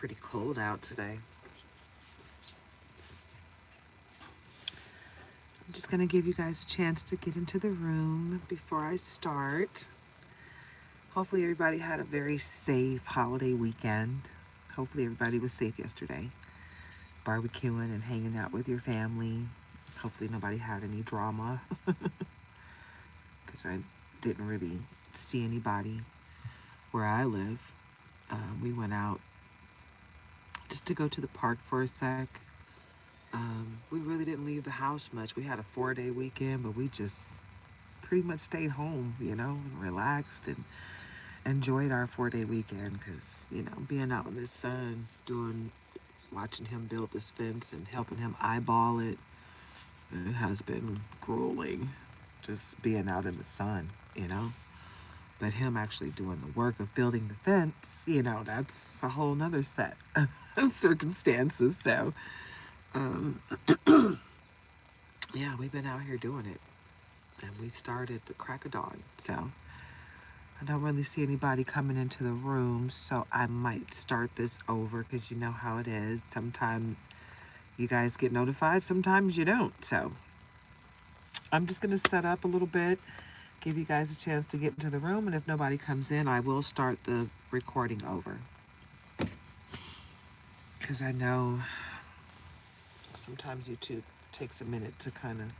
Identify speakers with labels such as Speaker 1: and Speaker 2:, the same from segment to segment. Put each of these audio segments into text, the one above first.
Speaker 1: pretty cold out today. I'm just going to give you guys a chance to get into the room before I start. Hopefully everybody had a very safe holiday weekend. Hopefully everybody was safe yesterday, barbecuing and hanging out with your family. Hopefully nobody had any drama, because I didn't really see anybody where I live. We went out just to go to the park for a sec. We really didn't leave the house much. We had a 4-day weekend, but we just pretty much stayed home, you know, relaxed and enjoyed our 4-day weekend, because, you know, being out in the sun, watching him build this fence and helping him eyeball it, it has been grueling, just being out in the sun, you know. But him actually doing the work of building the fence, you know, that's a whole nother set of circumstances. So, yeah, we've been out here doing it. And we started the crack of dawn. So, I don't really see anybody coming into the room. So, I might start this over, because you know how it is. Sometimes you guys get notified, sometimes you don't. So, I'm just going to set up a little bit, give you guys a chance to get into the room, and if nobody comes in, I will start the recording over. Because I know sometimes YouTube takes a minute to kind of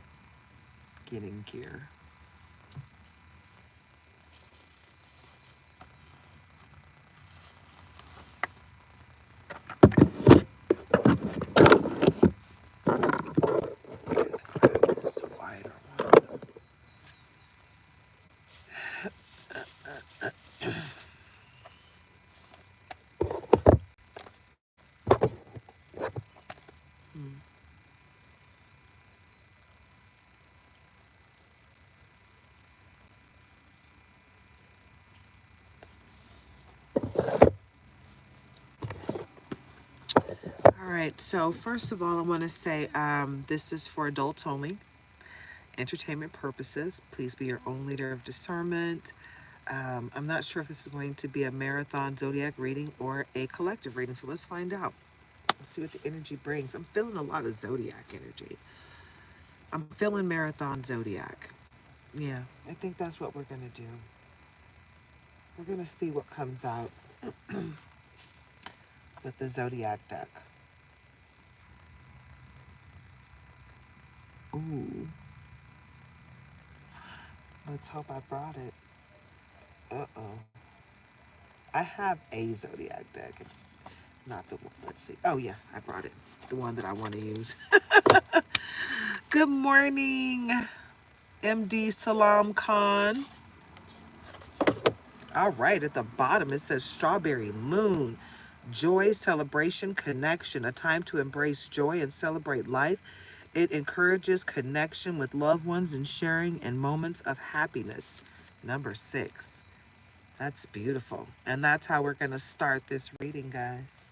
Speaker 1: get in gear. Grab this wider one. All right, so first of all, I want to say this is for adults only, entertainment purposes. Please be your own leader of discernment. I'm not sure if this is going to be a marathon Zodiac reading or a collective reading, so let's find out. Let's see what the energy brings. I'm feeling a lot of Zodiac energy. I'm feeling marathon Zodiac. Yeah, I think that's what we're going to do. We're going to see what comes out with the Zodiac deck. Ooh. Let's hope I brought it. Uh-oh. I have a Zodiac deck. Not the one. Let's see. Oh, yeah, I brought it. The one that I want to use. Good morning, MD Salam Khan. All right, at the bottom it says Strawberry Moon. Joy, celebration, connection. A time to embrace joy and celebrate life. It encourages connection with loved ones and sharing in moments of happiness. Number 6. That's beautiful. And that's how we're going to start this reading, guys.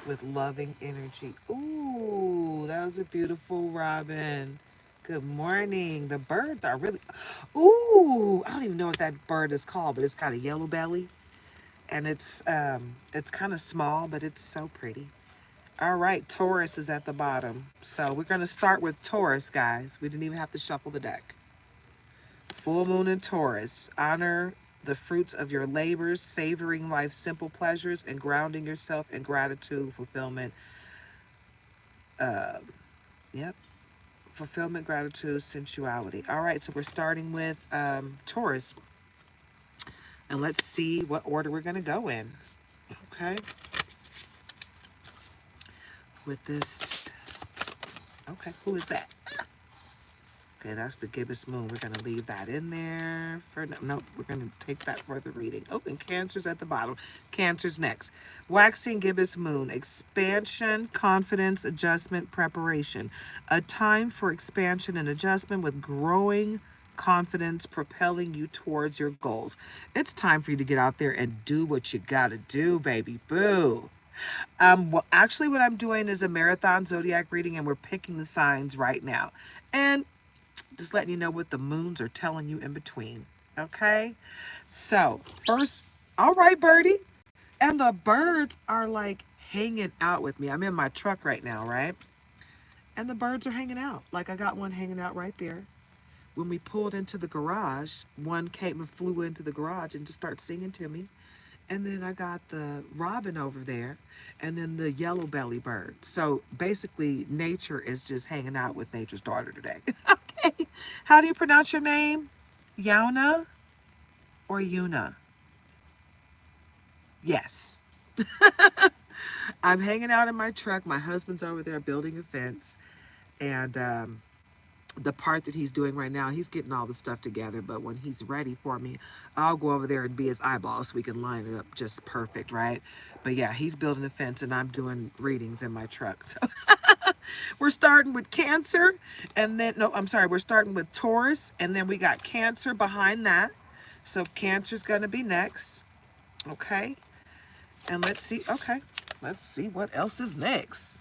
Speaker 1: With loving energy. Ooh, that was a beautiful robin. Good morning. The birds are really... Ooh, I don't even know what that bird is called, but it's got a yellow belly. And it's kind of small, but it's so pretty. All right, Taurus is at the bottom. So we're going to start with Taurus, guys. We didn't even have to shuffle the deck. Full moon in Taurus. Honor the fruits of your labors, savoring life's simple pleasures, and grounding yourself in gratitude, fulfillment. Yep. Fulfillment, gratitude, sensuality. All right, so we're starting with Taurus. And let's see what order we're going to go in. Okay. With this. Okay, who is that? Okay, that's the gibbous moon. We're going to leave that in there. No, we're going to take that for the reading. Oh, and Cancer's at the bottom. Cancer's next. Waxing gibbous moon. Expansion, confidence, adjustment, preparation. A time for expansion and adjustment with growing confidence propelling you towards your goals. It's time for you to get out there and do what you got to do, baby. Boo. Well, actually, what I'm doing is a marathon Zodiac reading, and we're picking the signs right now. And just letting you know what the moons are telling you in between. Okay? So, first, all right, birdie. And the birds are like hanging out with me. I'm in my truck right now, right? And the birds are hanging out. Like I got one hanging out right there. When we pulled into the garage, one came and flew into the garage and just started singing to me. And then I got the robin over there, and then the yellow belly bird. So basically, nature is just hanging out with nature's daughter today. Okay. How do you pronounce your name? Yauna or Yuna? Yes. I'm hanging out in my truck. My husband's over there building a fence. And the part that he's doing right now, he's getting all the stuff together. But when he's ready for me, I'll go over there and be his eyeball so we can line it up just perfect, right? But yeah, he's building a fence and I'm doing readings in my truck. So we're starting with Cancer, and then, no, I'm sorry, we're starting with Taurus, and then we got Cancer behind that. So Cancer's going to be next. Okay. And let's see. Okay. Let's see what else is next.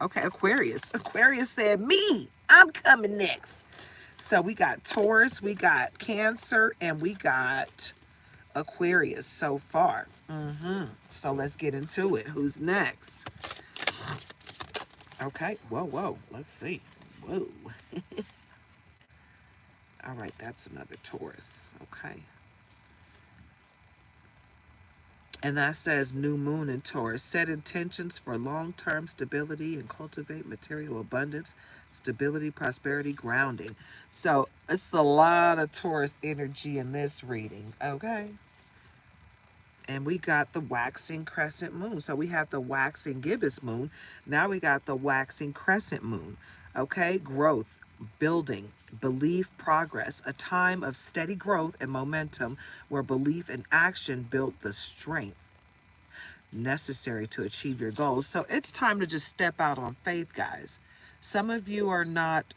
Speaker 1: Okay, Aquarius. Aquarius said, me, I'm coming next. So we got Taurus, we got Cancer, and we got Aquarius so far. So let's get into it. Who's next? Okay. Whoa, whoa. Let's see. Whoa. All right, that's another Taurus. Okay. And that says new moon in Taurus. Set intentions for long-term stability and cultivate material abundance, stability, prosperity, grounding. So it's a lot of Taurus energy in this reading. Okay. And we got the waxing crescent moon. So we have the waxing gibbous moon. Now we got the waxing crescent moon. Okay. Growth, building, belief, progress. A time of steady growth and momentum where belief and action build the strength necessary to achieve your goals. So it's time to just step out on faith, guys. Some of you are not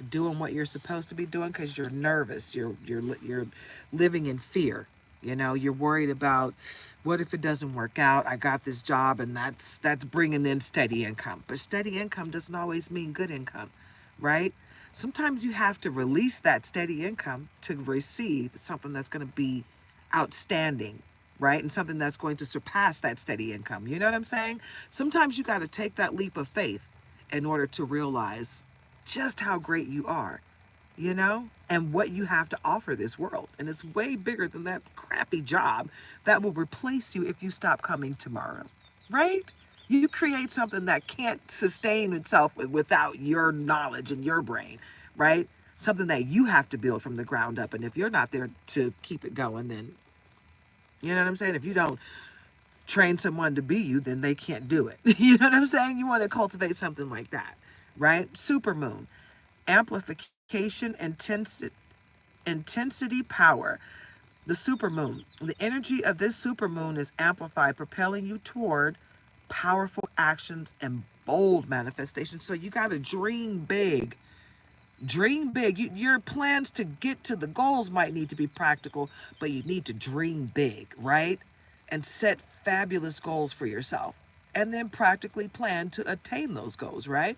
Speaker 1: doing what you're supposed to be doing because you're nervous. You're living in fear. You know, you're worried about, what if it doesn't work out? I got this job and that's bringing in steady income. But steady income doesn't always mean good income, right? Sometimes you have to release that steady income to receive something that's going to be outstanding, right? And something that's going to surpass that steady income. You know what I'm saying? Sometimes you got to take that leap of faith in order to realize just how great you are, you know, and what you have to offer this world. And it's way bigger than that crappy job that will replace you if you stop coming tomorrow, right? You create something that can't sustain itself without your knowledge and your brain, right? Something that you have to build from the ground up. And if you're not there to keep it going, then, you know what I'm saying? If you don't train someone to be you, then they can't do it. You know what I'm saying? You want to cultivate something like that, right? Supermoon, amplification, intensity, power. The supermoon. The energy of this supermoon is amplified, propelling you toward powerful actions and bold manifestations. So you got to dream big. Dream big. Your plans to get to the goals might need to be practical, but you need to dream big, right? And set fabulous goals for yourself. And then practically plan to attain those goals, right?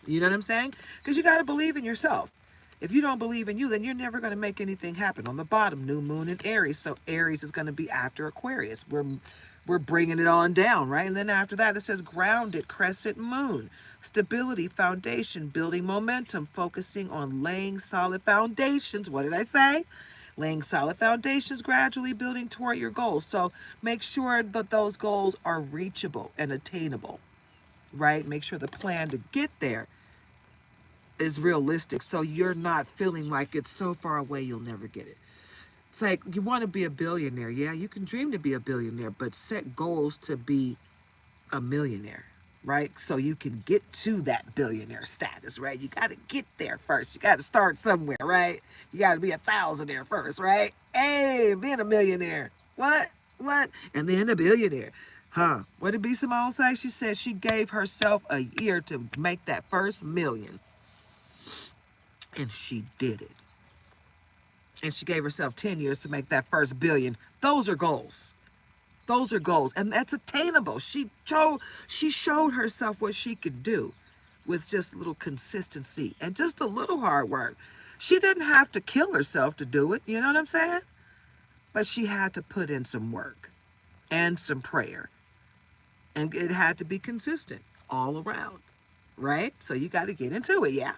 Speaker 1: You know what I'm saying? Because you got to believe in yourself. If you don't believe in you, then you're never going to make anything happen. On the bottom, new moon in Aries. So Aries is going to be after Aquarius. We're bringing it on down, right? And then after that, it says grounded crescent moon. Stability, foundation, building momentum, focusing on laying solid foundations. What did I say? Laying solid foundations, gradually building toward your goals. So make sure that those goals are reachable and attainable, right? Make sure the plan to get there is realistic, so you're not feeling like it's so far away you'll never get it. It's like, you want to be a billionaire. Yeah, you can dream to be a billionaire, but set goals to be a millionaire, right? So you can get to that billionaire status, right? You got to get there first. You got to start somewhere, right? You got to be a thousandaire first, right? Hey, then a millionaire. What? And then a billionaire. Huh? What did B. Simone say? She said she gave herself a year to make that first million. And she did it. And she gave herself 10 years to make that first billion. Those are goals. Those are goals. And that's attainable. She showed herself what she could do with just a little consistency and just a little hard work. She didn't have to kill herself to do it. You know what I'm saying? But she had to put in some work. and some prayer. And it had to be consistent all around, right? So you got to get into it, yeah.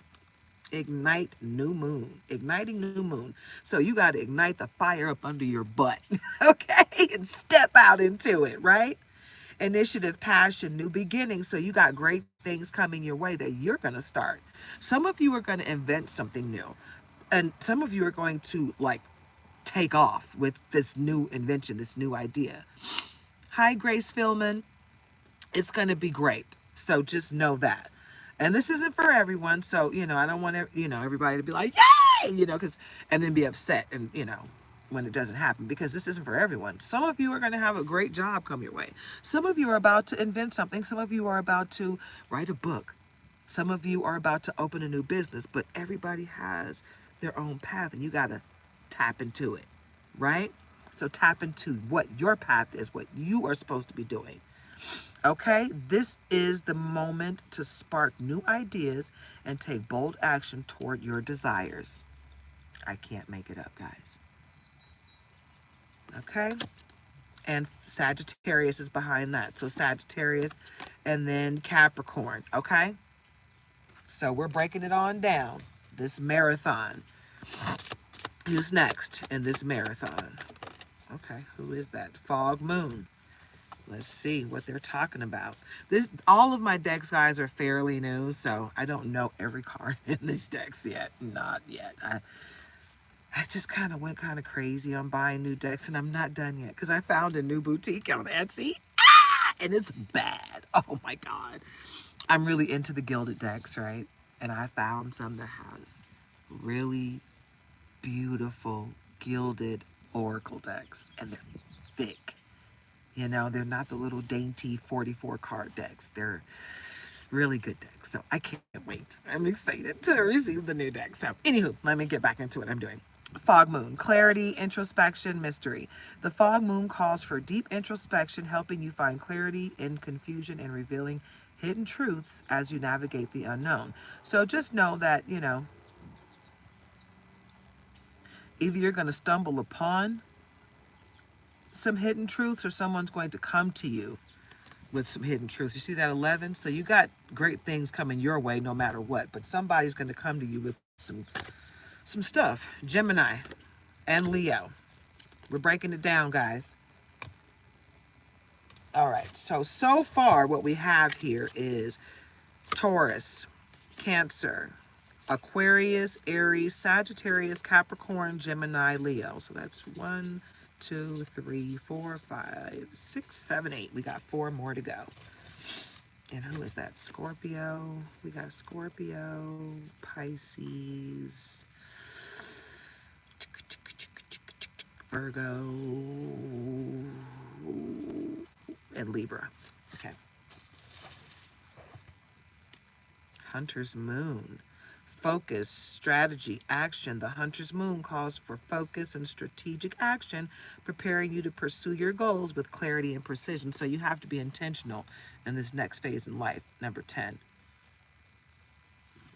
Speaker 1: Ignite new moon, igniting new moon. So you got to ignite the fire up under your butt, okay? And step out into it, right? Initiative, passion, new beginnings. So you got great things coming your way that you're going to start. Some of you are going to invent something new. And some of you are going to like take off with this new invention, this new idea. Hi, Grace Philman. It's going to be great. So just know that. And this isn't for everyone. So, I don't want everybody to be like, yay, and then be upset and, when it doesn't happen, because this isn't for everyone. Some of you are going to have a great job come your way. Some of you are about to invent something. Some of you are about to write a book. Some of you are about to open a new business, but everybody has their own path and you got to tap into it, right? So tap into what your path is, what you are supposed to be doing. Okay, this is the moment to spark new ideas and take bold action toward your desires. I can't make it up, guys. Okay, and Sagittarius is behind that. So Sagittarius and then Capricorn, okay? So we're breaking it on down. This marathon. Who's next in this marathon? Okay, who is that? Fog Moon. Let's see what they're talking about. All of my decks, guys, are fairly new, so I don't know every card in these decks yet. Not yet. I just kind of went kind of crazy on buying new decks, and I'm not done yet because I found a new boutique on Etsy, and it's bad. Oh my God. I'm really into the gilded decks, right? And I found some that has really beautiful gilded oracle decks, and they're thick. They're not the little dainty 44 card decks. They're really good decks. So I can't wait. I'm excited to receive the new deck. So anywho, let me get back into what I'm doing. Fog Moon, clarity, introspection, mystery. The Fog Moon calls for deep introspection, helping you find clarity in confusion and revealing hidden truths as you navigate the unknown. So just know that, either you're going to stumble upon some hidden truths or someone's going to come to you with some hidden truths. You see that 11? So you got great things coming your way no matter what, but somebody's going to come to you with some stuff. Gemini and Leo. We're breaking it down, guys. All right. So far what we have here is Taurus, Cancer, Aquarius, Aries, Sagittarius, Capricorn, Gemini, Leo. So that's 1, 2, 3, 4, 5, 6, 7, 8. We got 4 more to go. And who is that? Scorpio. We got Scorpio, Pisces, Virgo, and Libra. Okay. Hunter's Moon. Focus, strategy, action. The Hunter's Moon calls for focus and strategic action, preparing you to pursue your goals with clarity and precision. So you have to be intentional in this next phase in life. Number 10.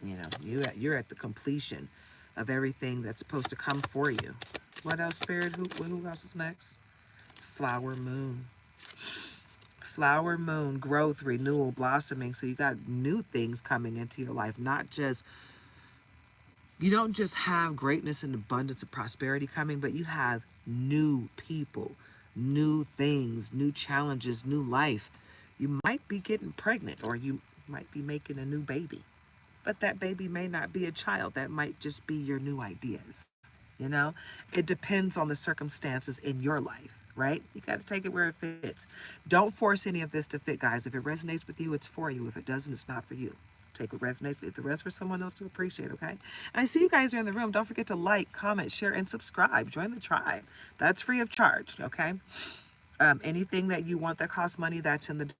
Speaker 1: You're at the completion of everything that's supposed to come for you. What else, Spirit? Who else is next? Flower Moon. Flower Moon, growth, renewal, blossoming. So you got new things coming into your life, you don't just have greatness and abundance and prosperity coming, but you have new people, new things, new challenges, new life. You might be getting pregnant or you might be making a new baby, but that baby may not be a child. That might just be your new ideas. It depends on the circumstances in your life, right? You got to take it where it fits. Don't force any of this to fit, guys. If it resonates with you, it's for you. If it doesn't, it's not for you. Take what resonates, leave the rest for someone else to appreciate, okay? And I see you guys are in the room. Don't forget to like, comment, share, and subscribe. Join the tribe. That's free of charge, okay? Anything that you want that costs money, that's in the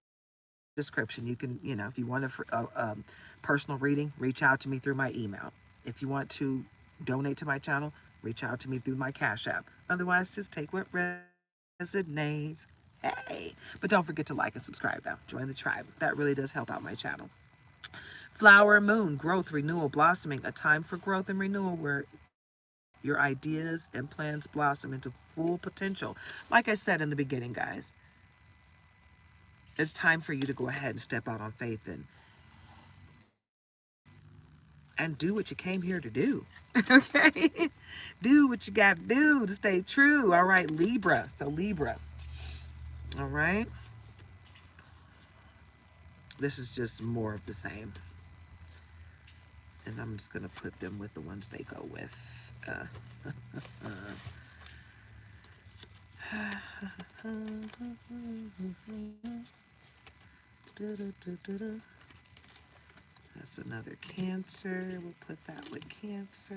Speaker 1: description. You can, if you want a personal reading, reach out to me through my email. If you want to donate to my channel, reach out to me through my Cash App. Otherwise, just take what resonates. Hey! But don't forget to like and subscribe now. Join the tribe. That really does help out my channel. Flower Moon, growth, renewal, blossoming, a time for growth and renewal where your ideas and plans blossom into full potential. Like I said in the beginning, guys, It's time for you to go ahead and step out on faith and do what you came here to do. Okay? Do what you got to do to stay true. All right, Libra. So Libra. All right? This is just more of the same. And I'm just going to put them with the ones they go with. That's another Cancer. We'll put that with Cancer.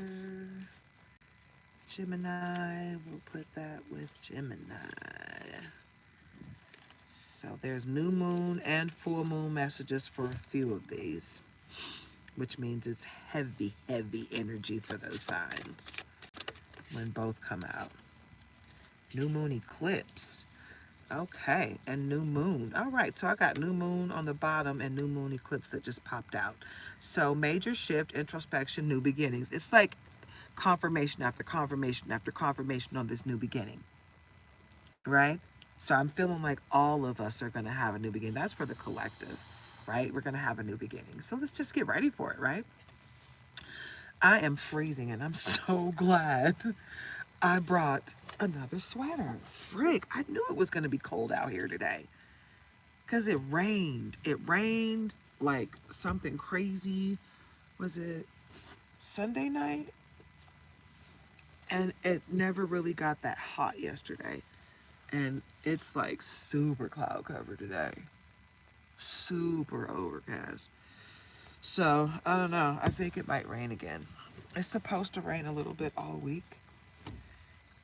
Speaker 1: Gemini. We'll put that with Gemini. So there's new moon and full moon messages for a few of these, which means it's heavy, heavy energy for those signs when both come out. New moon eclipse. Okay, and new moon. All right, so I got new moon on the bottom and new moon eclipse that just popped out. So major shift, introspection, new beginnings. It's like confirmation after confirmation after confirmation on this new beginning, right? So I'm feeling like all of us are going to have a new beginning. That's for the collective, right? We're going to have a new beginning. So let's just get ready for it, right? I am freezing and I'm so glad I brought another sweater. Frick, I knew it was going to be cold out here today because it rained. It rained like something crazy. Was it Sunday night? And it never really got that hot yesterday. And it's like super cloud cover today. Super overcast. So, I don't know. I think it might rain again. It's supposed to rain a little bit all week.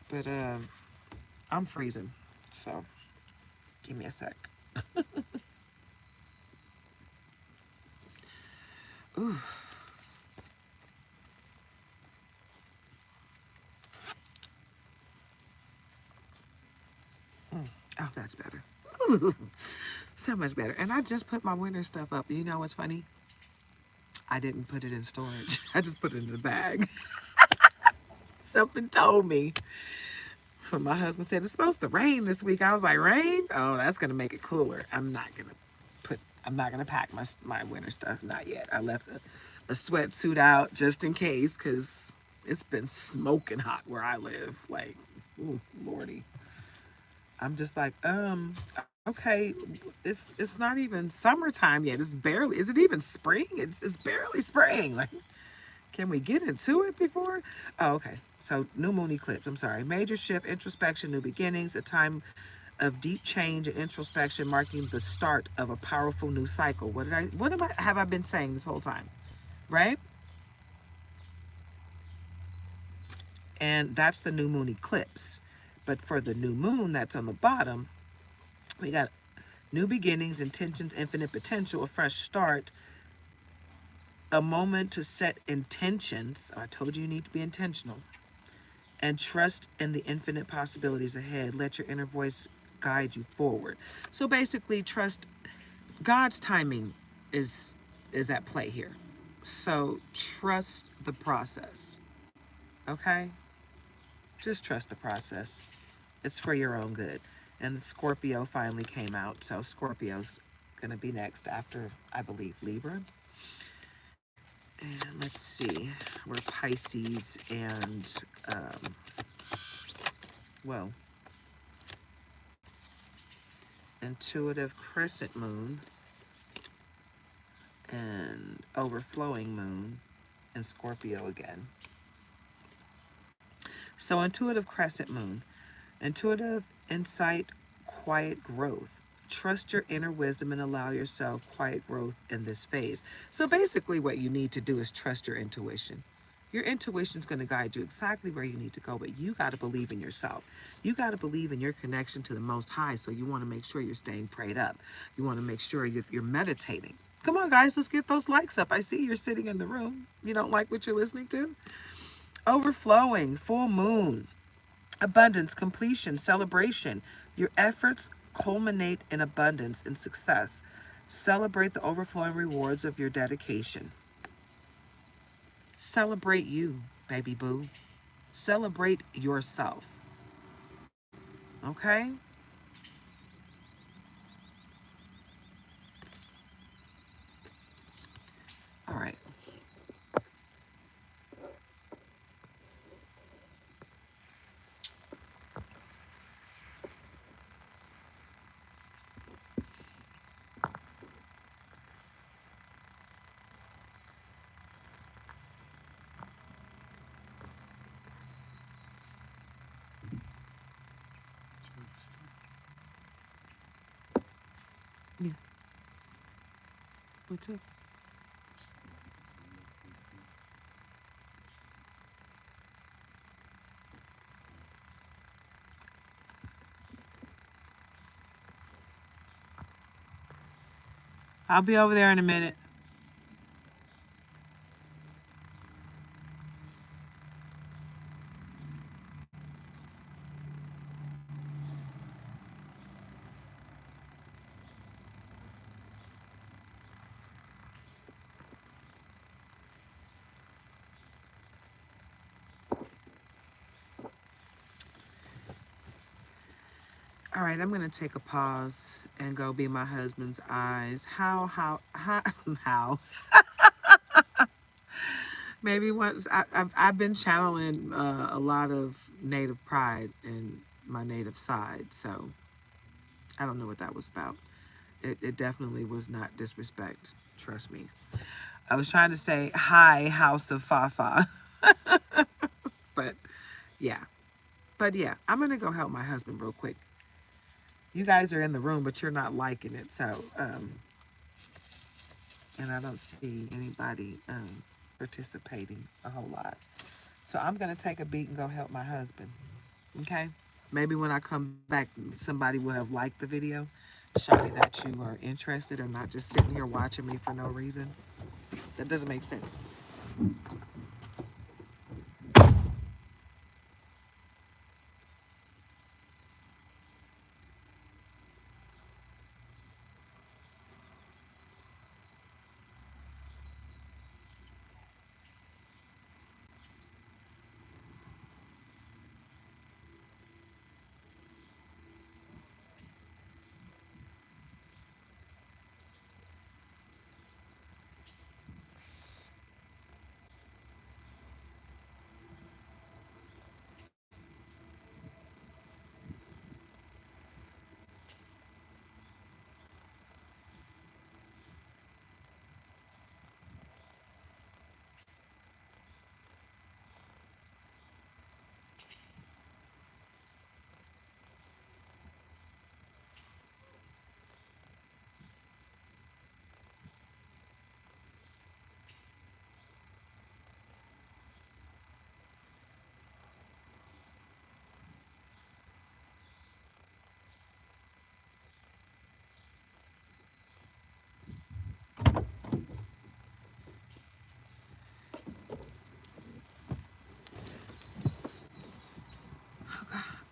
Speaker 1: But I'm freezing. So, give me a sec. Ooh. Oh, that's better. Ooh, so much better. And I just put my winter stuff up. You know what's funny? I didn't put it in storage. I just put it in the bag. Something told me. When my husband said, it's supposed to rain this week. I was like, rain? Oh, that's going to make it cooler. I'm not going to pack my winter stuff. Not yet. I left a sweatsuit out just in case because it's been smoking hot where I live. Like, ooh, Lordy. I'm just like, okay, it's not even summertime yet. It's barely, is it even spring? It's barely spring. Like, can we get into it before? Oh, okay. So new moon eclipse, I'm sorry. Major shift, introspection, new beginnings, a time of deep change and introspection marking the start of a powerful new cycle. What have I been saying this whole time? Right? And that's the new moon eclipse. But for the new moon that's on the bottom, we got new beginnings, intentions, infinite potential, a fresh start, a moment to set intentions. I told you you need to be intentional. And trust in the infinite possibilities ahead. Let your inner voice guide you forward. So basically, trust God's timing is at play here. So trust the process. Okay? Just trust the process. It's for your own good. And Scorpio finally came out. So Scorpio's going to be next after, I believe, Libra. And let's see. We're Pisces and, well, intuitive crescent moon and overflowing moon and Scorpio again. So intuitive crescent moon, intuitive insight, quiet growth. Trust your inner wisdom and allow yourself quiet growth in this phase. So basically what you need to do is trust your intuition. Your intuition is going to guide you exactly where you need to go, but you got to believe in yourself. You got to believe in your connection to the Most High, so you want to make sure you're staying prayed up. You want to make sure you're meditating. Come on, guys, let's get those likes up. I see you're sitting in the room. You don't like what you're listening to? Overflowing, full moon, abundance, completion, celebration. Your efforts culminate in abundance and success. Celebrate the overflowing rewards of your dedication. Celebrate you, baby boo. Celebrate yourself. Okay? What took? I'll be over there in a minute. All right, I'm gonna take a pause and go be my husband's eyes. How? Maybe once I've been channeling a lot of native pride in my native side, so I don't know what that was about. It definitely was not disrespect. Trust me. I was trying to say hi, House of Fafa, but yeah, I'm gonna go help my husband real quick. You guys are in the room, but you're not liking it, so and I don't see anybody participating a whole lot. So I'm gonna take a beat and go help my husband. Okay? Maybe when I come back, somebody will have liked the video. Show me that you are interested or not just sitting here watching me for no reason. That doesn't make sense.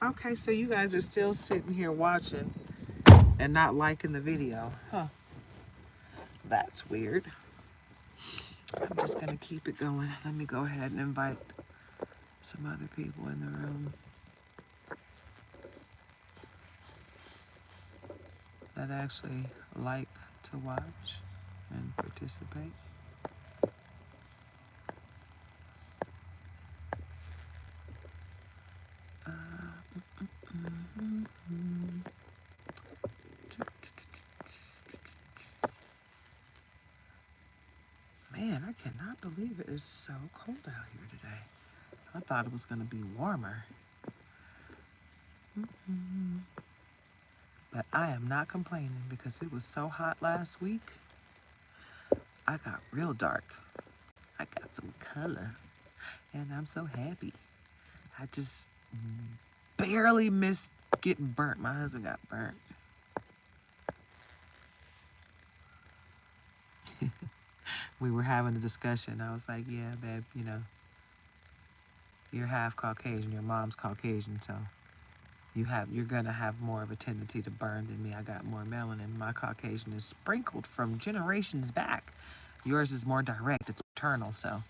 Speaker 1: Okay, so you guys are still sitting here watching and not liking the video. Huh. That's weird. I'm just gonna keep it going. Let me go ahead and invite some other people in the room that actually like to watch and participate. Man, I cannot believe it is so cold out here today. I thought it was going to be warmer. But I am not complaining because it was so hot last week. I got real dark. I got some color. And I'm so happy. I just barely missed getting burnt. My husband got burnt. We were having a discussion. I was like, yeah, babe, you know, you're half Caucasian. Your mom's Caucasian, so you're gonna have more of a tendency to burn than me. I got more melanin. My Caucasian is sprinkled from generations back. Yours is more direct. It's paternal, so.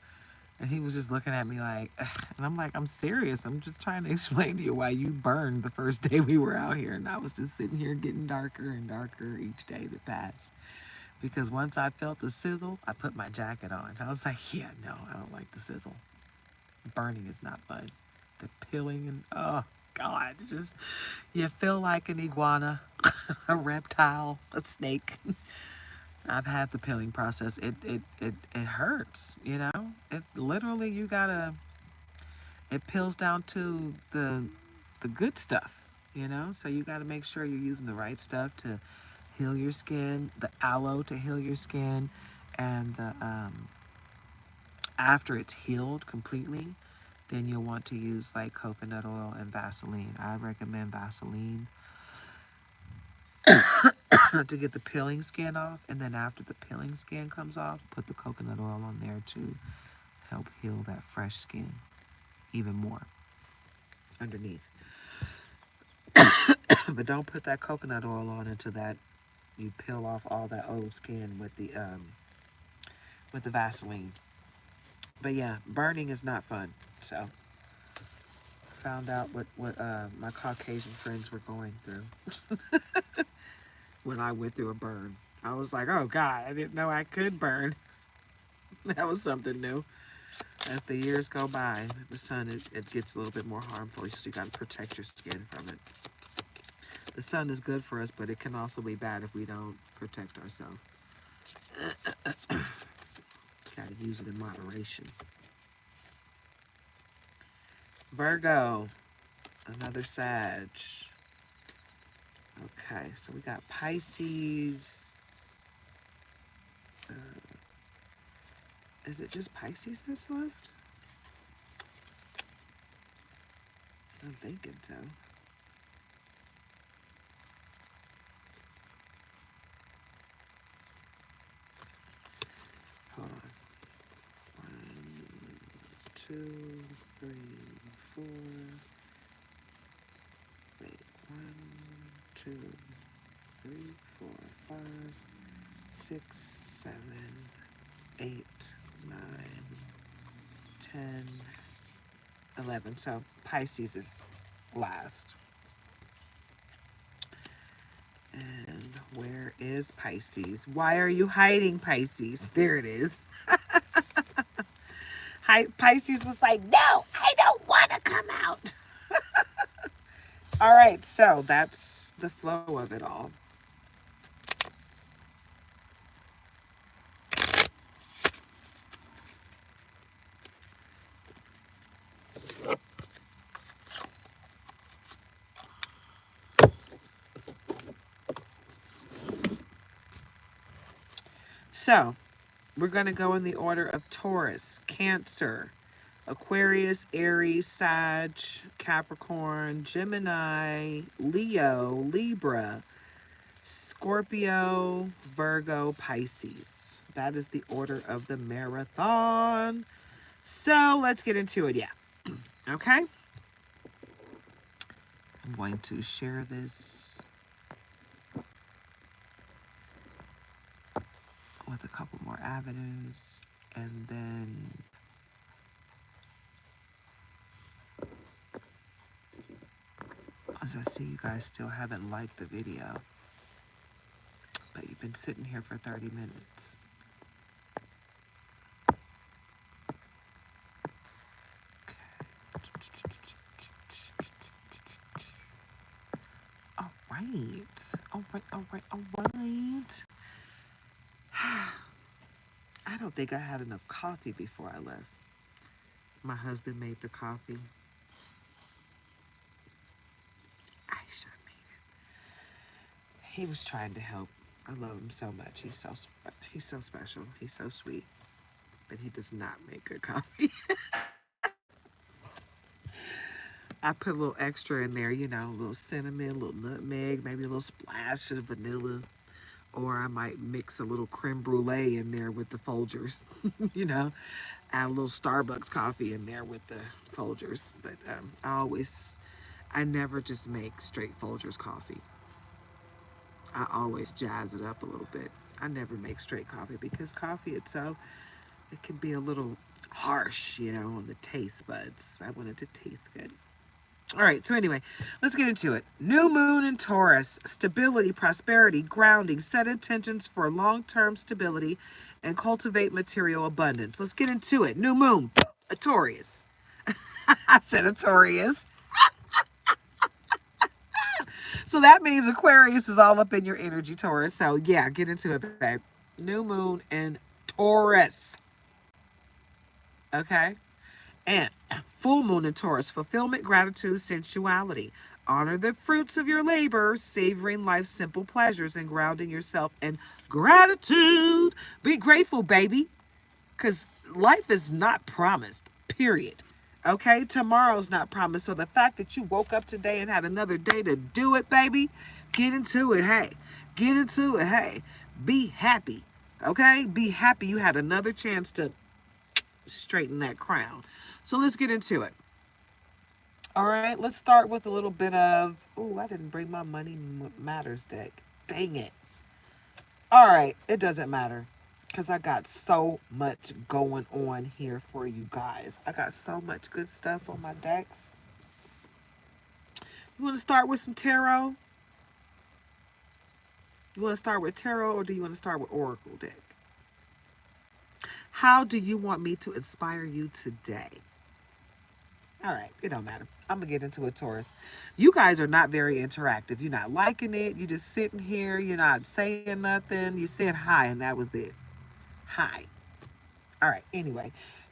Speaker 1: And he was just looking at me like, ugh. And I'm like, I'm serious. I'm just trying to explain to you why you burned the first day we were out here. And I was just sitting here getting darker and darker each day that passed. Because once I felt the sizzle, I put my jacket on. I was like, yeah, no, I don't like the sizzle. Burning is not fun. The peeling and, oh, God, it's just, you feel like an iguana, a reptile, a snake. I've had the peeling process. It hurts, you know? It literally, it peels down to the good stuff, you know? So you got to make sure you're using the right stuff to heal your skin, the aloe to heal your skin, and the after it's healed completely, then you'll want to use like coconut oil and Vaseline. I recommend Vaseline to get the peeling skin off, and then after the peeling skin comes off, put the coconut oil on there to help heal that fresh skin even more underneath. But don't put that coconut oil on until that you peel off all that old skin with the Vaseline. But yeah, burning is not fun. So found out what my Caucasian friends were going through when I went through a burn. I was like, oh God, I didn't know I could burn. That was something new. As the years go by, the sun, it gets a little bit more harmful, so you got to protect your skin from it. The sun is good for us, but it can also be bad if we don't protect ourselves. Got to use it in moderation. Virgo, another Sag. Okay, so we got Pisces. Is it just Pisces that's left? I'm thinking so. Hold on. 1, 2, 3, 4. Wait, 1, 2, 3, 4, 5, 6, 7, 8, 9, 10, 11. So Pisces is last. And where is Pisces? Why are you hiding, Pisces? There it is. Pisces was like, no, I don't want to come out. All right, so that's the flow of it all. So we're going to go in the order of Taurus, Cancer, Aquarius, Aries, Sag, Capricorn, Gemini, Leo, Libra, Scorpio, Virgo, Pisces. That is the order of the marathon. So let's get into it. Yeah. Okay. I'm going to share this with a couple more avenues, and then as I see you guys still haven't liked the video, but you've been sitting here for 30 minutes. All right. I don't think I had enough coffee before I left. My husband made the coffee. I should have made it. He was trying to help. I love him so much. He's so special. He's so sweet. But he does not make good coffee. I put a little extra in there, you know, a little cinnamon, a little nutmeg, maybe a little splash of vanilla. Or I might mix a little creme brulee in there with the Folgers, you know, add a little Starbucks coffee in there with the Folgers. But I never just make straight Folgers coffee. I always jazz it up a little bit. I never make straight coffee because coffee itself, it can be a little harsh, you know, on the taste buds. I want it to taste good. All right, so anyway, let's get into it. New moon in Taurus, stability, prosperity, grounding, set intentions for long-term stability, and cultivate material abundance. Let's get into it. New moon, a Taurus. I said a Taurus. So that means Aquarius is all up in your energy, Taurus. So yeah, get into it, babe. New moon in Taurus. Okay? And full moon in Taurus, fulfillment, gratitude, sensuality. Honor the fruits of your labor, savoring life's simple pleasures and grounding yourself in gratitude. Be grateful, baby, because life is not promised, period. Okay? Tomorrow's not promised. So the fact that you woke up today and had another day to do it, baby, get into it, hey. Get into it, hey. Be happy, okay? Be happy you had another chance to straighten that crown. So let's get into it. All right, let's start with a little bit of, oh, I didn't bring my Money Matters deck. Dang it. All right, it doesn't matter because I got so much going on here for you guys. I got so much good stuff on my decks. You want to start with some tarot? You want to start with tarot or do you want to start with Oracle deck? How do you want me to inspire you today? All right, it don't matter. I'm going to get into it, Taurus. You guys are not very interactive. You're not liking it. You're just sitting here. You're not saying nothing. You said hi, and that was it. Hi. All right, anyway.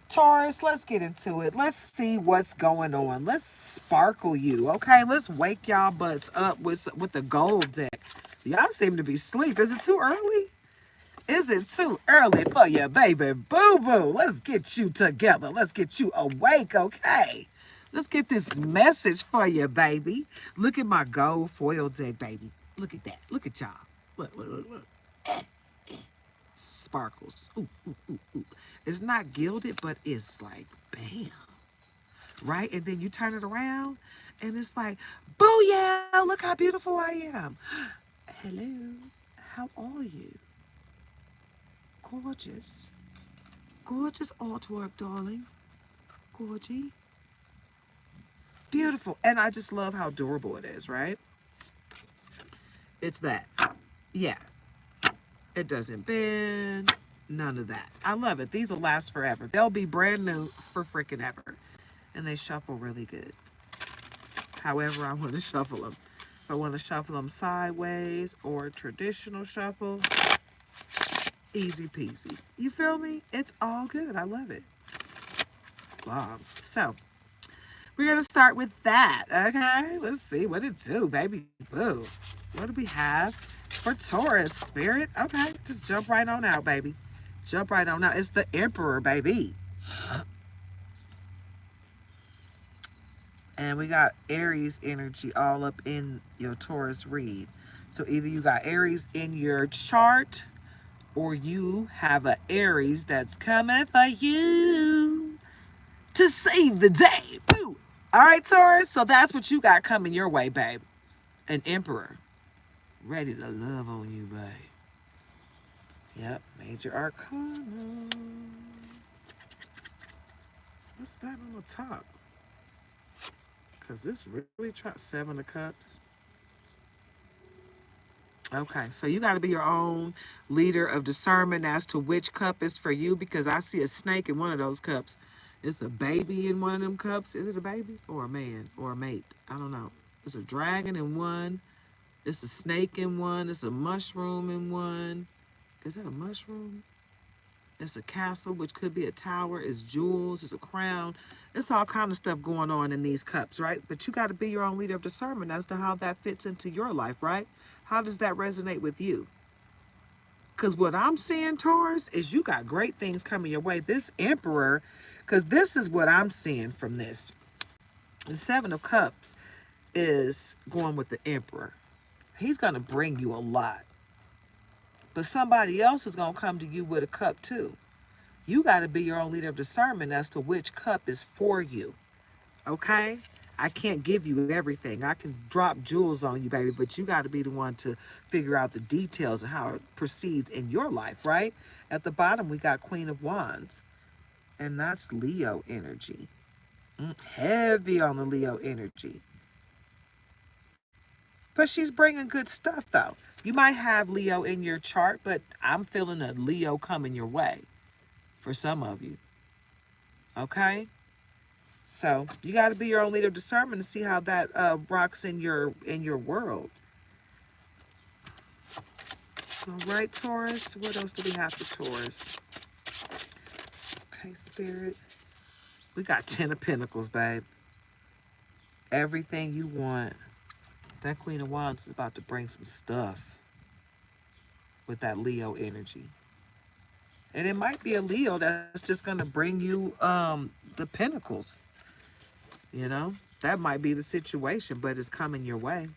Speaker 1: Taurus, let's get into it. Let's see what's going on. Let's sparkle you, okay? Let's wake y'all butts up with the gold deck. Y'all seem to be asleep. Is it too early? Is it too early for you, baby boo-boo? Let's get you together. Let's get you awake, okay? Let's get this message for you, baby. Look at my gold foil deck, baby. Look at that. Look at y'all. Look, look, look, look. Sparkles. Ooh, ooh, ooh, ooh. It's not gilded, but it's like, bam. Right? And then you turn it around, and it's like, booyah! Look how beautiful I am. Hello. How are you? Gorgeous. Gorgeous artwork, darling. Gorgy. Beautiful. And I just love how durable it is, right? It's that. Yeah. It doesn't bend. None of that. I love it. These will last forever. They'll be brand new for freaking ever. And they shuffle really good. However I want to shuffle them. If I want to shuffle them sideways or traditional shuffle, easy peasy. You feel me? It's all good. I love it. Wow. So, we're going to start with that, okay? Let's see what it do, baby boo. What do we have for Taurus, Spirit? Okay, just jump right on out, baby. Jump right on out. It's the Emperor, baby. And we got Aries energy all up in your Taurus read. So either you got Aries in your chart or you have an Aries that's coming for you to save the day. Boo! All right, Taurus, so that's what you got coming your way, babe. An Emperor. Ready to love on you, babe. Yep, Major Arcana. What's that on the top? Because this really tries 7 of Cups. Okay, so you got to be your own leader of discernment as to which cup is for you because I see a snake in one of those cups. It's a baby in one of them cups. Is it a baby or a man or a mate? I don't know. It's a dragon in one. It's a snake in one. It's a mushroom in one. Is that a mushroom? It's a castle, which could be a tower. It's jewels. It's a crown. It's all kind of stuff going on in these cups, right? But you got to be your own leader of discernment as to how that fits into your life, right? How does that resonate with you? Because what I'm seeing, Taurus, is you got great things coming your way. This Emperor, because this is what I'm seeing from this. The 7 of Cups is going with the Emperor. He's going to bring you a lot. But somebody else is going to come to you with a cup too. You got to be your own leader of discernment as to which cup is for you. Okay? I can't give you everything. I can drop jewels on you, baby, but you got to be the one to figure out the details of how it proceeds in your life, right? At the bottom, we got Queen of Wands, and that's Leo energy. Heavy on the Leo energy. But she's bringing good stuff, though. You might have Leo in your chart, but I'm feeling a Leo coming your way for some of you. Okay? So you got to be your own leader of discernment to see how that rocks in your world. All right, Taurus. What else do we have for Taurus? Okay, Spirit. We got 10 of Pentacles, babe. Everything you want. That Queen of Wands is about to bring some stuff with that Leo energy. And it might be a Leo that's just going to bring you the pentacles. You know, that might be the situation, but it's coming your way.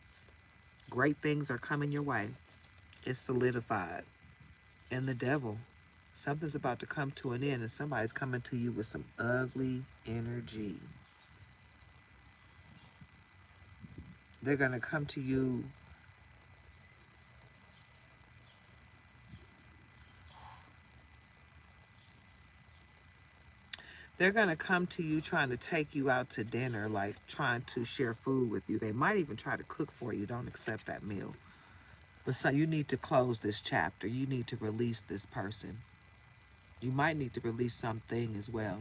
Speaker 1: Great things are coming your way. It's solidified. And the devil, something's about to come to an end, and somebody's coming to you with some ugly energy. They're going to come to you. They're going to come to you trying to take you out to dinner, like trying to share food with you. They might even try to cook for you. Don't accept that meal. But so you need to close this chapter. You need to release this person. You might need to release something as well.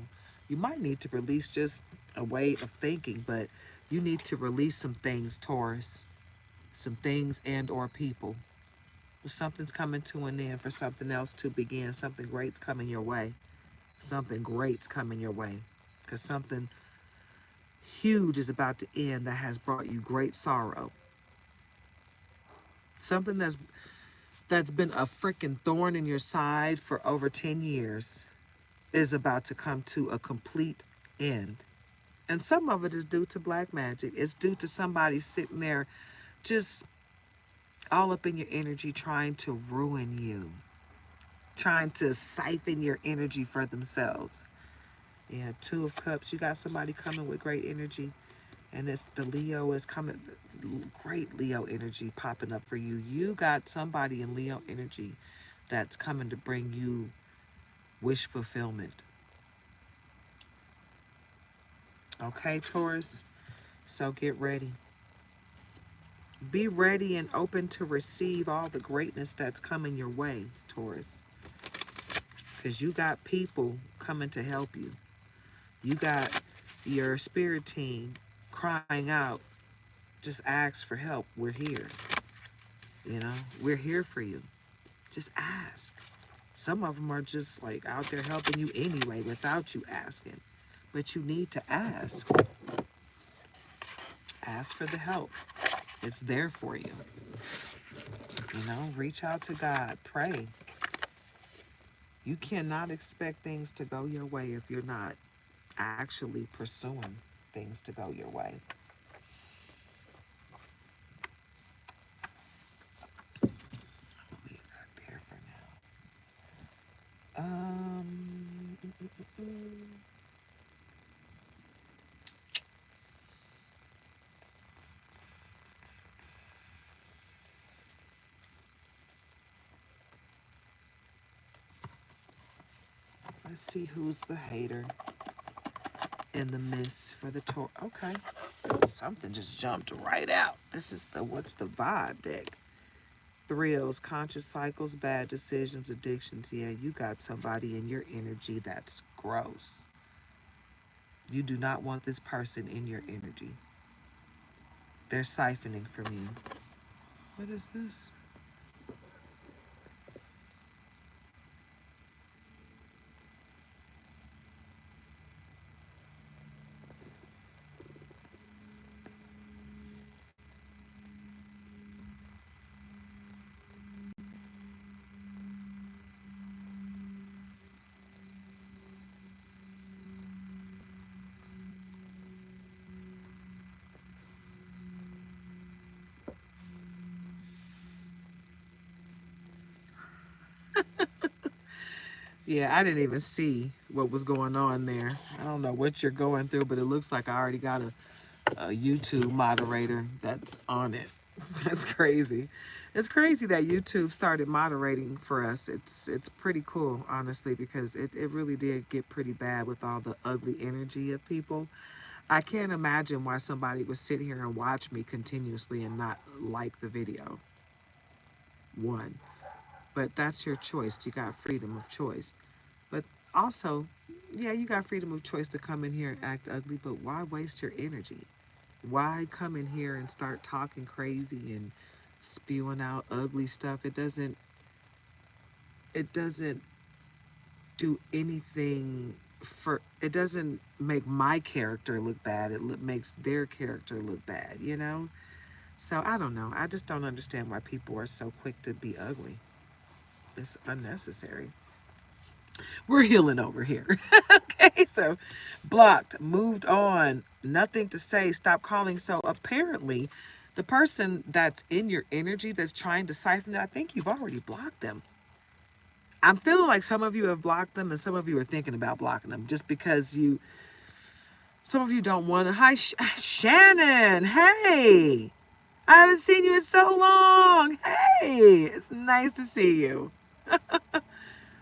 Speaker 1: You might need to release just a way of thinking, but you need to release some things, Taurus. Some things and or people. Something's coming to an end for something else to begin. Something great's coming your way. Something great's coming your way. Because something huge is about to end that has brought you great sorrow. Something that's been a freaking thorn in your side for over 10 years is about to come to a complete end. And some of it is due to black magic. It's due to somebody sitting there just all up in your energy trying to ruin you, trying to siphon your energy for themselves. Yeah, Two of Cups. You got somebody coming with great energy. And it's the Leo is coming, great Leo energy popping up for you. You got somebody in Leo energy that's coming to bring you wish fulfillment. Okay, Taurus? So get ready. Be ready and open to receive all the greatness that's coming your way, Taurus. Because you got people coming to help you. You got your spirit team crying out, just ask for help. We're here. You know, we're here for you. Just ask. Some of them are just like out there helping you anyway without you asking. But you need to ask. Ask for the help. It's there for you. You know, reach out to God. Pray. You cannot expect things to go your way if you're not actually pursuing things to go your way. I'll leave that there for now. Let's see who's the hater in the mist for the Taurus. Okay. Something just jumped right out. This is the, what's the vibe deck? Thrills, conscious cycles, bad decisions, addictions. Yeah, you got somebody in your energy that's gross. You do not want this person in your energy. They're siphoning from you. What is this? Yeah, I didn't even see what was going on there. I don't know what you're going through, but it looks like I already got a YouTube moderator that's on it. That's crazy. It's crazy that YouTube started moderating for us. It's pretty cool, honestly, because it really did get pretty bad with all the ugly energy of people. I can't imagine why somebody would sit here and watch me continuously and not like the video. One. But that's your choice. You got freedom of choice. But also, yeah, you got freedom of choice to come in here and act ugly, but why waste your energy? Why come in here and start talking crazy and spewing out ugly stuff? It doesn't do anything for, it doesn't make my character look bad. It makes their character look bad, you know? So I don't know. I just don't understand why people are so quick to be ugly. It's unnecessary. We're healing over here. Okay, so blocked, moved on, nothing to say, stop calling. So apparently, the person that's in your energy that's trying to siphon it, I think you've already blocked them. I'm feeling like some of you have blocked them and some of you are thinking about blocking them just because some of you don't want to. Hi, Shannon. Hey, I haven't seen you in so long. Hey, it's nice to see you.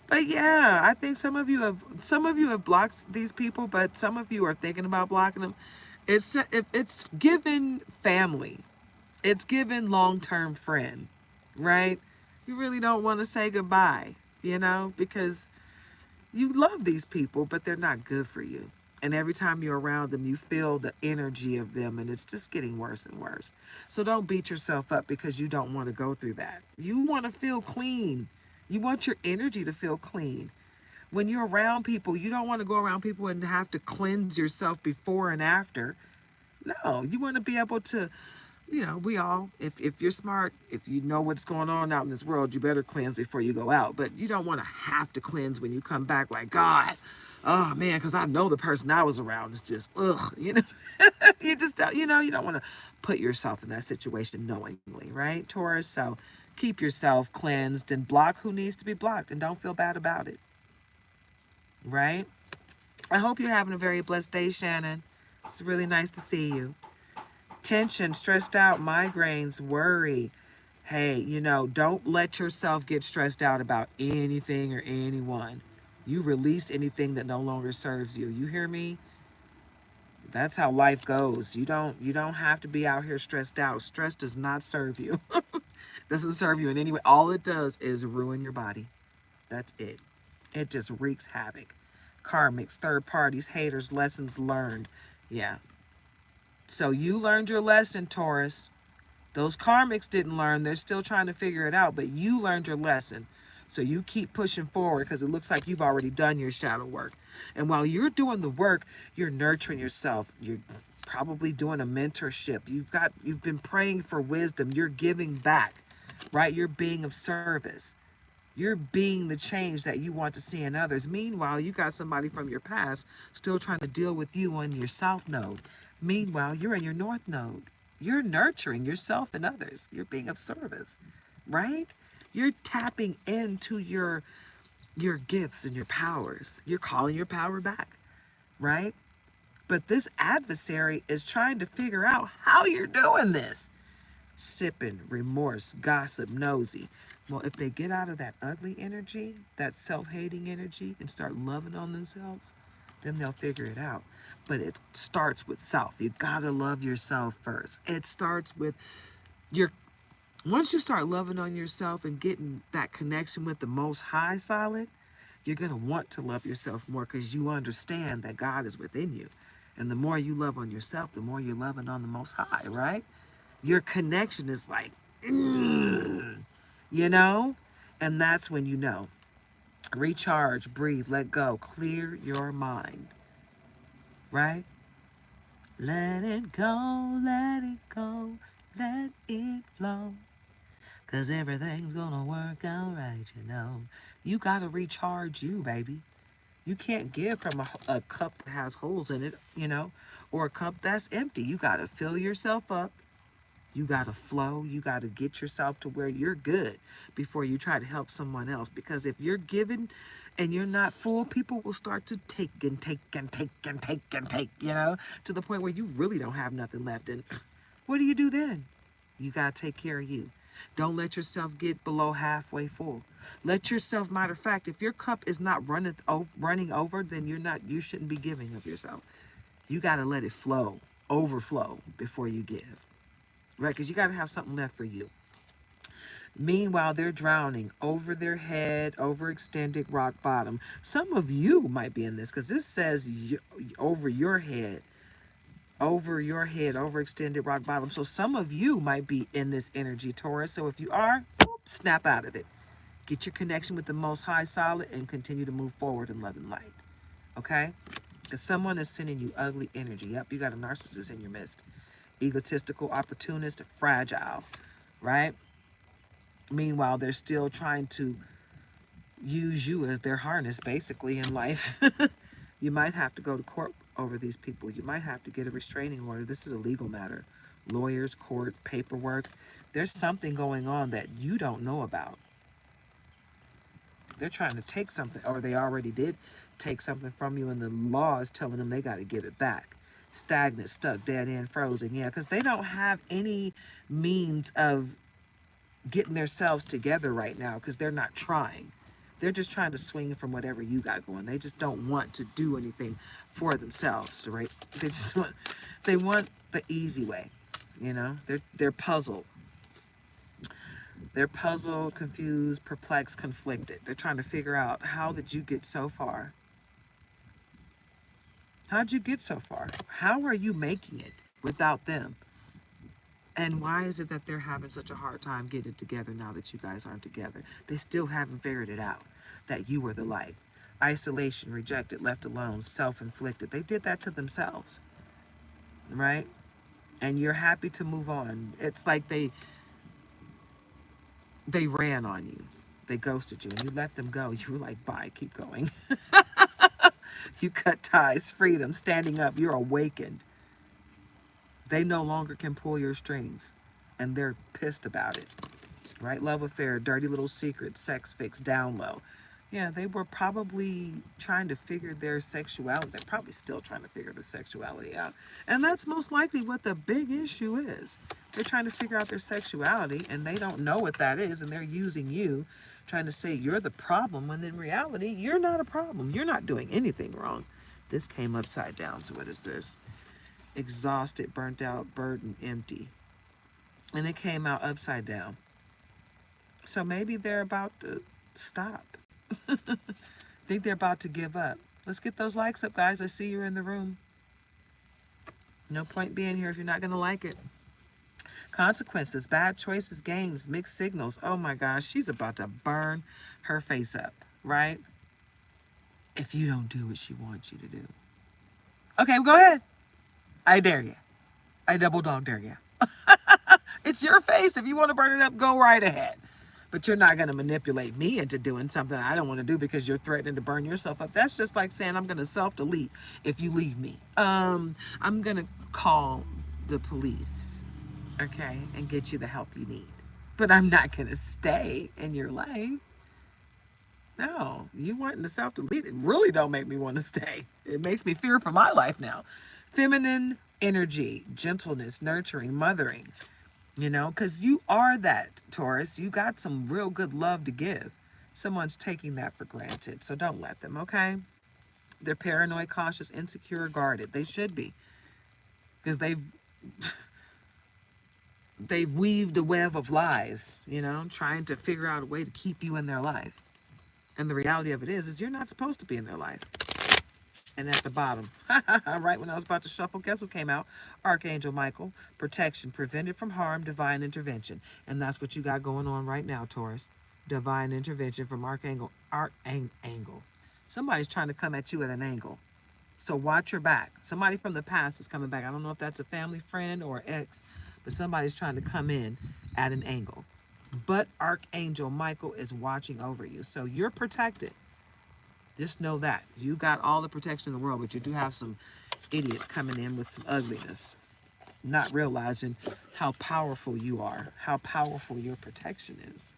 Speaker 1: But yeah, I think some of you have blocked these people, but some of you are thinking about blocking them. It's given family. It's given long-term friend, right? You really don't want to say goodbye, because you love these people, but they're not good for you. And every time you're around them, you feel the energy of them, and it's just getting worse and worse. So don't beat yourself up because you don't want to go through that. You want to feel clean. You want your energy to feel clean. When you're around people, you don't want to go around people and have to cleanse yourself before and after. No, you want to be able to, we all, if you're smart, if you know what's going on out in this world, you better cleanse before you go out. But you don't want to have to cleanse when you come back like, God, oh man, because I know the person I was around is just, ugh, you just don't, you don't want to put yourself in that situation knowingly, right, Taurus? So keep yourself cleansed and block who needs to be blocked and don't feel bad about it, right? I hope you're having a very blessed day, Shannon. It's really nice to see you. Tension, stressed out, migraines, worry. Hey, don't let yourself get stressed out about anything or anyone. You release anything that no longer serves you. You hear me? That's how life goes. You don't have to be out here stressed out. Stress does not serve you. Doesn't serve you in any way. All it does is ruin your body. That's it. It just wreaks havoc. Karmics, third parties, haters, lessons learned. Yeah. So you learned your lesson, Taurus. Those karmics didn't learn. They're still trying to figure it out, but you learned your lesson. So you keep pushing forward because it looks like you've already done your shadow work. And while you're doing the work, you're nurturing yourself. You're probably doing a mentorship. You've been praying for wisdom. You're giving back, right? You're being of service. You're being the change that you want to see in others. Meanwhile, you got somebody from your past still trying to deal with you on your south node. Meanwhile, you're in your north node. You're nurturing yourself and others. You're being of service, right? You're tapping into your gifts and your powers. You're calling your power back, right? But this adversary is trying to figure out how you're doing this. Sipping, remorse, gossip, nosy. Well, if they get out of that ugly energy, that self-hating energy, and start loving on themselves, then they'll figure it out. But it starts with self. You gotta love yourself first. It starts with your, once you start loving on yourself and getting that connection with the Most High solid, you're gonna want to love yourself more because you understand that God is within you. And the more you love on yourself, the more you're loving on the Most High, right? Your connection is like, mm, you know? And that's when you know. Recharge, breathe, let go, clear your mind, right? Let it go, let it go, let it flow. Cause everything's gonna work out right, You gotta recharge you, baby. You can't give from a cup that has holes in it, or a cup that's empty. You gotta fill yourself up. You got to flow. You got to get yourself to where you're good before you try to help someone else. Because if you're giving and you're not full, people will start to take and take and take and take and take, to the point where you really don't have nothing left. And what do you do then? You got to take care of you. Don't let yourself get below halfway full. Let yourself, matter of fact, if your cup is not running over, then you shouldn't be giving of yourself. You got to let it flow, overflow before you give. Right? Because you got to have something left for you. Meanwhile, they're drowning over their head, overextended rock bottom. Some of you might be in this because this says over your head, overextended rock bottom. So some of you might be in this energy, Taurus. So if you are, snap out of it. Get your connection with the Most High solid and continue to move forward in love and light. Okay? Because someone is sending you ugly energy. Yep, you got a narcissist in your midst. egotistical, opportunist, fragile, right? Meanwhile, they're still trying to use you as their harness, basically, in life. You might have to go to court over these people. You might have to get a restraining order. This is a legal matter. Lawyers, court, paperwork. There's something going on that you don't know about. They're trying to take something, or they already did take something from you, and the law is telling them they got to give it back. Stagnant, stuck, dead end, frozen. Yeah, because they don't have any means of getting themselves together right now because they're not trying. They're just trying to swing from whatever you got going. They just don't want to do anything for themselves, right? They want the easy way, you know? They're puzzled. They're puzzled, confused, perplexed, conflicted. They're trying to figure out, how did you get so far? How'd you get so far? How are you making it without them? And why is it that they're having such a hard time getting together now that you guys aren't together? They still haven't figured it out, that you were the light. Isolation, rejected, left alone, self-inflicted. They did that to themselves, right? And you're happy to move on. It's like they ran on you. They ghosted you and you let them go. You were like, bye, keep going. You cut ties, freedom, standing up. You're awakened. They no longer can pull your strings, and they're pissed about it, right? Love affair, dirty little secret, sex fix, down low. Yeah, they were probably trying to figure their sexuality. They're probably still trying to figure their sexuality out. And that's most likely what the big issue is. They're trying to figure out their sexuality, and they don't know what that is, and they're using you, trying to say you're the problem, when in reality, you're not a problem. You're not doing anything wrong. This came upside down, so what is this? Exhausted, burnt out, burdened, empty. And it came out upside down. So maybe they're about to stop. Think they're about to give up. Let's get those likes up, guys. I see you're in the room. No point being here if you're not going to like it. Consequences, bad choices, games, mixed signals. Oh my gosh, she's about to burn her face up, right? If you don't do what she wants you to do. Okay, well, go ahead. I dare you. I double dog dare you. It's your face. If you want to burn it up, go right ahead. But you're not going to manipulate me into doing something I don't want to do because you're threatening to burn yourself up. That's just like saying I'm going to self-delete if you leave me. I'm going to call the police, okay, and get you the help you need. But I'm not going to stay in your life. No, you wanting to self-delete, it really don't make me want to stay. It makes me fear for my life now. Feminine energy, gentleness, nurturing, mothering. You know, because you are that, Taurus. You got some real good love to give. Someone's taking that for granted. So don't let them, okay? They're paranoid, cautious, insecure, guarded. They should be. Because they've weaved a web of lies, you know, trying to figure out a way to keep you in their life. And the reality of it is you're not supposed to be in their life. And at the bottom, right when I was about to shuffle, guess what came out? Archangel Michael, protection, prevented from harm, divine intervention. And that's what you got going on right now, Taurus. Divine intervention from Archangel. Somebody's trying to come at you at an angle. So watch your back. Somebody from the past is coming back. I don't know if that's a family friend or ex, but somebody's trying to come in at an angle. But Archangel Michael is watching over you. So you're protected. Just know that. You got all the protection in the world, but you do have some idiots coming in with some ugliness, not realizing how powerful you are, how powerful your protection is.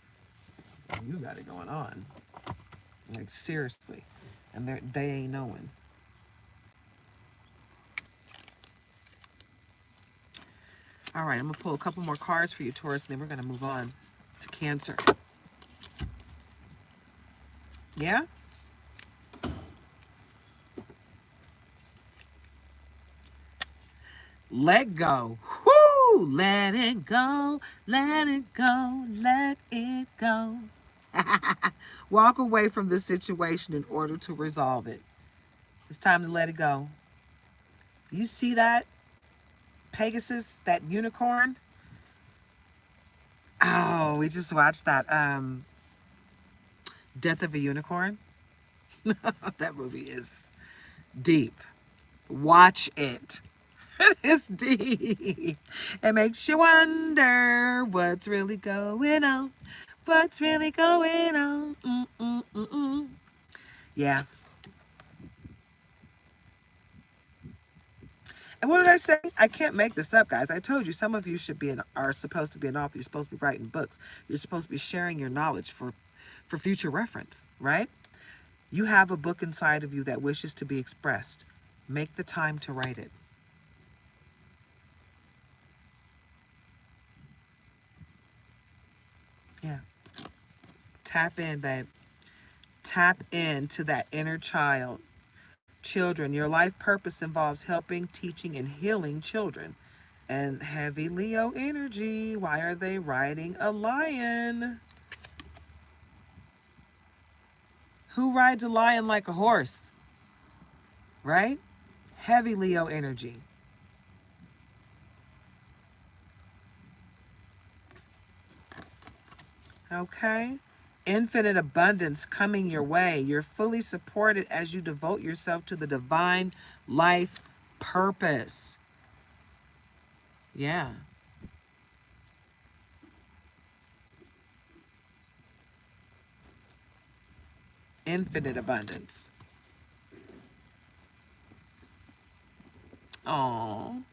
Speaker 1: You got it going on. Like, seriously. And they ain't knowing. All right, I'm going to pull a couple more cards for you, Taurus, and then we're going to move on to Cancer. Yeah? Let go. Whoo! Let it go. Let it go. Let it go. Walk away from the situation in order to resolve it. It's time to let it go. You see that? Pegasus, that unicorn? Oh, we just watched that Death of a Unicorn. That movie is deep. Watch it. It's deep. It makes you wonder what's really going on. What's really going on? Yeah. And what did I say? I can't make this up, guys. I told you some of you are supposed to be an author. You're supposed to be writing books. You're supposed to be sharing your knowledge for future reference, right? You have a book inside of you that wishes to be expressed. Make the time to write it. Yeah. Tap in, babe. Tap into that inner child. Children, your life purpose involves helping, teaching, and healing children. And heavy Leo energy. Why are they riding a lion? Who rides a lion like a horse? Right? Heavy Leo energy. Okay? Infinite abundance coming your way. You're fully supported as you devote yourself to the divine life purpose. Yeah. Infinite abundance. Oh,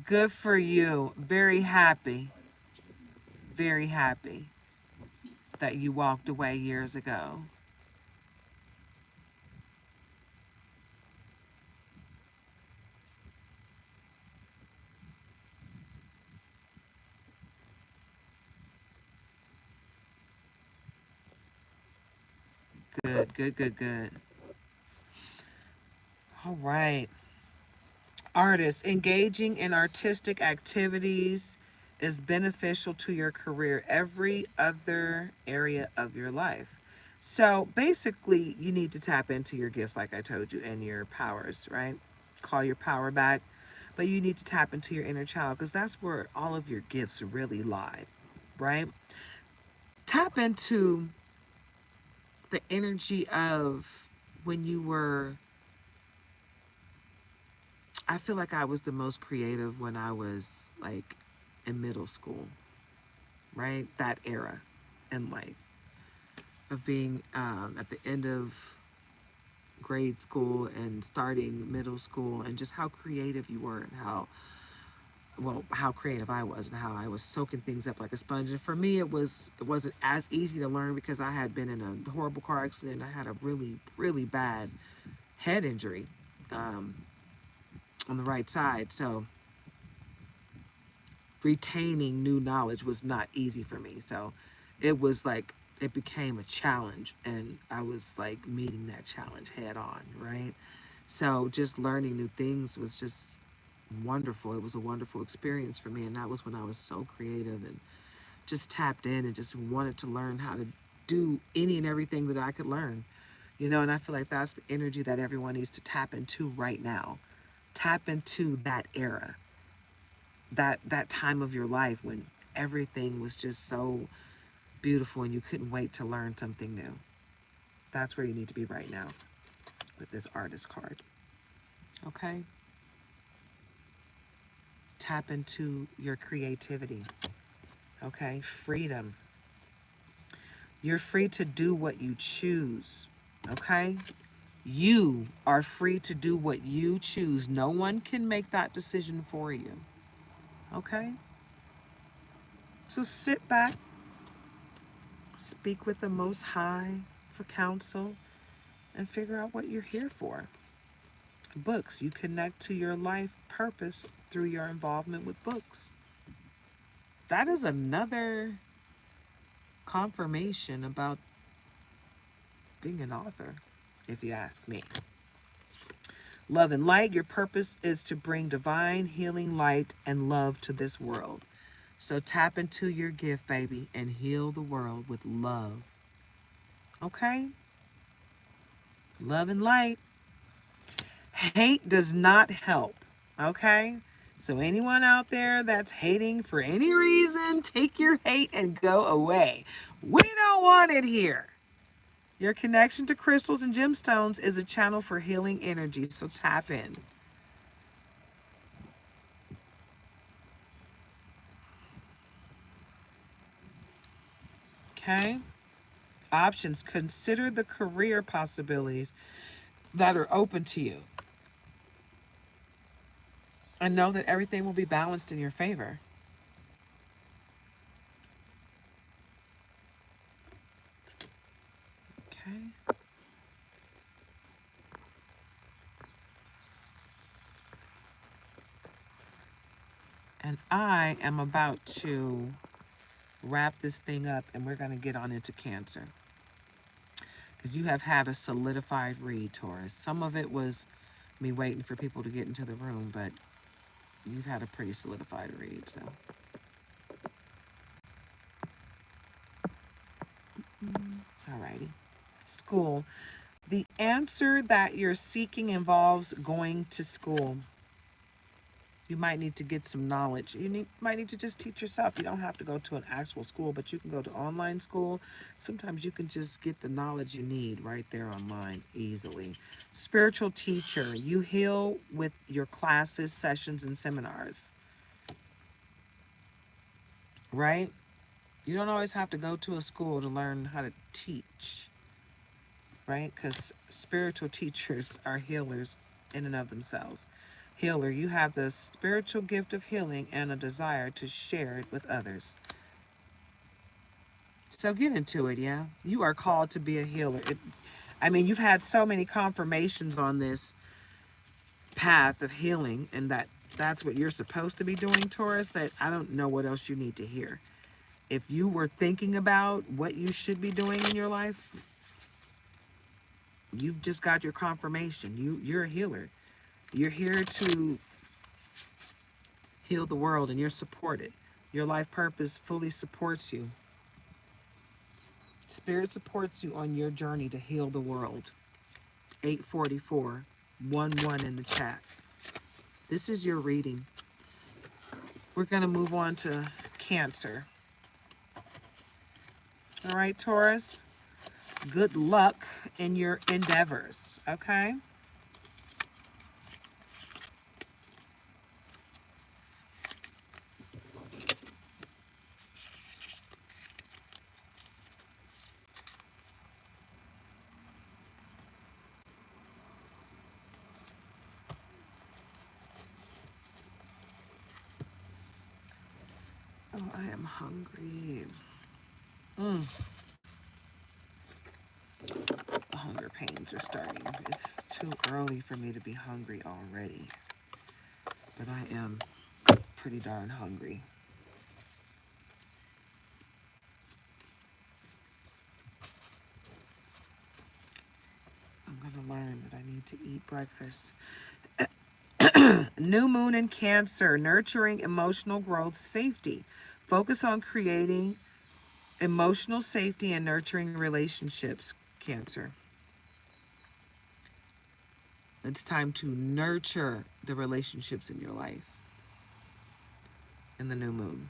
Speaker 1: good for you. Very happy. Very happy that you walked away years ago. Good, good, good, good. All right. Artists, engaging in artistic activities is beneficial to your career, every other area of your life. So basically, you need to tap into your gifts, like I told you, and your powers, right? Call your power back. But you need to tap into your inner child because that's where all of your gifts really lie, right? Tap into the energy of when you were, I feel like I was the most creative when I was like in middle school, right? That era in life of being at the end of grade school and starting middle school, and just how creative you were and how creative I was and how I was soaking things up like a sponge. And for me, it wasn't as easy to learn because I had been in a horrible car accident. I had a really, really bad head injury um, on the right side. So retaining new knowledge was not easy for me. So it was like, it became a challenge, and I was like meeting that challenge head on, right? So just learning new things was just wonderful. It was a wonderful experience for me. And that was when I was so creative and just tapped in and just wanted to learn how to do any and everything that I could learn, and I feel like that's the energy that everyone needs to tap into right now. Tap into that era, that time of your life when everything was just so beautiful and you couldn't wait to learn something new. That's where you need to be right now with this artist card. Okay? Tap into your creativity. Okay? Freedom. You're free to do what you choose. Okay? You are free to do what you choose. No one can make that decision for you. Okay? So sit back, speak with the Most High for counsel, and figure out what you're here for. Books. You connect to your life purpose through your involvement with books. That is another confirmation about being an author, if you ask me. Love and light. Your purpose is to bring divine healing light and love to this world. So tap into your gift, baby, and heal the world with love. Okay? Love and light. Hate does not help. Okay? So anyone out there that's hating for any reason, take your hate and go away. We don't want it here. Your connection to crystals and gemstones is a channel for healing energy, so tap in. Okay? Options. Consider the career possibilities that are open to you. And know that everything will be balanced in your favor. Okay. And I am about to wrap this thing up and we're going to get on into Cancer. Because you have had a solidified read, Taurus. Some of it was me waiting for people to get into the room, but you've had a pretty solidified read, so. Alrighty. School. The answer that you're seeking involves going to school. You might need to get some knowledge. Might need to just teach yourself. You don't have to go to an actual school, but you can go to online school. Sometimes you can just get the knowledge you need right there online easily. Spiritual teacher. You heal with your classes, sessions, and seminars. Right? You don't always have to go to a school to learn how to teach. Right? Because spiritual teachers are healers in and of themselves. Healer, you have the spiritual gift of healing and a desire to share it with others. So get into it, yeah? You are called to be a healer. I mean, you've had so many confirmations on this path of healing, and that's what you're supposed to be doing, Taurus, that I don't know what else you need to hear. If you were thinking about what you should be doing in your life, you've just got your confirmation. You're a healer. You're here to heal the world, and you're supported. Your life purpose fully supports you. Spirit supports you on your journey to heal the world. 844, 11 in the chat. This is your reading. We're going to move on to Cancer. All right, Taurus. Good luck in your endeavors, okay? Oh, I am hungry. The hunger pains are starting. It's too early for me to be hungry already. But I am pretty darn hungry. I'm going to learn that I need to eat breakfast. New moon in Cancer, nurturing emotional growth, safety. Focus on creating emotional safety and nurturing relationships, Cancer. It's time to nurture the relationships in your life in the new moon.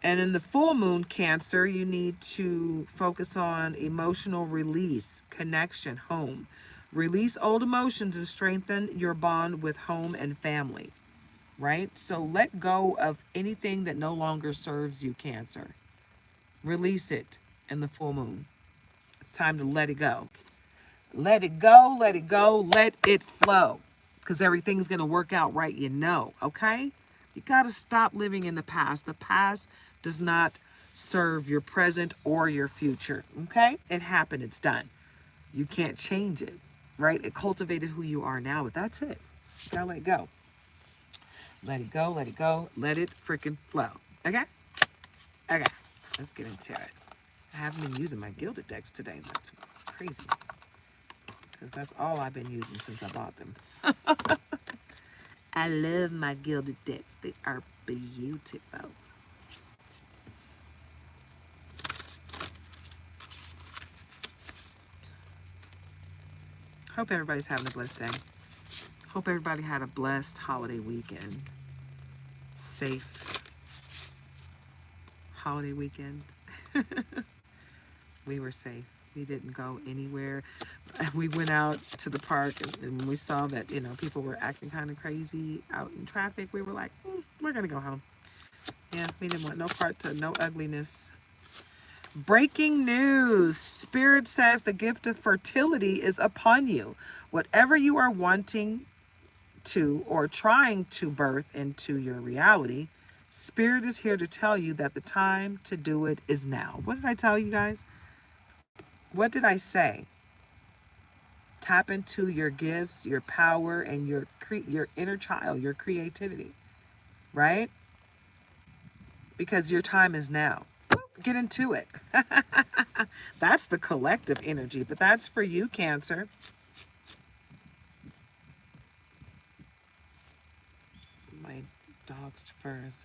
Speaker 1: And in the full moon, Cancer, you need to focus on emotional release, connection, home. Release old emotions and strengthen your bond with home and family, right? So let go of anything that no longer serves you, Cancer. Release it in the full moon. It's time to let it go. Let it go, let it go, let it flow. Because everything's going to work out right, you know, okay? You got to stop living in the past. The past does not serve your present or your future, okay? It happened, it's done. You can't change it, right? It cultivated who you are now, but that's it. You gotta let it go. Let it go, let it go, let it freaking flow, okay? Okay, let's get into it. I haven't been using my Gilded decks today. That's crazy. Because that's all I've been using since I bought them. I love my Gilded decks. They are beautiful. Hope everybody's having a blessed day. Hope everybody had a blessed holiday weekend. Safe holiday weekend. We were safe. We didn't go anywhere. We went out to the park and we saw that, you know, people were acting kind of crazy out in traffic. We were like, we're going to go home. Yeah, we didn't want no part to no ugliness. Breaking news. Spirit says the gift of fertility is upon you. Whatever you are wanting to or trying to birth into your reality, Spirit is here to tell you that the time to do it is now. What did I tell you guys? What did I say? Tap into your gifts, your power, and your inner child, your creativity, right? Because your time is now. Get into it. That's the collective energy, but that's for you, Cancer. My dog's furs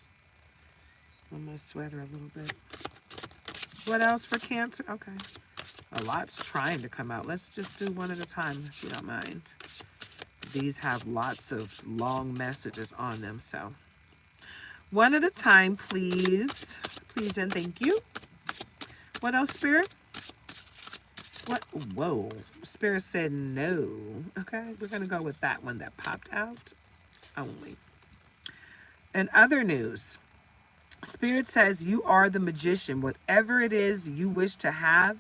Speaker 1: on my sweater a little bit. What else for Cancer? Okay. A lot's trying to come out. Let's just do one at a time, if you don't mind. These have lots of long messages on them, so one at a time, please. Please and thank you. What else, Spirit? What? Whoa. Spirit said no. Okay, we're going to go with that one that popped out only. In other news, Spirit says you are the magician. Whatever it is you wish to have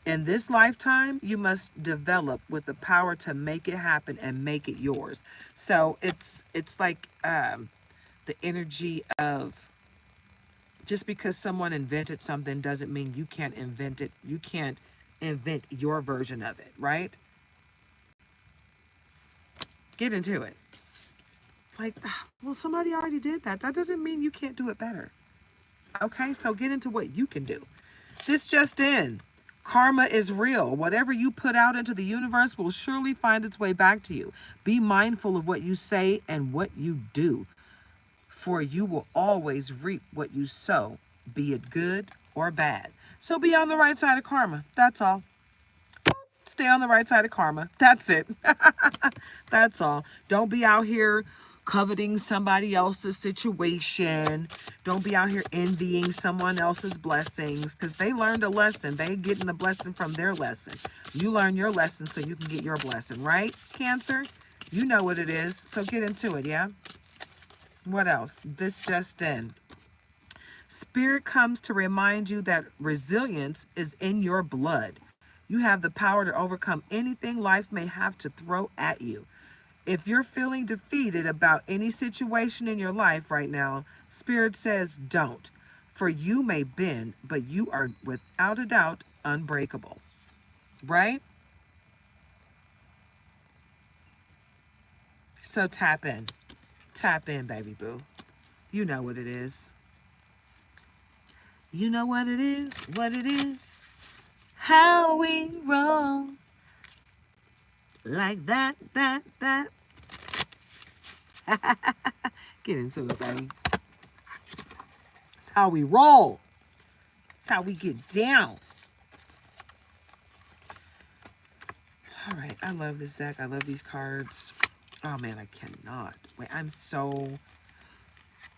Speaker 1: in this lifetime, you must develop with the power to make it happen and make it yours. So it's like the energy of just because someone invented something doesn't mean you can't invent it. You can't invent your version of it, right? Get into it. Like, well, somebody already did that. That doesn't mean you can't do it better. Okay, so get into what you can do. This just in. Karma is real. Whatever you put out into the universe will surely find its way back to you. Be mindful of what you say and what you do, for you will always reap what you sow, be it good or bad. So be on the right side of karma. That's all. Stay on the right side of karma. That's it. That's all. Don't be out here coveting somebody else's situation. Don't be out here envying someone else's blessings, because they learned a lesson. They getting the blessing from their lesson. You learn your lesson so you can get your blessing, right, Cancer? You know what it is, so get into it, yeah? What else? This just in. Spirit comes to remind you that resilience is in your blood. You have the power to overcome anything life may have to throw at you. If you're feeling defeated about any situation in your life right now, Spirit says don't. For you may bend, but you are without a doubt unbreakable. Right? So tap in. Tap in, baby boo. You know what it is. You know what it is, what it is. How we roll. Like that. Get into it, baby. It's how we roll. It's how we get down. All right, I love this deck. I love these cards. Oh, man, I cannot. Wait, I'm so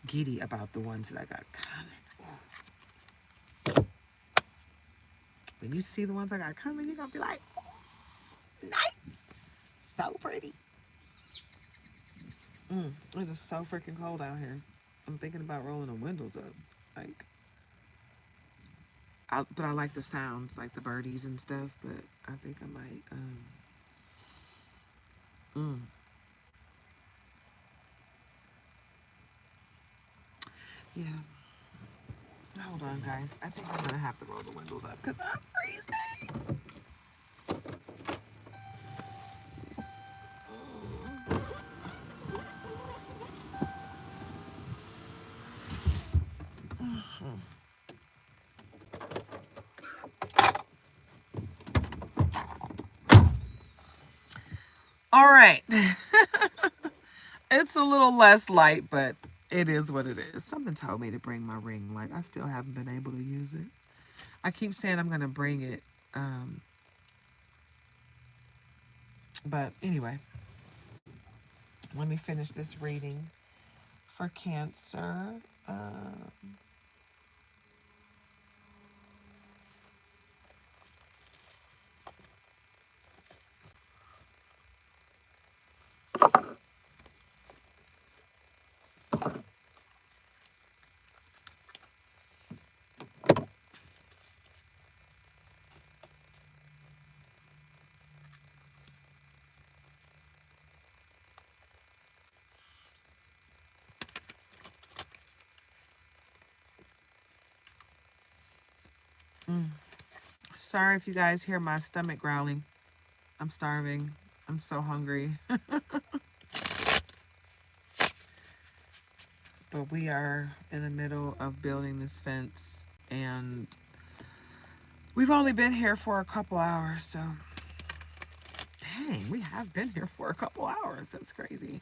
Speaker 1: giddy about the ones that I got coming. Ooh. When you see the ones I got coming, you're going to be like, oh, nice. So pretty. It is so freaking cold out here. I'm thinking about rolling the windows up. Like, but I like the sounds, like the birdies and stuff, but I think I might, yeah. Hold on, guys. I think I'm going to have to roll the windows up because I'm freezing. All right. It's a little less light, but it is what it is. Something told me to bring my ring light. I still haven't been able to use it. I keep saying I'm going to bring it. But anyway, let me finish this reading for Cancer. Sorry if you guys hear my stomach growling. I'm starving. I'm so hungry. But we are in the middle of building this fence, and we've only been here for a couple hours, so dang, we have been here for a couple hours. That's crazy.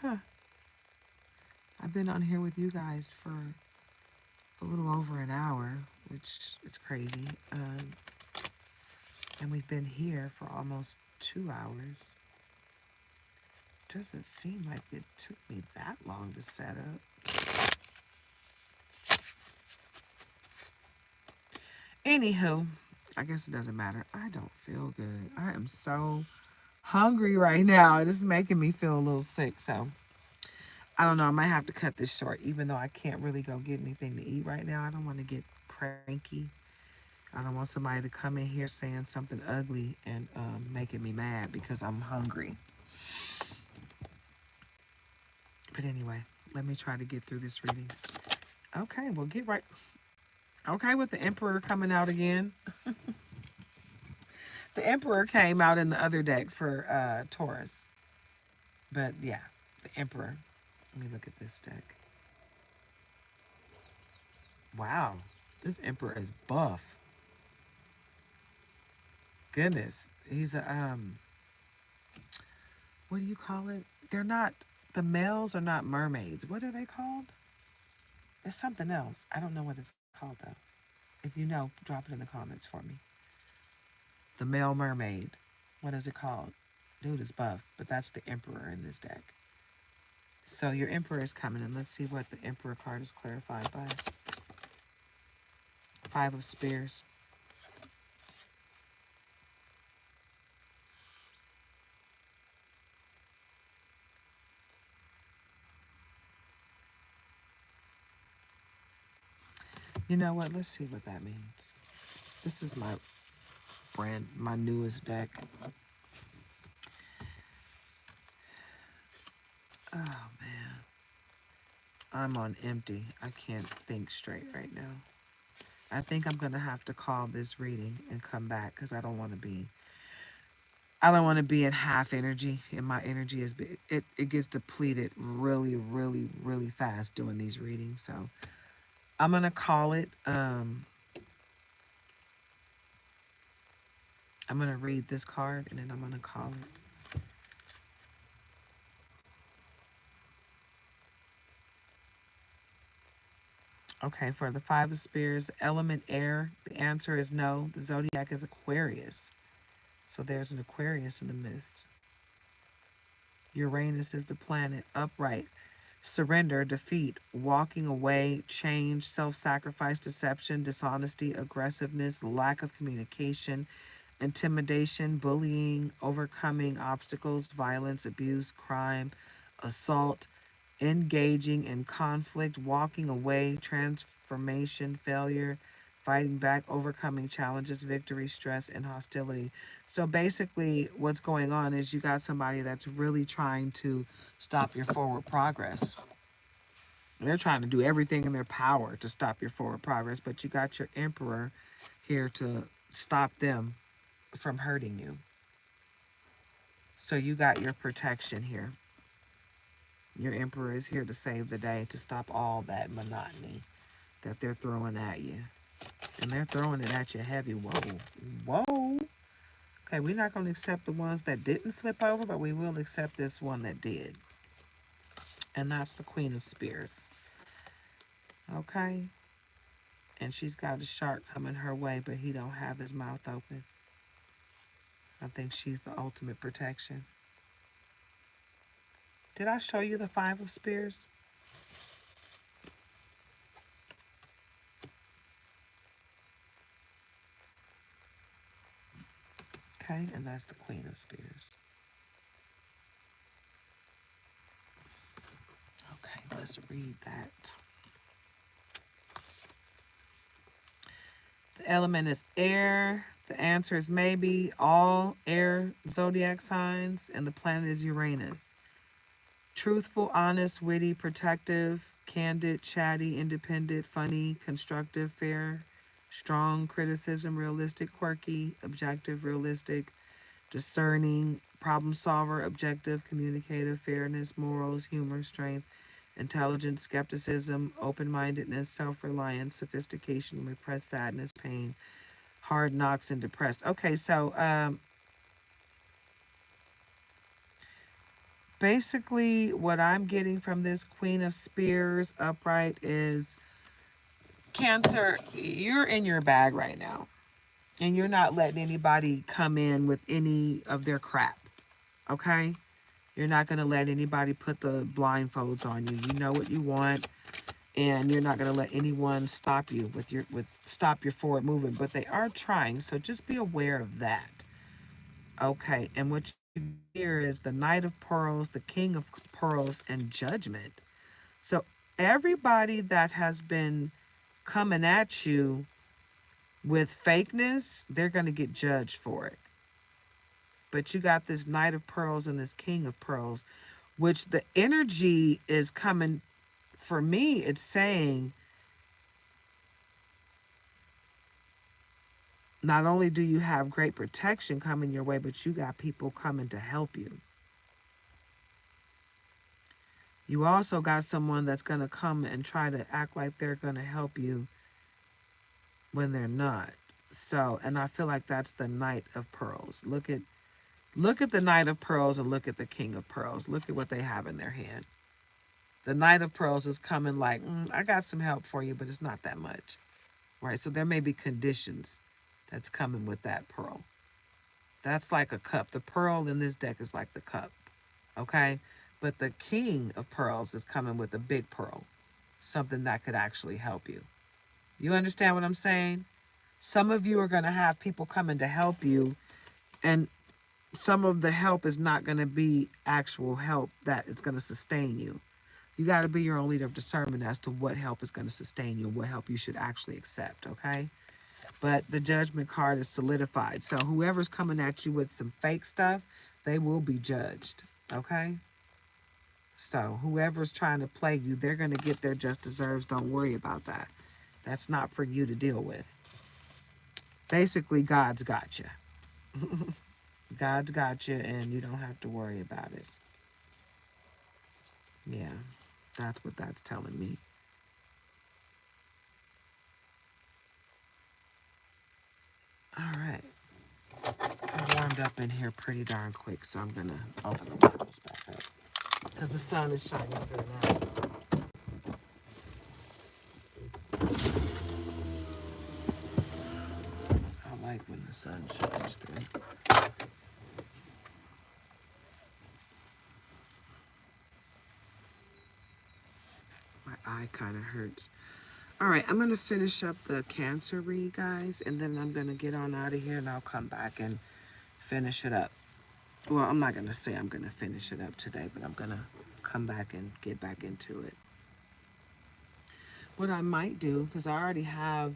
Speaker 1: Huh. I've been on here with you guys for a little over an hour, which is crazy. And we've been here for almost 2 hours. Doesn't seem like it took me that long to set up. Anywho, I guess it doesn't matter. I don't feel good. I am so hungry right now. It is making me feel a little sick. So I don't know. I might have to cut this short, even though I can't really go get anything to eat right now. I don't want to get cranky. I don't want somebody to come in here saying something ugly and making me mad because I'm hungry. But anyway, let me try to get through this reading. Okay, well, get right. Okay, with the Emperor coming out again. The Emperor came out in the other deck for Taurus. But yeah, the Emperor. Let me look at this deck. Wow, this Emperor is buff. Goodness, he's a what do you call it? They're not, the males are not mermaids. What are they called? It's something else. I don't know what it's called though. If you know, drop it in the comments for me. The male mermaid. What is it called? Dude is buff, but that's the Emperor in this deck. So your Emperor is coming, and let's see what the Emperor card is clarified by. Five of Spears. You know what? Let's see what that means. This is my newest deck. Oh man, I'm on empty. I can't think straight right now. I think I'm gonna have to call this reading and come back because I don't want to be. I don't want to be in half energy, and my energy is it gets depleted really, really, really fast doing these readings. So I'm gonna call it. I'm gonna read this card and then I'm gonna call it. Okay, for the Five of Spears, element air, the answer is no. The zodiac is Aquarius. So there's an Aquarius in the mist. Uranus is the planet, upright. Surrender, defeat, walking away, change, self-sacrifice, deception, dishonesty, aggressiveness, lack of communication, intimidation, bullying, overcoming obstacles, violence, abuse, crime, assault, engaging in conflict, walking away, transformation, failure, fighting back, overcoming challenges, victory, stress, and hostility. So basically, what's going on is you got somebody that's really trying to stop your forward progress. They're trying to do everything in their power to stop your forward progress, but you got your Emperor here to stop them from hurting you. So you got your protection here. Your Emperor is here to save the day, to stop all that monotony that they're throwing at you. And they're throwing it at you heavy. Whoa. Whoa. Okay, we're not going to accept the ones that didn't flip over, but we will accept this one that did. And that's the Queen of Spears. Okay. And she's got a shark coming her way, but he don't have his mouth open. I think she's the ultimate protection. Did I show you the Five of Spears? Okay, and that's the Queen of Spears. Okay, let's read that. The element is air. The answer is maybe all air zodiac signs, and the planet is Uranus. Truthful, honest, witty, protective, candid, chatty, independent, funny, constructive, fair, strong, criticism, realistic, quirky, objective, realistic, discerning, problem solver, objective, communicative, fairness, morals, humor, strength, intelligence, skepticism, open-mindedness, self-reliance, sophistication, repressed sadness, pain, hard knocks, and depressed. Okay, so basically what I'm getting from this Queen of Spears upright is Cancer, you're in your bag right now. And you're not letting anybody come in with any of their crap. Okay? You're not going to let anybody put the blindfolds on you. You know what you want, and you're not going to let anyone stop you stop your forward movement, but they are trying, so just be aware of that. Okay, and what you hear is the Knight of Pearls, the King of Pearls, and Judgment. So everybody that has been coming at you with fakeness, they're going to get judged for it. But you got this Knight of Pearls and this King of Pearls, which the energy is coming, for me, it's saying, not only do you have great protection coming your way, but you got people coming to help you. You also got someone that's going to come and try to act like they're going to help you when they're not. So, and I feel like that's the Knight of Pearls. Look at the Knight of Pearls and look at the King of Pearls. Look at what they have in their hand. The Knight of Pearls is coming like, I got some help for you, but it's not that much. Right? So there may be conditions that's coming with that pearl. That's like a cup. The pearl in this deck is like the cup. Okay? But the King of Pearls is coming with a big pearl. Something that could actually help you. You understand what I'm saying? Some of you are going to have people coming to help you, and some of the help is not going to be actual help that is going to sustain you. You got to be your own leader of discernment as to what help is going to sustain you, what help you should actually accept, okay? But the Judgment card is solidified. So whoever's coming at you with some fake stuff, they will be judged, okay? So whoever's trying to play you, they're going to get their just deserves. Don't worry about that. That's not for you to deal with. Basically, God's got you. God's got you, and you don't have to worry about it. Yeah, that's what that's telling me. All right. I warmed up in here pretty darn quick, so I'm going to open the windows back up because the sun is shining through now. I like when the sun shines through. My eye kind of hurts. All right, I'm going to finish up the Cancer read, guys, and then I'm going to get on out of here, and I'll come back and finish it up. Well, I'm not going to say I'm going to finish it up today, but I'm going to come back and get back into it. What I might do, because I already have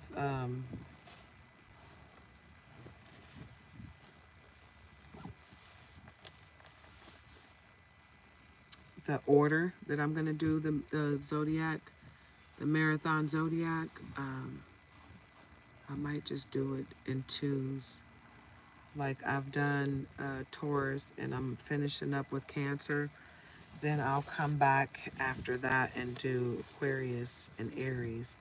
Speaker 1: the order that I'm going to do the Zodiac, the Marathon Zodiac. I might just do it in twos. Like I've done Taurus, and I'm finishing up with Cancer. Then I'll come back after that and do Aquarius and Aries.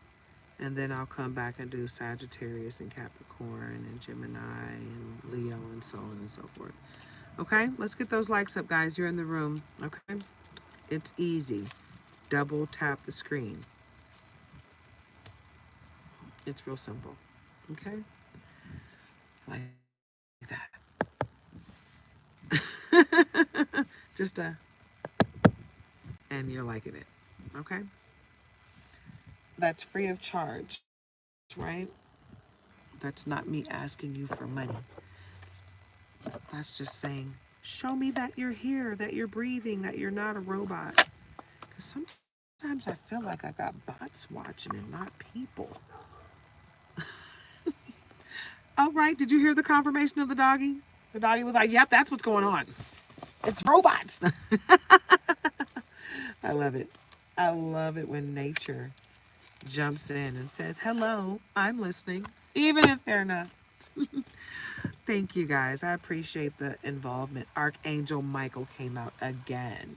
Speaker 1: And then I'll come back and do Sagittarius and Capricorn and Gemini and Leo and so on and so forth. Okay, let's get those likes up, guys. You're in the room. Okay, it's easy. Double tap the screen. It's real simple. Okay, like that. Just and you're liking it. Okay, that's free of charge, right? That's not me asking you for money. That's just saying, show me that you're here, that you're breathing, that you're not a robot. Because sometimes I feel like I got bots watching and not people. Oh, right. Did you hear the confirmation of the doggy? The doggy was like, yep, that's what's going on. It's robots. I love it. I love it when nature jumps in and says, hello, I'm listening, even if they're not. Thank you guys. I appreciate the involvement. Archangel Michael came out again.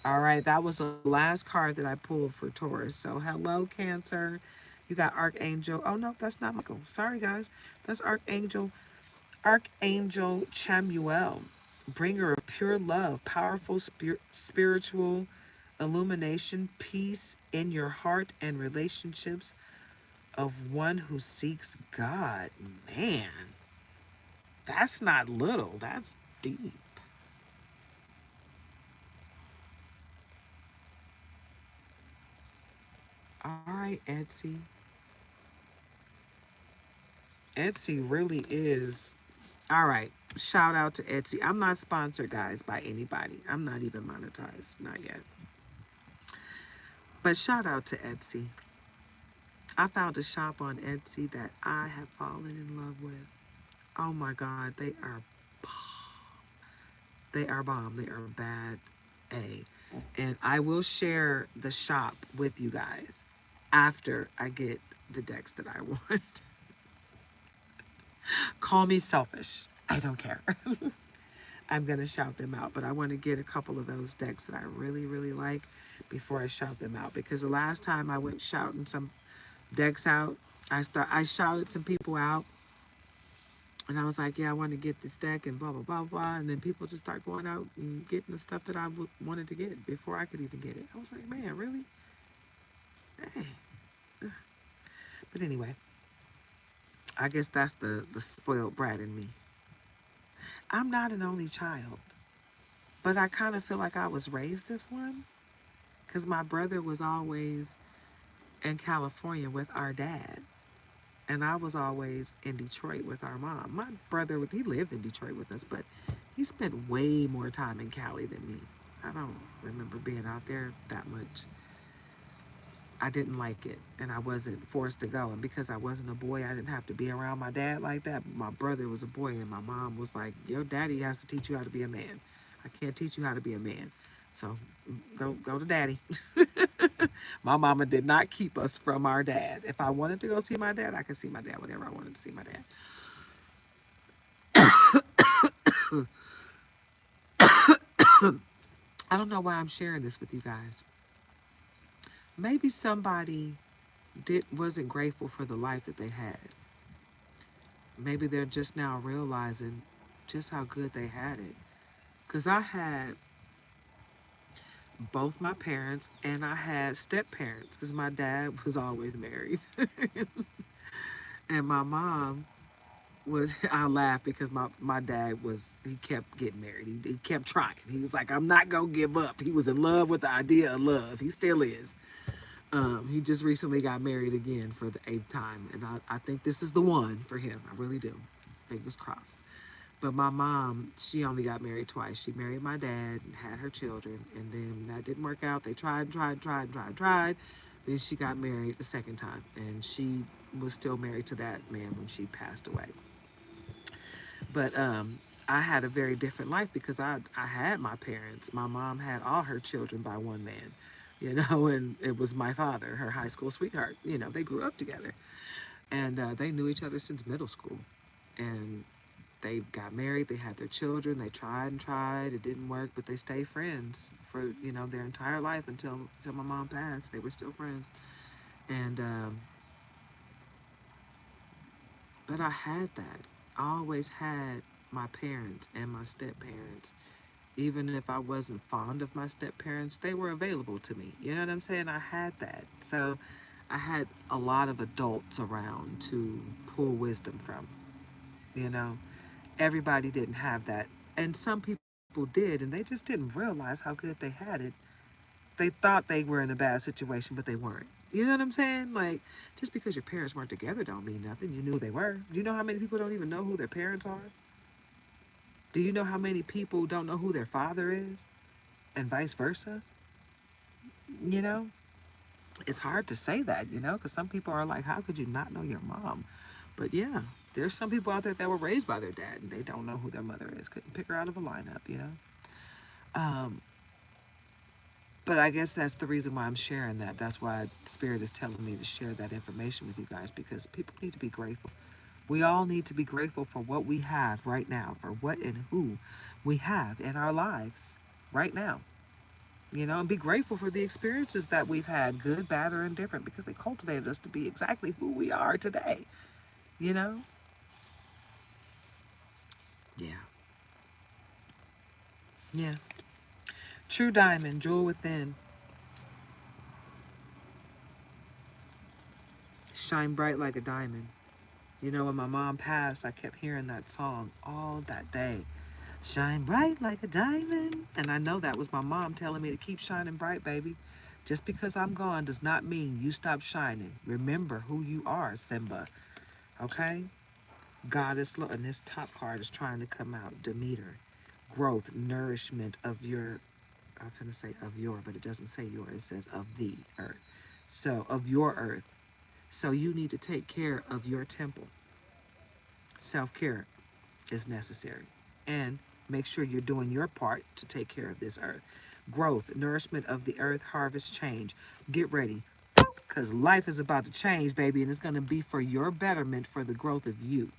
Speaker 1: All right, that was the last card that I pulled for Taurus. So, hello, Cancer. You got Archangel. Oh, no, that's not Michael. Sorry, guys. That's Archangel Chamuel, bringer of pure love, powerful spiritual illumination, peace in your heart, and relationships of one who seeks God. Man, that's not little, that's deep. All right, Etsy. Etsy really is. All right, shout out to Etsy. I'm not sponsored, guys, by anybody. I'm not even monetized, not yet. But shout out to Etsy. I found a shop on Etsy that I have fallen in love with. Oh my God, they are bomb. They are bad A. And I will share the shop with you guys after I get the decks that I want. Call me selfish. I don't care. I'm going to shout them out, but I want to get a couple of those decks that I really, really like before I shout them out. Because the last time I went shouting some decks out, I shouted some people out, and I was like, yeah, I want to get this deck and blah, blah, blah, blah. And then people just start going out and getting the stuff that I wanted to get before I could even get it. I was like, man, really? Dang. But anyway, I guess that's the spoiled brat in me. I'm not an only child, but I kind of feel like I was raised as one because my brother was always in California with our dad. And I was always in Detroit with our mom. My brother, he lived in Detroit with us, but he spent way more time in Cali than me. I don't remember being out there that much. I didn't like it, and I wasn't forced to go. And because I wasn't a boy, I didn't have to be around my dad like that. My brother was a boy, and my mom was like, your daddy has to teach you how to be a man. I can't teach you how to be a man. So go to daddy. My mama did not keep us from our dad. If I wanted to go see my dad, I could see my dad whenever I wanted to see my dad. I don't know why I'm sharing this with you guys. Maybe somebody wasn't grateful for the life that they had. Maybe they're just now realizing just how good they had it. Because I had both my parents and I had step parents because my dad was always married. And my mom was, I laugh because my dad he kept getting married. He kept trying. He was like, I'm not going to give up. He was in love with the idea of love. He still is. He just recently got married again for the 8th time. And I think this is the one for him. I really do. Fingers crossed. But my mom, she only got married twice. She married my dad and had her children. And then that didn't work out. They tried. Then she got married the second time. And she was still married to that man when she passed away. But I had a very different life because I had my parents. My mom had all her children by one man, and it was my father, her high school sweetheart. They grew up together. And they knew each other since middle school. And they got married, they had their children, they tried and tried, it didn't work, but they stayed friends for, their entire life until my mom passed. They were still friends. And, but I had that. I always had my parents and my step parents. Even if I wasn't fond of my step parents, they were available to me. You know what I'm saying? I had that. So I had a lot of adults around to pull wisdom from, you know. Everybody didn't have that. And some people did, and they just didn't realize how good they had it. They thought they were in a bad situation, but they weren't. You know what I'm saying? Like, just because your parents weren't together don't mean nothing. You knew they were. Do you know how many people don't even know who their parents are? Do you know how many people don't know who their father is? And vice versa? You know? It's hard to say that, because some people are like, how could you not know your mom? But yeah, there's some people out there that were raised by their dad and they don't know who their mother is. Couldn't pick her out of a lineup, Um, But I guess that's the reason why I'm sharing that. That's why Spirit is telling me to share that information with you guys, because people need to be grateful. We all need to be grateful for what we have right now, for what and who we have in our lives right now. You know, and be grateful for the experiences that we've had, good, bad, or indifferent, because they cultivated us to be exactly who we are today. You know? Yeah. Yeah. True diamond, jewel within. Shine bright like a diamond. You know, when my mom passed, I kept hearing that song all that day. Shine bright like a diamond. And I know that was my mom telling me to keep shining bright, baby. Just because I'm gone does not mean you stop shining. Remember who you are, Simba. Okay? Goddess, and this top card is trying to come out. Demeter. Growth, nourishment of your, I was going to say of your, but it doesn't say your. It says of the earth. So, of your earth. So you need to take care of your temple. Self-care is necessary. And make sure you're doing your part to take care of this earth. Growth, nourishment of the earth, harvest, change. Get ready. Because life is about to change, baby, and it's going to be for your betterment, for the growth of you.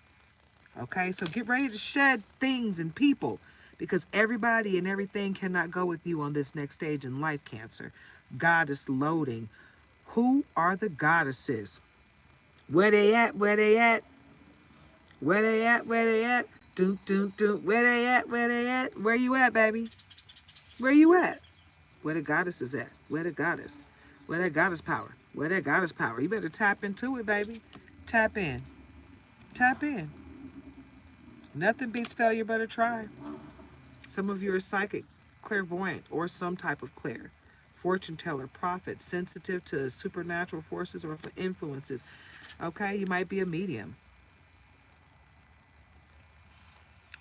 Speaker 1: Okay? So get ready to shed things and people, because everybody and everything cannot go with you on this next stage in life, Cancer. Goddess loading. Who are the goddesses? Where they at? Where they at? Where they at? Where they at? Doom, doom, doom. Where they at? Where they at? Where you at, baby? Where you at? Where the goddess is at? Where the goddess? Where that goddess power? Where that goddess power? You better tap into it, baby. Tap in. Tap in. Nothing beats failure but a try. Some of you are psychic, clairvoyant, or some type of clair. Fortune teller, prophet, sensitive to supernatural forces or influences. Okay, you might be a medium,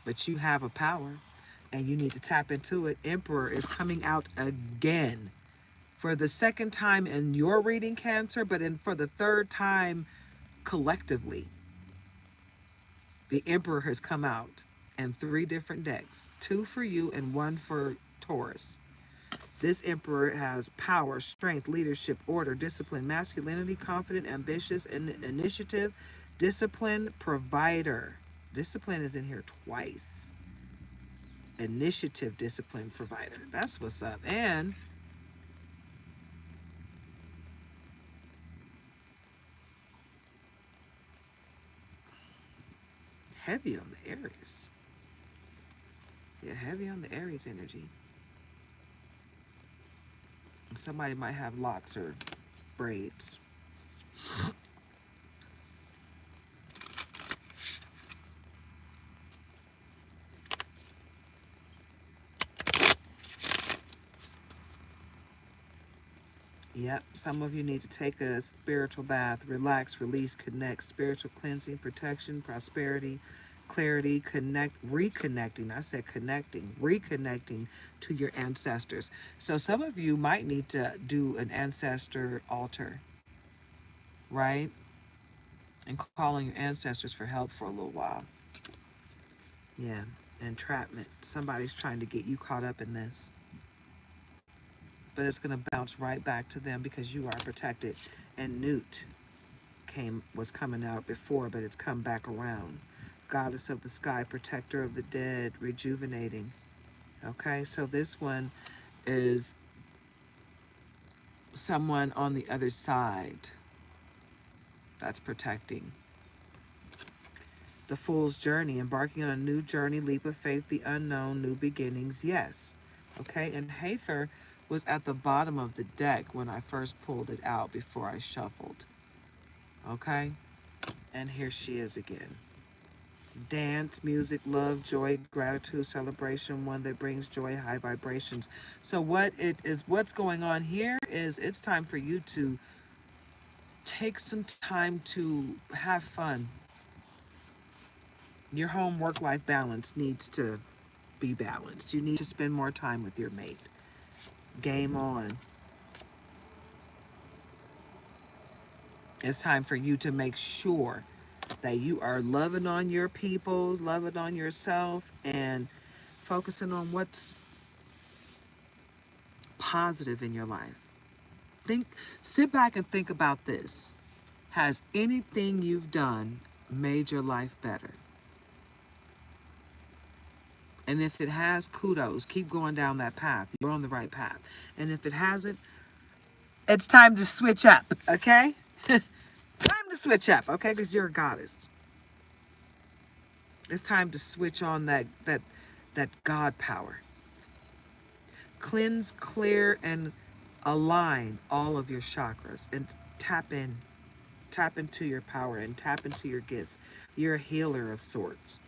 Speaker 1: but you have a power and you need to tap into it. Emperor is coming out again for the second time in your reading, Cancer, but for the third time collectively. The Emperor has come out in 3 different decks, 2 for you and 1 for Taurus. This Emperor has power, strength, leadership, order, discipline, masculinity, confident, ambitious, and initiative, discipline, provider. Discipline is in here twice. Initiative, discipline, provider. That's what's up. And heavy on the Aries. Yeah, heavy on the Aries energy. And somebody might have locks or braids. Yep, some of you need to take a spiritual bath, relax, release, connect, spiritual cleansing, protection, prosperity, clarity, connect, reconnecting. I said connecting, reconnecting to your ancestors. So some of you might need to do an ancestor altar, right? And calling your ancestors for help for a little while. Yeah, entrapment. Somebody's trying to get you caught up in this, but it's going to bounce right back to them because you are protected. And Newt was coming out before, but it's come back around. Goddess of the sky, protector of the dead, rejuvenating. Okay, so this one is someone on the other side that's protecting. The fool's journey, embarking on a new journey, leap of faith, the unknown, new beginnings. Yes. Okay, and Hathor was at the bottom of the deck when I first pulled it out before I shuffled. Okay, and here she is again. Dance, music, love, joy, gratitude, celebration, one that brings joy, high vibrations. So what's going on here is it's time for you to take some time to have fun. Your home work life balance needs to be balanced. You need to spend more time with your mate. Game on. It's time for you to make sure that you are loving on your peoples, loving on yourself, and focusing on what's positive in your life. Sit back and think about this. Has anything you've done made your life better? And if it has, kudos. Keep going down that path. You're on the right path. And if it hasn't, it's time to switch up, okay? Time to switch up, okay? Because you're a goddess. It's time to switch on that God power. Cleanse, clear, and align all of your chakras and tap into your power and tap into your gifts. You're a healer of sorts,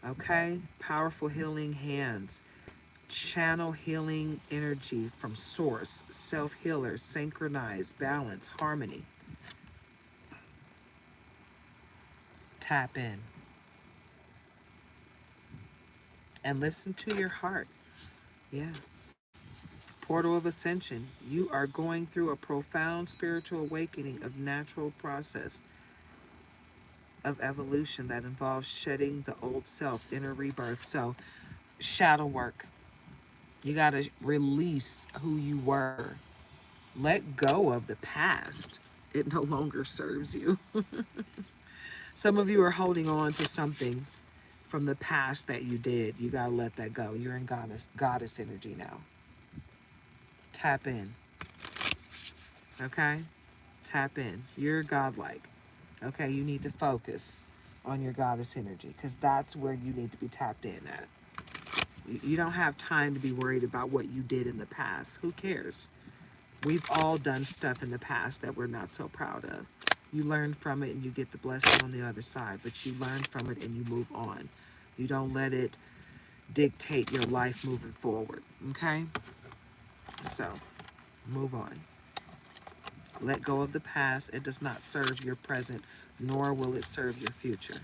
Speaker 1: okay? Powerful healing hands, channel healing energy from source, self-healer, synchronize, balance, harmony. Tap in and listen to your heart. Yeah. Portal of ascension. You are going through a profound spiritual awakening of natural process of evolution that involves shedding the old self, inner rebirth. So, shadow work. You got to release who you were. Let go of the past. It no longer serves you. Some of you are holding on to something from the past that you did. You got to let that go. You're in goddess energy now. Tap in. Okay? Tap in. You're godlike. Okay? You need to focus on your goddess energy because that's where you need to be tapped in at. You don't have time to be worried about what you did in the past. Who cares? We've all done stuff in the past that we're not so proud of. You learn from it and you get the blessing on the other side, but you learn from it and you move on. You don't let it dictate your life moving forward, okay? So, move on. Let go of the past. It does not serve your present, nor will it serve your future.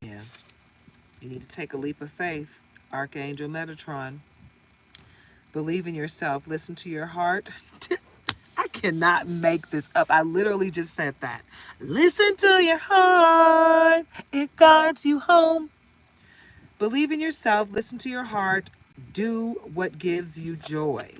Speaker 1: Yeah. You need to take a leap of faith. Archangel Metatron. Believe in yourself. Listen to your heart. I cannot make this up. I literally just said that. Listen to your heart. It guides you home. Believe in yourself. Listen to your heart. Do what gives you joy.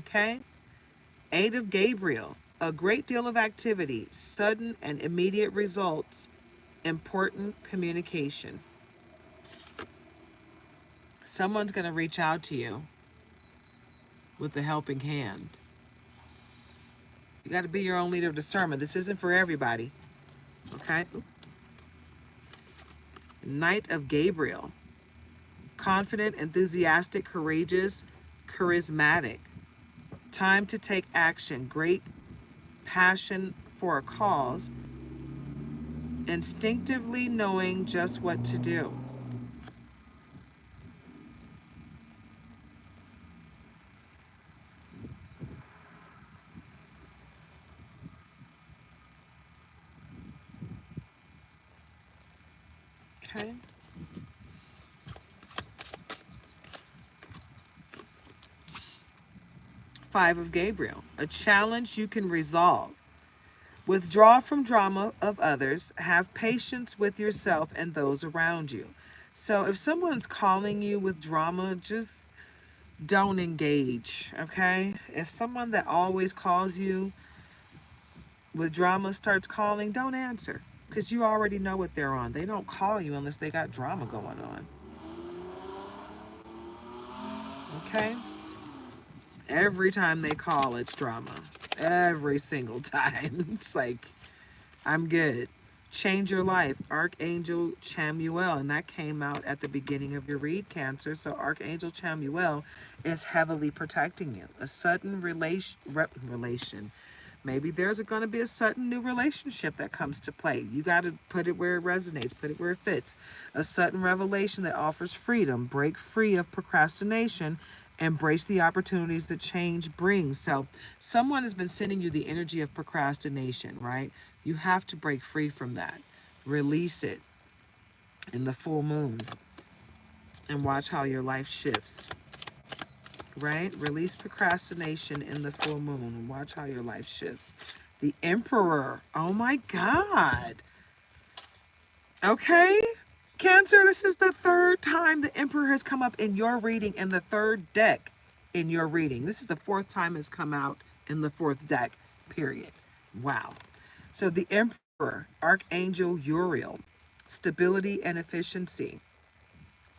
Speaker 1: Okay? Eight of Gabriel. A great deal of activity. Sudden and immediate results. Important communication. Someone's going to reach out to you with a helping hand. You got to be your own leader of discernment. This isn't for everybody. Okay? Knight of Gabriel. Confident, enthusiastic, courageous, charismatic. Time to take action. Great passion for a cause. Instinctively knowing just what to do. Okay. Five of Gabriel. A challenge you can resolve. Withdraw from drama of others. Have patience with yourself and those around you. So if someone's calling you with drama, just don't engage, okay? If someone that always calls you with drama starts calling, don't answer because you already know what they're on. They don't call you unless they got drama going on, okay? Every time they call, it's drama. Every single time. It's like, I'm good. Change your life. Archangel Chamuel. And that came out at the beginning of your read, Cancer. So Archangel Chamuel is heavily protecting you. A sudden relation. Maybe there's going to be a sudden new relationship that comes to play. You got to put it where it resonates. Put it where it fits. A sudden revelation that offers freedom. Break free of procrastination Embrace the opportunities that change brings. So someone has been sending you the energy of procrastination, right? You have to break free from that. Release it in the full moon and watch how your life shifts, right? Release procrastination in the full moon and watch how your life shifts. The Emperor. Oh my God. Okay. Cancer, this is the third time the Emperor has come up in your reading and the third deck in your reading. This is the fourth time it's come out in the fourth deck, period. Wow. So the Emperor, Archangel Uriel, stability and efficiency,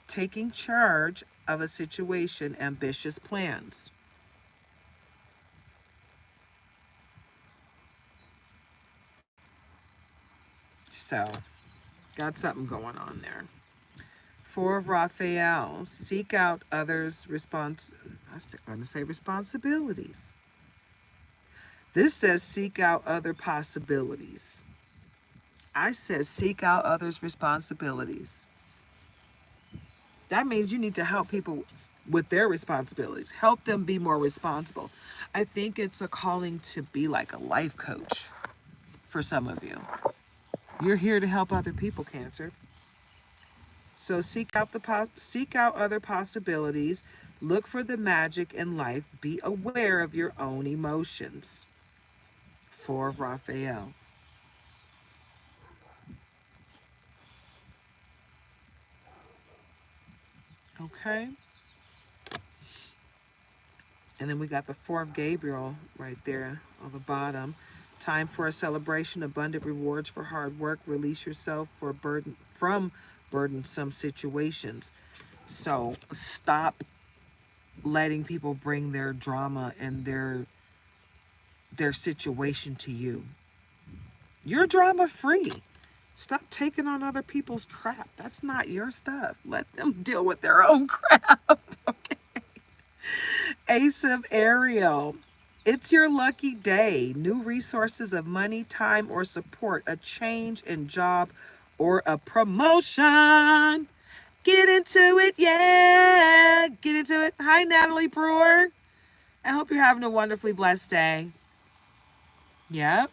Speaker 1: taking charge of a situation, ambitious plans. So, got something going on there. Four of Raphael, seek out others' I was going to say responsibilities. This says seek out other possibilities. I said seek out others' responsibilities. That means you need to help people with their responsibilities. Help them be more responsible. I think it's a calling to be like a life coach for some of you. You're here to help other people, Cancer. So seek out other possibilities. Look for the magic in life. Be aware of your own emotions. Four of Raphael. Okay. And then we got the Four of Gabriel right there on the bottom. Time for a celebration, abundant rewards for hard work. Release yourself from burdensome situations. So stop letting people bring their drama and their situation to you. You're drama free. Stop taking on other people's crap. That's not your stuff. Let them deal with their own crap. Okay. Ace of Ariel. It's your lucky day. New resources of money, time, or support. A change in job or a promotion. Get into it. Yeah. Get into it. Hi, Natalie Brewer. I hope you're having a wonderfully blessed day. Yep.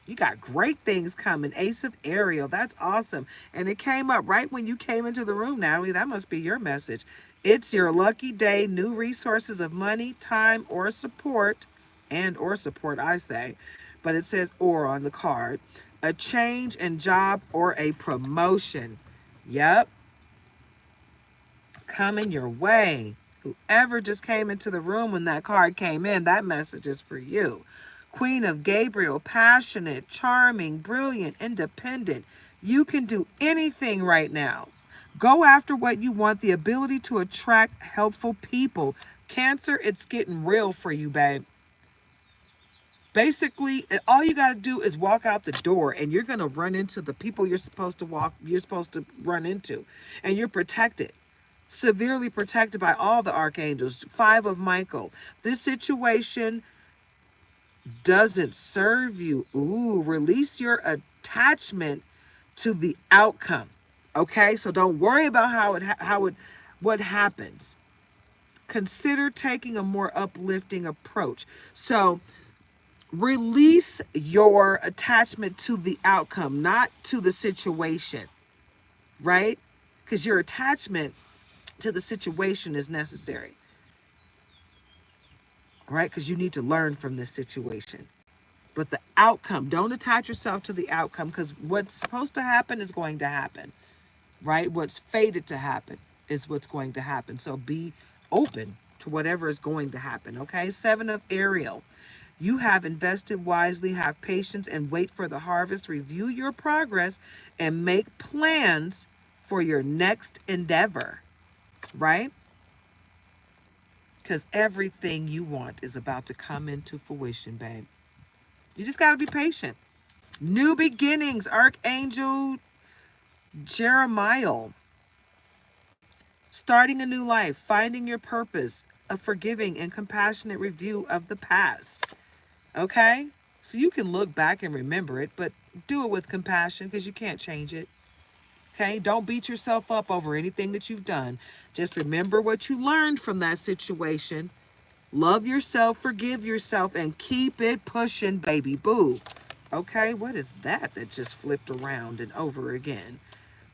Speaker 1: You got great things coming. Ace of Ariel. That's awesome. And it came up right when you came into the room, Natalie. That must be your message. It's your lucky day. New resources of money, time, or support. I say. But it says or on the card. A change in job or a promotion. Yep. Coming your way. Whoever just came into the room when that card came in, that message is for you. Queen of Gabriel, passionate, charming, brilliant, independent. You can do anything right now. Go after what you want, the ability to attract helpful people. Cancer, it's getting real for you, babe. Basically, all you got to do is walk out the door and you're going to run into the people you're supposed to run into. And you're protected. Severely protected by all the archangels. Five of Michael. This situation doesn't serve you. Ooh, release your attachment to the outcome. Okay, so don't worry about what happens. Consider taking a more uplifting approach. So release your attachment to the outcome, not to the situation, right? Because your attachment to the situation is necessary, right? Because you need to learn from this situation. But the outcome, don't attach yourself to the outcome, because what's supposed to happen is going to happen, right? What's fated to happen is what's going to happen. So be open to whatever is going to happen, okay? Seven of Ariel. You have invested wisely, have patience, and wait for the harvest. Review your progress and make plans for your next endeavor, right? Because everything you want is about to come into fruition, babe. You just got to be patient. New beginnings, Archangel Jeremiah. Starting a new life, finding your purpose, a forgiving and compassionate review of the past. Okay? So you can look back and remember it, but do it with compassion because you can't change it. Okay, don't beat yourself up over anything that you've done. Just remember what you learned from that situation. Love yourself, forgive yourself, and keep it pushing, baby boo. Okay, what is that just flipped around and over again?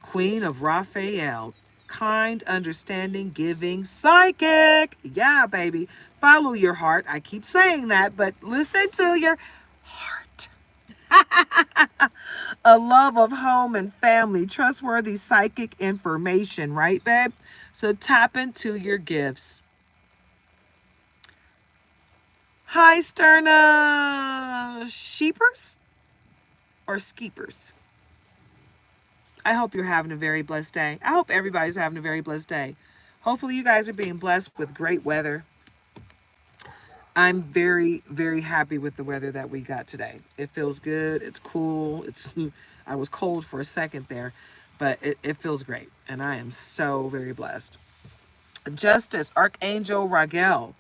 Speaker 1: Queen of Raphael, kind, understanding, giving, psychic. Yeah, baby. Follow your heart. I keep saying that, but listen to your heart. A love of home and family, trustworthy psychic information, right, babe? So tap into your gifts. Hi, Sterna. Sheepers or skeepers? I hope you're having a very blessed day. I hope everybody's having a very blessed day. Hopefully you guys are being blessed with great weather. I'm very, very happy with the weather that we got today. It feels good. It's cool. I was cold for a second there, but it feels great. And I am so very blessed. Justice, Archangel Raguel.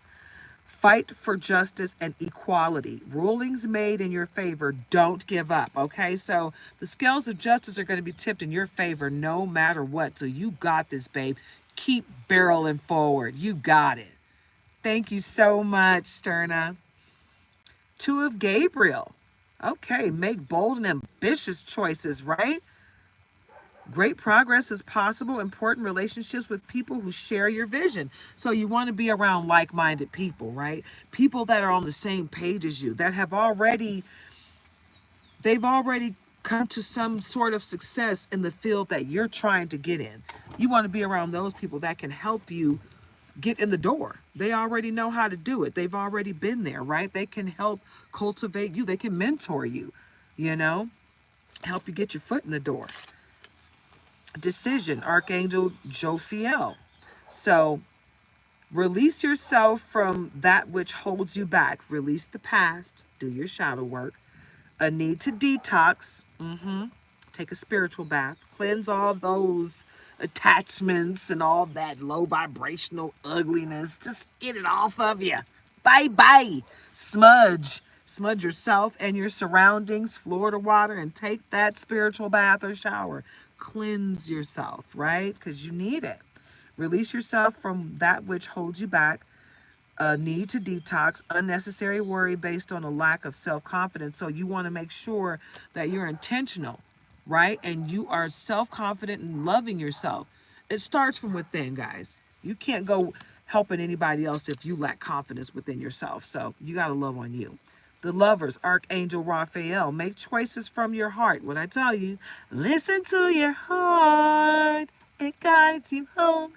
Speaker 1: Fight for justice and equality. Rulings made in your favor. Don't give up. Okay, so the scales of justice are going to be tipped in your favor no matter what. So you got this, babe. Keep barreling forward. You got it. Thank you so much, Sterna. Two of Gabriel. Okay, make bold and ambitious choices, right? Great progress is possible. Important relationships with people who share your vision. So you want to be around like-minded people, right? People that are on the same page as you, that they've already come to some sort of success in the field that you're trying to get in. You want to be around those people that can help you get in the door. They already know how to do it. They've already been there, right? They can help cultivate you. They can mentor you, help you get your foot in the door. Decision, Archangel Jophiel. So release yourself from that which holds you back. Release the past. Do your shadow work. A need to detox. Take a spiritual bath. Cleanse all those attachments and all that low vibrational ugliness. Just get it off of you. Bye-bye. Smudge. Smudge yourself and your surroundings, floor to water, and take that spiritual bath or shower. Cleanse yourself, right? Because you need it. Release yourself from that which holds you back. A need to detox, unnecessary worry based on a lack of self-confidence. So you want to make sure that you're intentional, right? And you are self-confident and loving yourself. It starts from within, guys. You can't go helping anybody else if you lack confidence within yourself. So you got to love on you. The lovers, Archangel Raphael. Make choices from your heart. What I tell you, listen to your heart. It guides you home.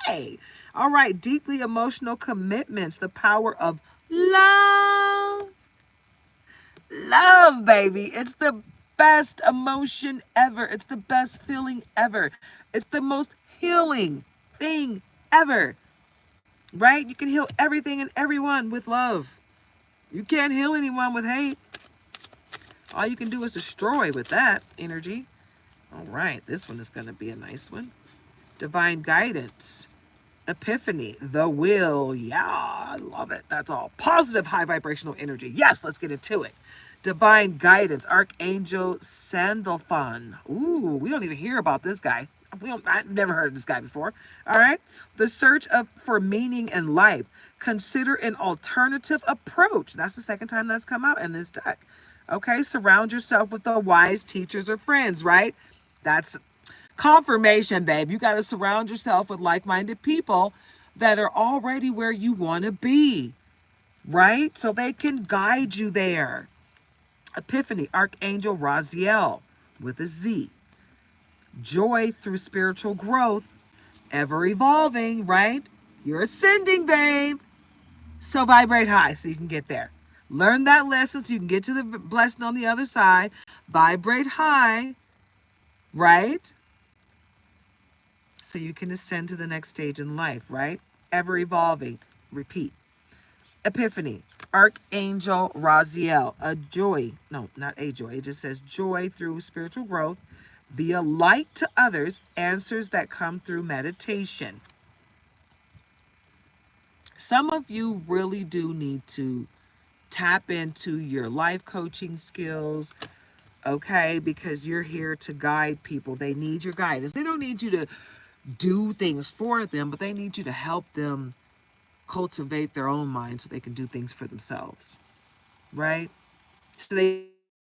Speaker 1: Hey. All right. Deeply emotional commitments. The power of love. Love, baby. It's the best emotion ever. It's the best feeling ever. It's the most healing thing ever. Right? You can heal everything and everyone with love. You can't heal anyone with hate. All you can do is destroy with that energy. All right, this one is going to be a nice one. Divine guidance. Epiphany. The will. Yeah, I love it. That's all. Positive, high vibrational energy. Yes, let's get into it. Divine guidance. Archangel Sandalphon. Ooh, we don't even hear about this guy. I've never heard of this guy before. All right. The search for meaning in life. Consider an alternative approach. That's the second time that's come out in this deck. Okay. Surround yourself with the wise teachers or friends, right? That's confirmation, babe. You got to surround yourself with like-minded people that are already where you want to be, right? So they can guide you there. Epiphany, Archangel Raziel with a Z. Joy through spiritual growth, ever evolving, right? You're ascending, babe. So vibrate high so you can get there. Learn that lesson so you can get to the blessing on the other side. Vibrate high, right? So you can ascend to the next stage in life, right? Ever evolving. Repeat. Epiphany, Archangel Raziel, a joy. No, not a joy. It just says joy through spiritual growth. Be a light to others. Answers that come through meditation. Some of you really do need to tap into your life coaching skills, okay? Because you're here to guide people. They need your guidance. They don't need you to do things for them, but they need you to help them cultivate their own mind so they can do things for themselves, right? So they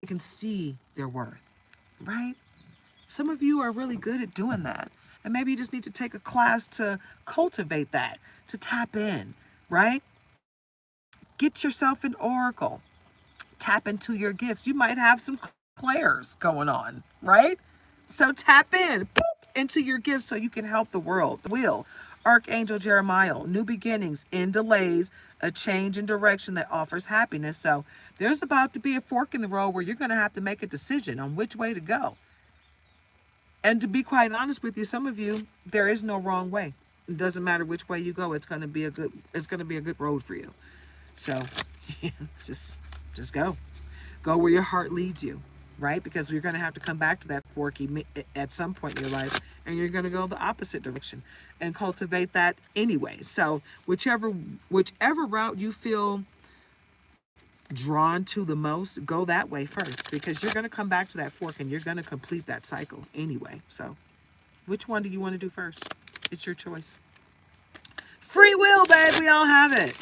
Speaker 1: can see their worth, right? Some of you are really good at doing that. And maybe you just need to take a class to cultivate that, to tap in, right? Get yourself an oracle. Tap into your gifts. You might have some clairs going on, right? So tap in into your gifts so you can help the world. The wheel, Archangel Jeremiah, new beginnings, in delays, a change in direction that offers happiness. So there's about to be a fork in the road where you're going to have to make a decision on which way to go. And to be quite honest with you, some of you, there is no wrong way. It doesn't matter which way you go. It's going to be a good road for you. So yeah, just go. Go where your heart leads you, right? Because you're going to have to come back to that fork at some point in your life, and you're going to go the opposite direction and cultivate that anyway. So whichever route you feel drawn to the most, go that way first, because you're going to come back to that fork and you're going to complete that cycle anyway. So which one do you want to do first? It's your choice. Free will, babe. We all have it.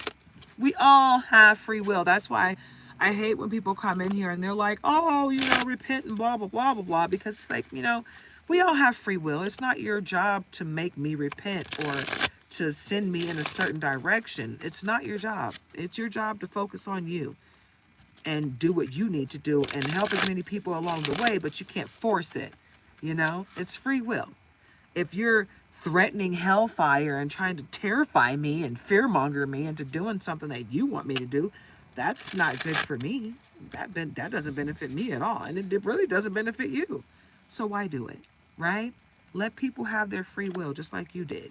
Speaker 1: We all have free will. That's why I hate when people come in here and they're like, oh, repent and blah, blah, blah, blah, blah. Because it's like, we all have free will. It's not your job to make me repent or to send me in a certain direction. It's not your job. It's your job to focus on you and do what you need to do and help as many people along the way, but you can't force it. It's free will. If you're threatening hellfire and trying to terrify me and fearmonger me into doing something that you want me to do, that's not good for me. That doesn't benefit me at all, and it really doesn't benefit you. So why do it, right? Let people have their free will just like you did.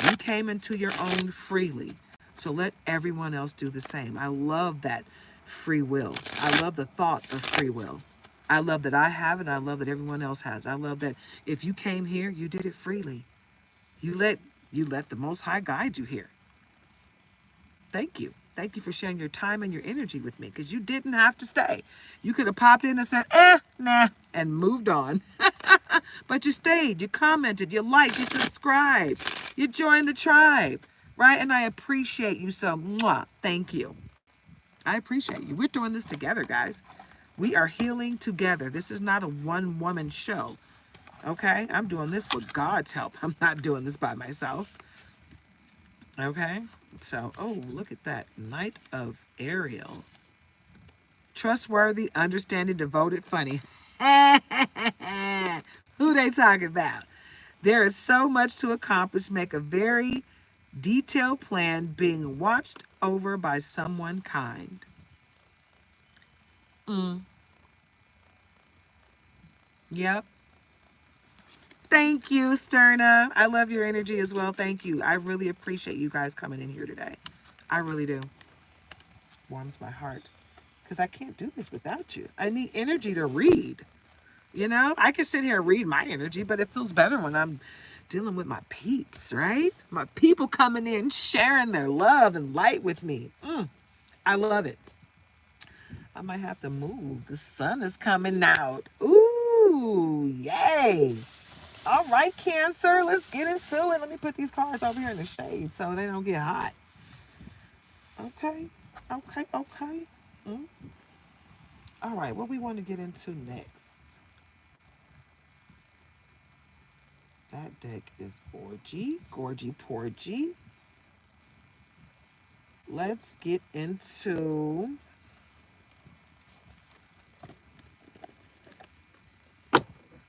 Speaker 1: You came into your own freely, so let everyone else do the same. I love that free will. I love the thought of free will. I love that I have it. I love that everyone else has. I love that if you came here, you did it freely. You let the Most High guide you here. Thank you. Thank you for sharing your time and your energy with me, because you didn't have to stay. You could have popped in and said, nah, and moved on. But you stayed, you commented, you liked, you subscribed, you joined the tribe, right? And I appreciate you so. Mwah, thank you. I appreciate you. We're doing this together, guys. We are healing together. This is not a one-woman show. Okay? I'm doing this with God's help. I'm not doing this by myself. Okay? So, oh, look at that. Knight of Ariel. Trustworthy, understanding, devoted, funny. Who they talking about? There is so much to accomplish. Make a very detailed plan, being watched over by someone kind. Yep. Thank you, Sterna. I love your energy as well. Thank you. I really appreciate you guys coming in here today. I really do. Warms my heart. Because I can't do this without you. I need energy to read. I can sit here and read my energy, but it feels better when I'm dealing with my peeps, right? My people coming in, sharing their love and light with me. I love it. I might have to move. The sun is coming out. Ooh, yay. All right, Cancer, let's get into it. Let me put these cards over here in the shade so they don't get hot. Okay. All right, what we want to get into next? That deck is Gorgy Porgy. Let's get into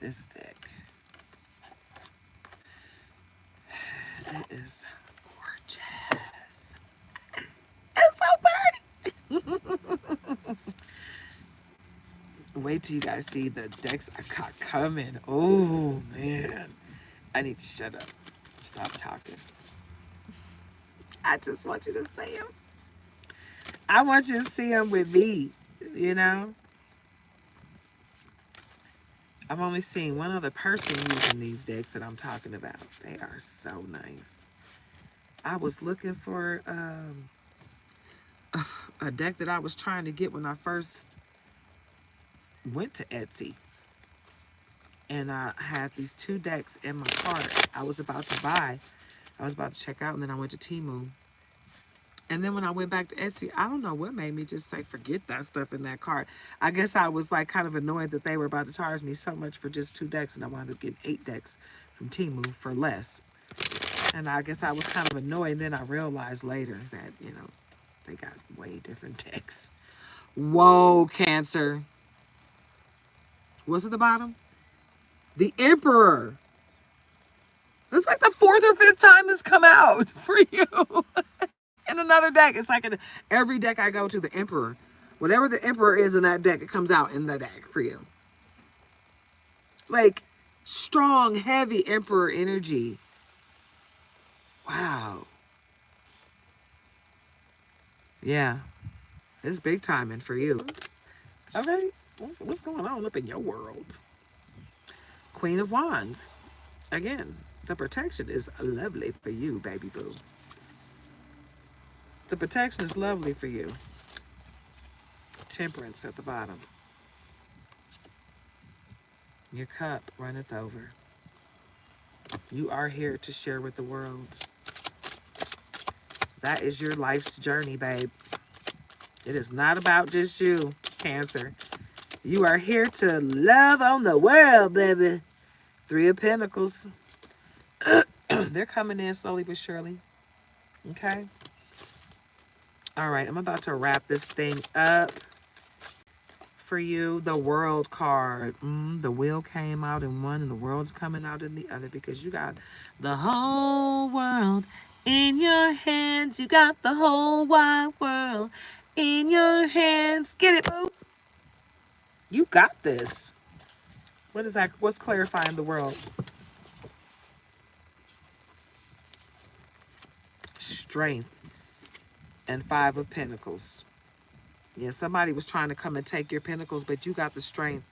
Speaker 1: this deck. It is gorgeous. It's so pretty. Wait till you guys see the decks I got coming. Oh, man. I need to shut up. Stop talking. I just want you to see them. I want you to see them with me, I've only seen one other person using these decks that I'm talking about. They are so nice. I was looking for a deck that I was trying to get when I first went to Etsy. And I had these 2 decks in my cart. I was about to buy. I was about to check out, and then I went to Temu. And then when I went back to Etsy, I don't know what made me just say, forget that stuff in that cart. I guess I was like kind of annoyed that they were about to charge me so much for just 2 decks, and I wound up getting 8 decks from Temu for less. And I guess I was kind of annoyed. And then I realized later that, you know, they got way different decks. Whoa, Cancer. What's at the bottom? The Emperor. It's like the 4th or 5th time this come out for you. In another deck. It's like every deck I go to, the Emperor. Whatever the Emperor is in that deck, it comes out in the deck for you. Like, strong, heavy Emperor energy. Wow. Yeah. It's big timing for you. Okay. What's going on up in your world? Queen of Wands. Again, the protection is lovely for you, baby boo. The protection is lovely for you. Temperance at the bottom. Your cup runneth over. You are here to share with the world. That is your life's journey, babe. It is not about just you, Cancer. You are here to love on the world, baby. 3 of Pentacles. They're coming in slowly but surely. Okay? All right, I'm about to wrap this thing up for you. The World card. The wheel came out in one and the world's coming out in the other because you got the whole world in your hands. You got the whole wide world in your hands. Get it, boo? You got this. What is that? What's clarifying the world? Strength and 5 of Pentacles. Yeah, somebody was trying to come and take your pentacles, but you got the strength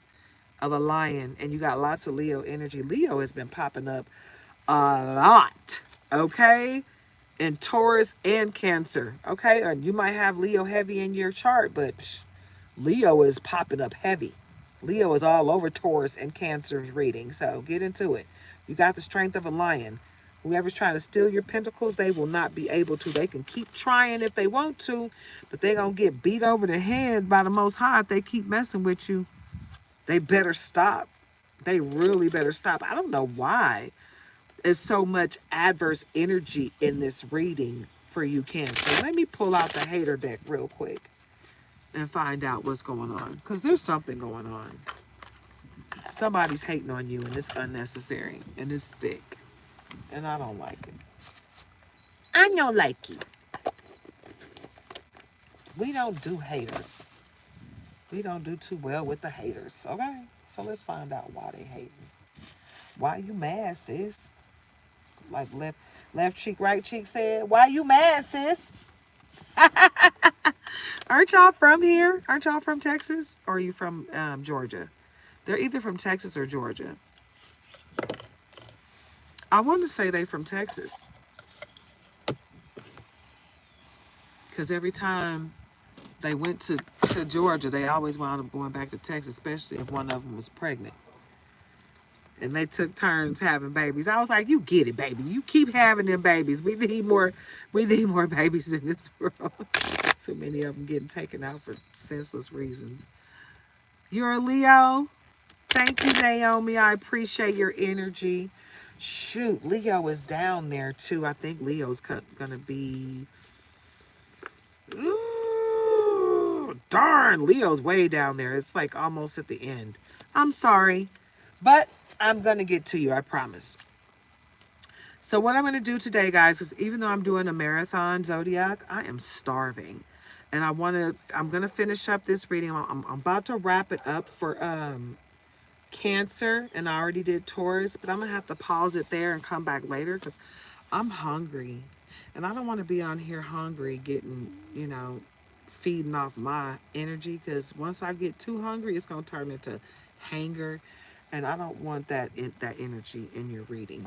Speaker 1: of a lion and you got lots of Leo energy. Leo has been popping up a lot, okay? And Taurus and Cancer, okay? Or you might have Leo heavy in your chart, but Leo is popping up heavy. Leo is all over Taurus and Cancer's reading, so get into it. You got the strength of a lion. Whoever's trying to steal your pentacles, they will not be able to. They can keep trying if they want to, but they're going to get beat over the head by the Most High if they keep messing with you. They better stop. They really better stop. I don't know why there's so much adverse energy in this reading for you, Cancer. Let me pull out the hater deck real quick and find out what's going on, because there's something going on. Somebody's hating on you and it's unnecessary and it's thick. And I don't like it. I don't like it. We don't do haters. We don't do too well with the haters, okay? So let's find out why they hating. Why you mad, sis? Like left cheek, right cheek said, why you mad, sis? Aren't y'all from here? Aren't y'all from Texas? Or are you from Georgia? They're either from Texas or Georgia. I want to say they from Texas. Because every time they went to Georgia, they always wound up going back to Texas, especially if one of them was pregnant. And they took turns having babies. I was like, you get it, baby. You keep having them babies. We need more babies in this world. So many of them getting taken out for senseless reasons. You're a Leo. Thank you, Naomi. I appreciate your energy. Shoot, Leo is down there too. I think Leo's gonna be... Ooh, darn, Leo's way down there. It's like almost at the end. I'm sorry, but I'm gonna get to you, I promise. So what I'm gonna do today, guys, is even though I'm doing a marathon Zodiac, I am starving. And I'm gonna finish up this reading. I'm about to wrap it up for Cancer, and I already did Taurus, but I'm gonna have to pause it there and come back later because I'm hungry and I don't want to be on here hungry getting, you know, feeding off my energy, because once I get too hungry it's gonna turn into hanger, and I don't want that energy in your reading.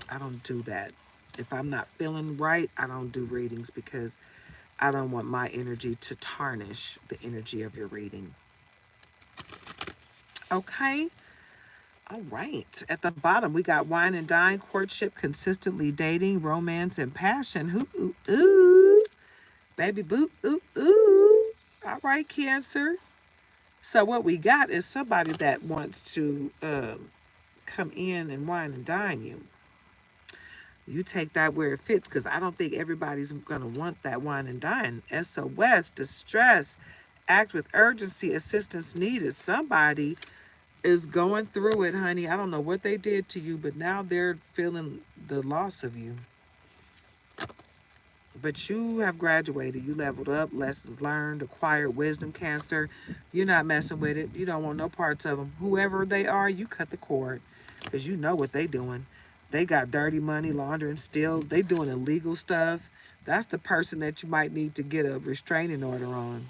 Speaker 1: I don't do that. If I'm not feeling right, I don't do readings because I don't want my energy to tarnish the energy of your reading. Okay. All right. At the bottom, we got wine and dine, courtship, consistently dating, romance, and passion. Ooh, ooh, ooh. Baby boop, ooh, ooh. All right, Cancer. So what we got is somebody that wants to come in and wine and dine you. You take that where it fits, because I don't think everybody's going to want that wine and dine. SOS, distress, act with urgency, assistance needed. Somebody is going through it, honey. I don't know what they did to you, but now they're feeling the loss of you. But you have graduated. You leveled up, lessons learned, acquired wisdom, Cancer. You're not messing with it. You don't want no parts of them. Whoever they are, you cut the cord, because you know what they doing. They got dirty money, laundering, still. They doing illegal stuff. That's the person that you might need to get a restraining order on,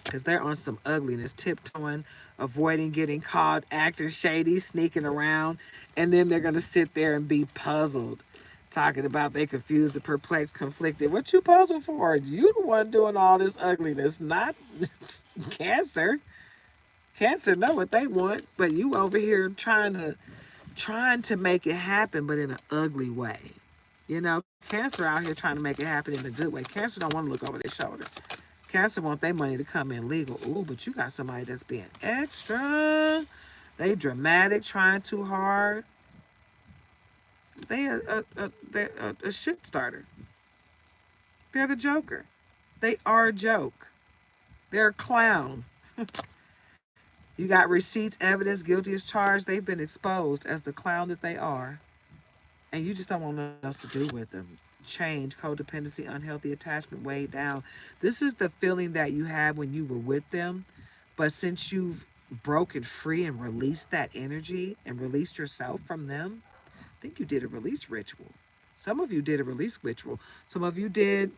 Speaker 1: because they're on some ugliness, tiptoeing, avoiding getting caught, acting shady, sneaking around, and then they're going to sit there and be puzzled, talking about they confused, perplexed, conflicted. What you puzzled for? You the one doing all this ugliness, not Cancer. Cancer know what they want, but you over here trying to make it happen, but in an ugly way. You know, Cancer out here trying to make it happen in a good way. Cancer don't want to look over their shoulder. Cancer want their money to come in legal. Ooh, but you got somebody that's being extra. They dramatic, trying too hard. They're a shit starter. They're the Joker. They are a joke. They're a clown. You got receipts, evidence, guilty as charged. They've been exposed as the clown that they are. And you just don't want nothing else to do with them. Change, codependency, unhealthy attachment, weighed down. This is the feeling that you had when you were with them. But since you've broken free and released that energy and released yourself from them, I think you did a release ritual. Some of you did a release ritual. Some of you did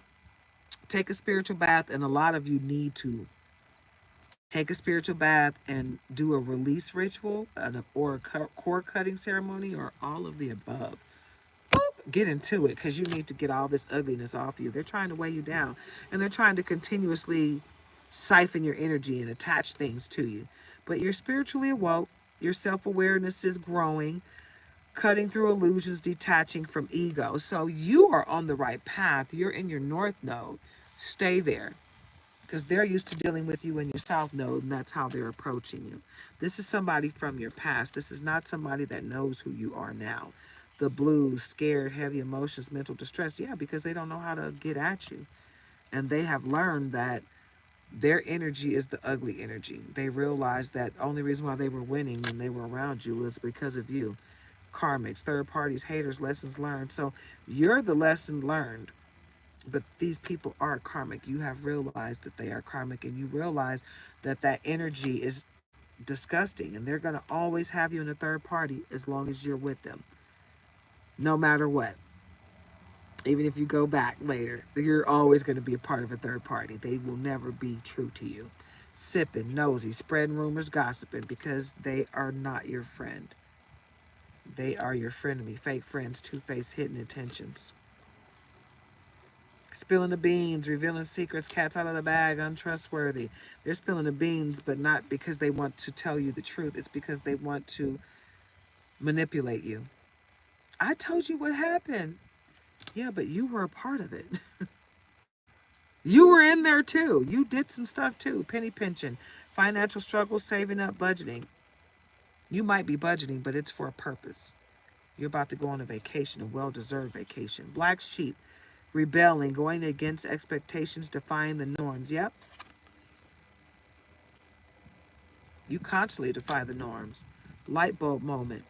Speaker 1: take a spiritual bath, and a lot of you need to take a spiritual bath and do a release ritual or a cord cutting ceremony, or all of the above. Get into it, because you need to get all this ugliness off you. They're trying to weigh you down, and they're trying to continuously siphon your energy and attach things to you. But you're spiritually awoke. Your self-awareness is growing, cutting through illusions, detaching from ego. So you are on the right path. You're in your north node. Stay there, because they're used to dealing with you in your south node, and that's how they're approaching you. This is somebody from your past. This is not somebody that knows who you are now. The blues, scared, heavy emotions, mental distress. Yeah, because they don't know how to get at you. And they have learned that their energy is the ugly energy. They realized that the only reason why they were winning when they were around you was because of you. Karmics, third parties, haters, lessons learned. So you're the lesson learned. But these people are karmic. You have realized that they are karmic, and you realize that that energy is disgusting, and they're going to always have you in a third party as long as you're with them, no matter what. Even if you go back later, you're always going to be a part of a third party. They will never be true to you. Sipping, nosy, spreading rumors, gossiping, because they are not your friend. They are your frenemy. Fake friends, two-faced, hidden intentions. Spilling the beans, revealing secrets, cats out of the bag, untrustworthy. They're spilling the beans, but not because they want to tell you the truth. It's because they want to manipulate you. I told you what happened. Yeah, but you were a part of it. You were in there too. You did some stuff too. Penny pinching, financial struggles, saving up, budgeting. You might be budgeting, but it's for a purpose. You're about to go on a vacation, a well-deserved vacation. Black sheep, rebelling, going against expectations, defying the norms. Yep. You constantly defy the norms. Light bulb moment.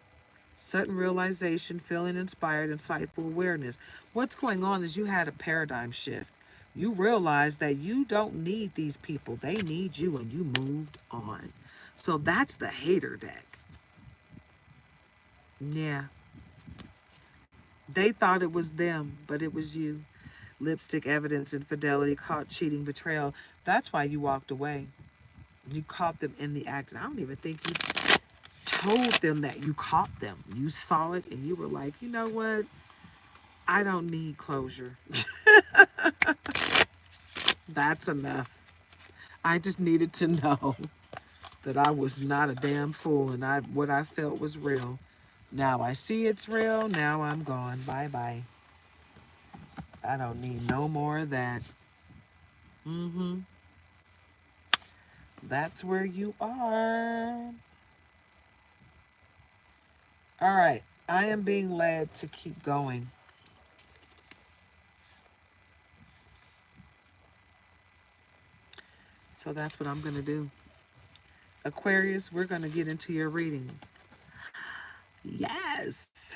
Speaker 1: Sudden realization, feeling inspired, insightful awareness. What's going on is you had a paradigm shift. You realize that you don't need these people. They need you, and you moved on. So that's the hater deck. Yeah. They thought it was them, but it was you. Lipstick, evidence, infidelity, caught cheating, betrayal. That's why you walked away. You caught them in the act. And I don't even think you told them that you caught them. You saw it, and you were like, you know what? I don't need closure. That's enough. I just needed to know. that I was not a damn fool and what I felt was real. Now I see it's real. Now I'm gone. Bye-bye. I don't need no more of that. Mm-hmm. That's where you are. All right. I am being led to keep going. So that's what I'm going to do. Aquarius, we're going to get into your reading. Yes.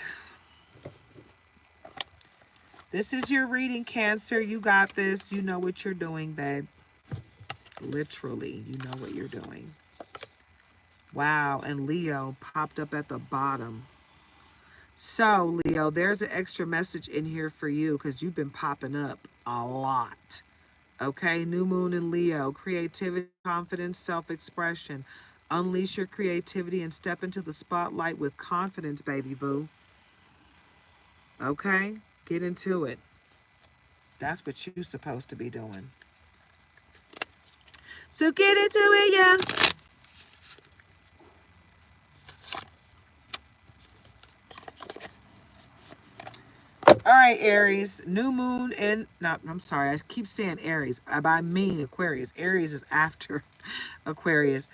Speaker 1: This is your reading, Cancer. You got this. You know what you're doing, babe. Literally, you know what you're doing. Wow, and Leo popped up at the bottom. So, Leo, there's an extra message in here for you because you've been popping up a lot. Okay, new moon in Leo, creativity, confidence, self-expression. Unleash your creativity and step into the spotlight with confidence, baby boo. Okay, get into it. That's what you're supposed to be doing. So get into it, yeah. All right, Aries, new moon in, no, I'm sorry, I keep saying Aries. I mean Aquarius. Aries is after Aquarius.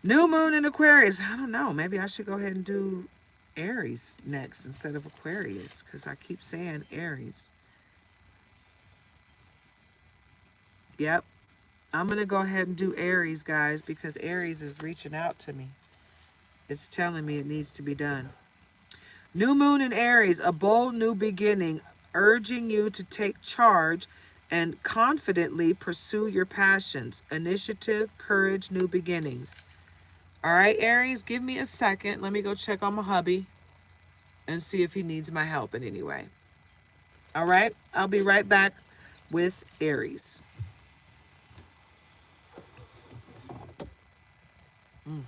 Speaker 1: New moon in Aquarius. I don't know. Maybe I should go ahead and do Aries next instead of Aquarius because I keep saying Aries. Yep. I'm going to go ahead and do Aries, guys, because Aries is reaching out to me. It's telling me it needs to be done. New moon in Aries, a bold new beginning, urging you to take charge and confidently pursue your passions. Initiative, courage, new beginnings. All right, Aries, give me a second. Let me go check on my hubby and see if he needs my help in any way. All right, I'll be right back with Aries. Mm.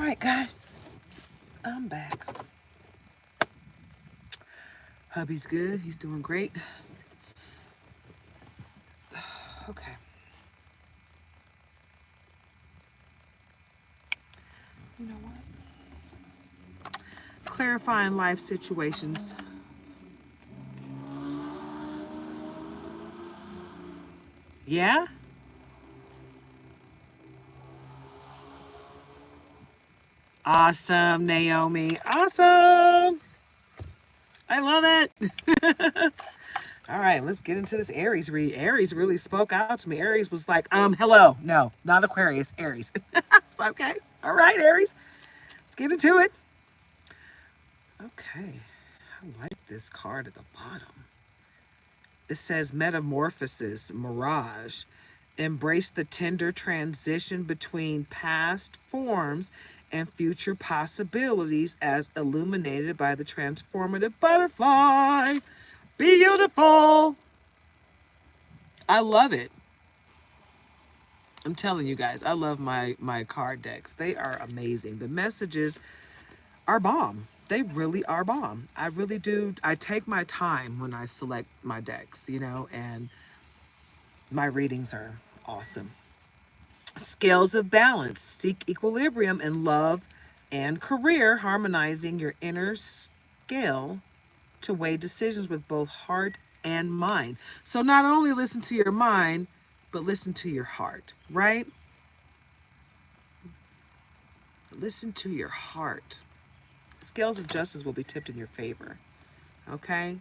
Speaker 1: right, guys. I'm back. Hubby's good. He's doing great. Okay. You know what? Clarifying life situations. Yeah? Awesome, Naomi. Awesome. I love it. All right, let's get into this Aries read. Aries really spoke out to me. Aries was like, hello. No, not Aquarius, Aries. It's okay. All right, Aries. Let's get into it. Okay. I like this card at the bottom. It says Metamorphosis, Mirage. Embrace the tender transition between past forms and future possibilities as illuminated by the transformative butterfly. Beautiful. I love it. I'm telling you guys, I love my card decks. They are amazing. The messages are bomb. They really are bomb. I really do. I take my time when I select my decks, and my readings are awesome. Scales of balance. Seek equilibrium in love and career, harmonizing your inner scale to weigh decisions with both heart and mind. So not only listen to your mind, but listen to your heart, right? Listen to your heart. Scales of justice will be tipped in your favor. Okay?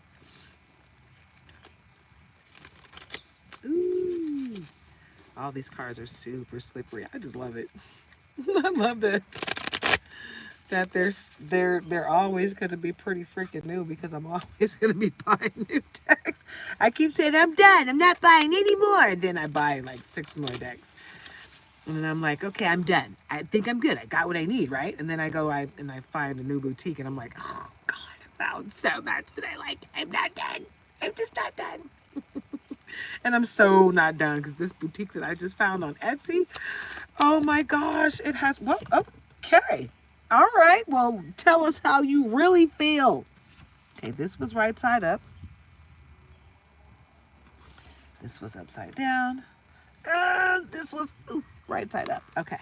Speaker 1: Ooh. All these cards are super slippery. I just love it. I love that they're always going to be pretty freaking new because I'm always going to be buying new decks. I keep saying I'm done. I'm not buying any more. And then I buy like 6 more decks. And then I'm like, okay, I'm done. I think I'm good. I got what I need, right? And then I find a new boutique and I'm like, oh God, I found so much that I like. I'm not done. I'm just not done. And I'm so not done because this boutique that I just found on Etsy, oh my gosh, it has, well, okay. All right, well, tell us how you really feel. Okay, this was right side up. This was upside down. This was right side up. Okay.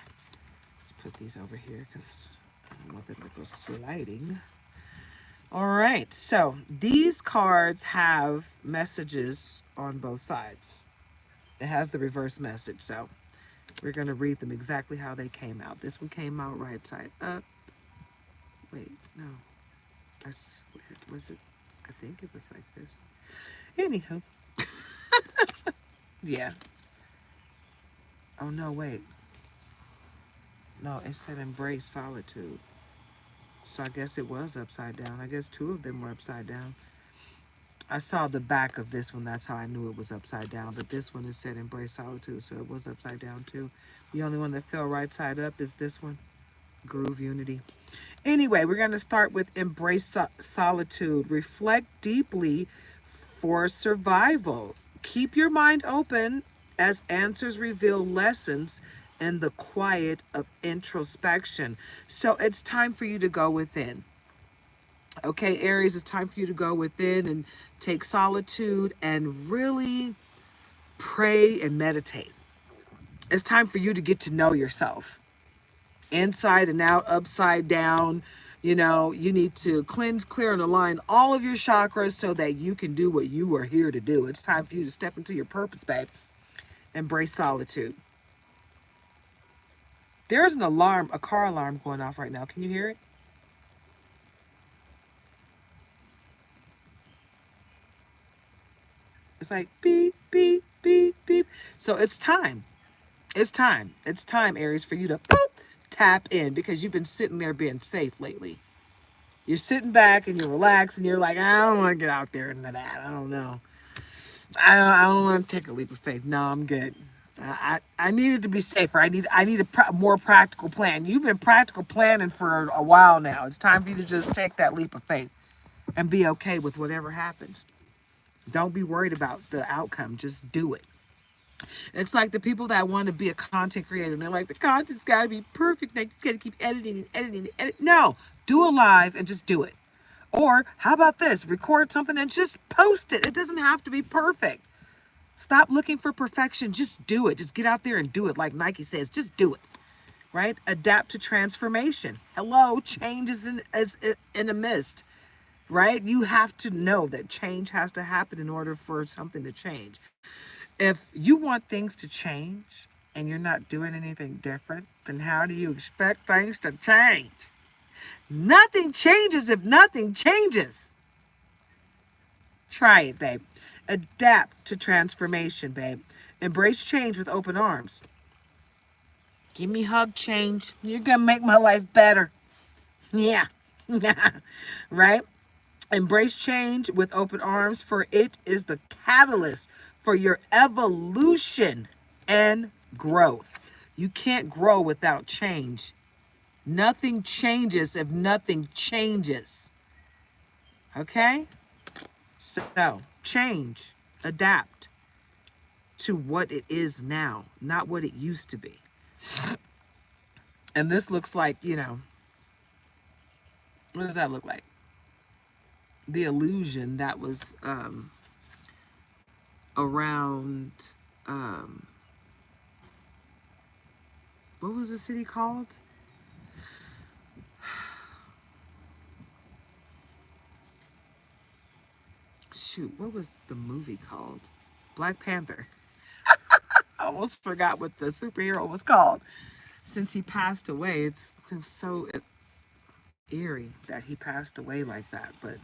Speaker 1: Let's put these over here because I don't want them to go sliding. All right, so these cards have messages on both sides. It has the reverse message, so we're going to read them exactly how they came out. This one came out right side up. Wait, no. I swear, was it? I think it was like this. Anyhow. Yeah. Oh, no, wait. No, it said embrace solitude. So I guess it was upside down. I guess 2 of them were upside down. I saw the back of this one. That's how I knew it was upside down. But this one, it said embrace solitude. So it was upside down too. The only one that fell right side up is this one. Groove Unity. Anyway, we're going to start with embrace solitude. Reflect deeply for survival. Keep your mind open as answers reveal lessons in the quiet of introspection. So it's time for you to go within. Okay, Aries, it's time for you to go within and take solitude and really pray and meditate. It's time for you to get to know yourself. Inside and out, upside down. You need to cleanse, clear, and align all of your chakras so that you can do what you are here to do. It's time for you to step into your purpose, babe. Embrace solitude. There's an alarm, a car alarm going off right now. Can you hear it? It's like beep, beep, beep, beep. So it's time. It's time. It's time, Aries, for you to boop, tap in because you've been sitting there being safe lately. You're sitting back and you're relaxed and you're like, I don't want to get out there into that. I don't know. I don't want to take a leap of faith. No, I'm good. I needed to be safer. I need a more practical plan. You've been practical planning for a while now. It's time for you to just take that leap of faith and be okay with whatever happens. Don't be worried about the outcome. Just do it. It's like the people that want to be a content creator. And they're like, the content's got to be perfect. I just got to keep editing and editing and edit. No, do a live and just do it. Or how about this? Record something and just post it. It doesn't have to be perfect. Stop looking for perfection. Just do it. Just get out there and do it. Like Nike says, just do it. Right? Adapt to transformation. Hello, change is in a mist. Right? You have to know that change has to happen in order for something to change. If you want things to change and you're not doing anything different, then how do you expect things to change? Nothing changes if nothing changes. Try it, babe. Adapt to transformation, babe. Embrace change with open arms. Give me hug change. You're going to make my life better. Yeah. Right? Embrace change with open arms, for it is the catalyst for your evolution and growth. You can't grow without change. Nothing changes if nothing changes. Okay? So, change, adapt to what it is now, not what it used to be. And this looks like, what does that look like? The illusion that was around, what was the city called? Shoot, what was the movie called? Black Panther. I almost forgot what the superhero was called. Since he passed away, it's so eerie that he passed away like that. But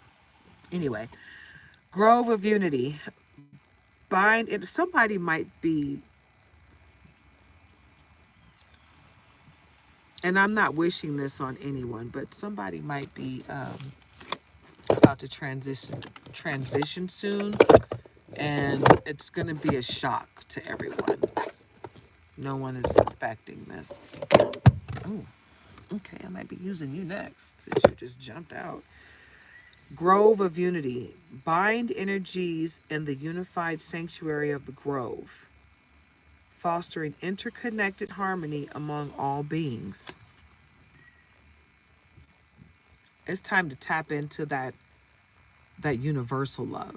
Speaker 1: anyway, Grove of Unity. Bind it. Somebody might be, and I'm not wishing this on anyone, but somebody might be about to transition soon, and it's going to be a shock to everyone. No one is expecting this. Oh, okay, I might be using you next since you just jumped out. Grove of Unity. Bind energies in the unified sanctuary of the grove, fostering interconnected harmony among all beings. It's time to tap into that universal love,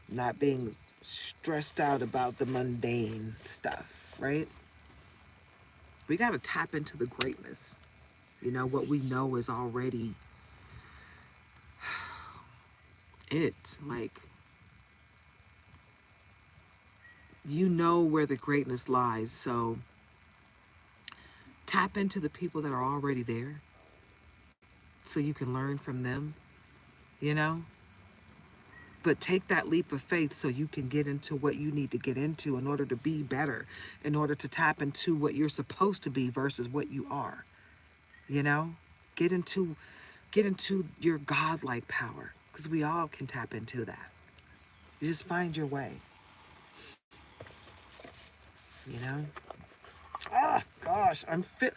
Speaker 1: not being stressed out about the mundane stuff, right? We got to tap into the greatness. What we know is already it. Like, where the greatness lies. So tap into the people that are already there so you can learn from them, But take that leap of faith so you can get into what you need to get into in order to be better, in order to tap into what you're supposed to be versus what you are. Get into your godlike power, because we all can tap into that. You just find your way. Gosh, I'm fit.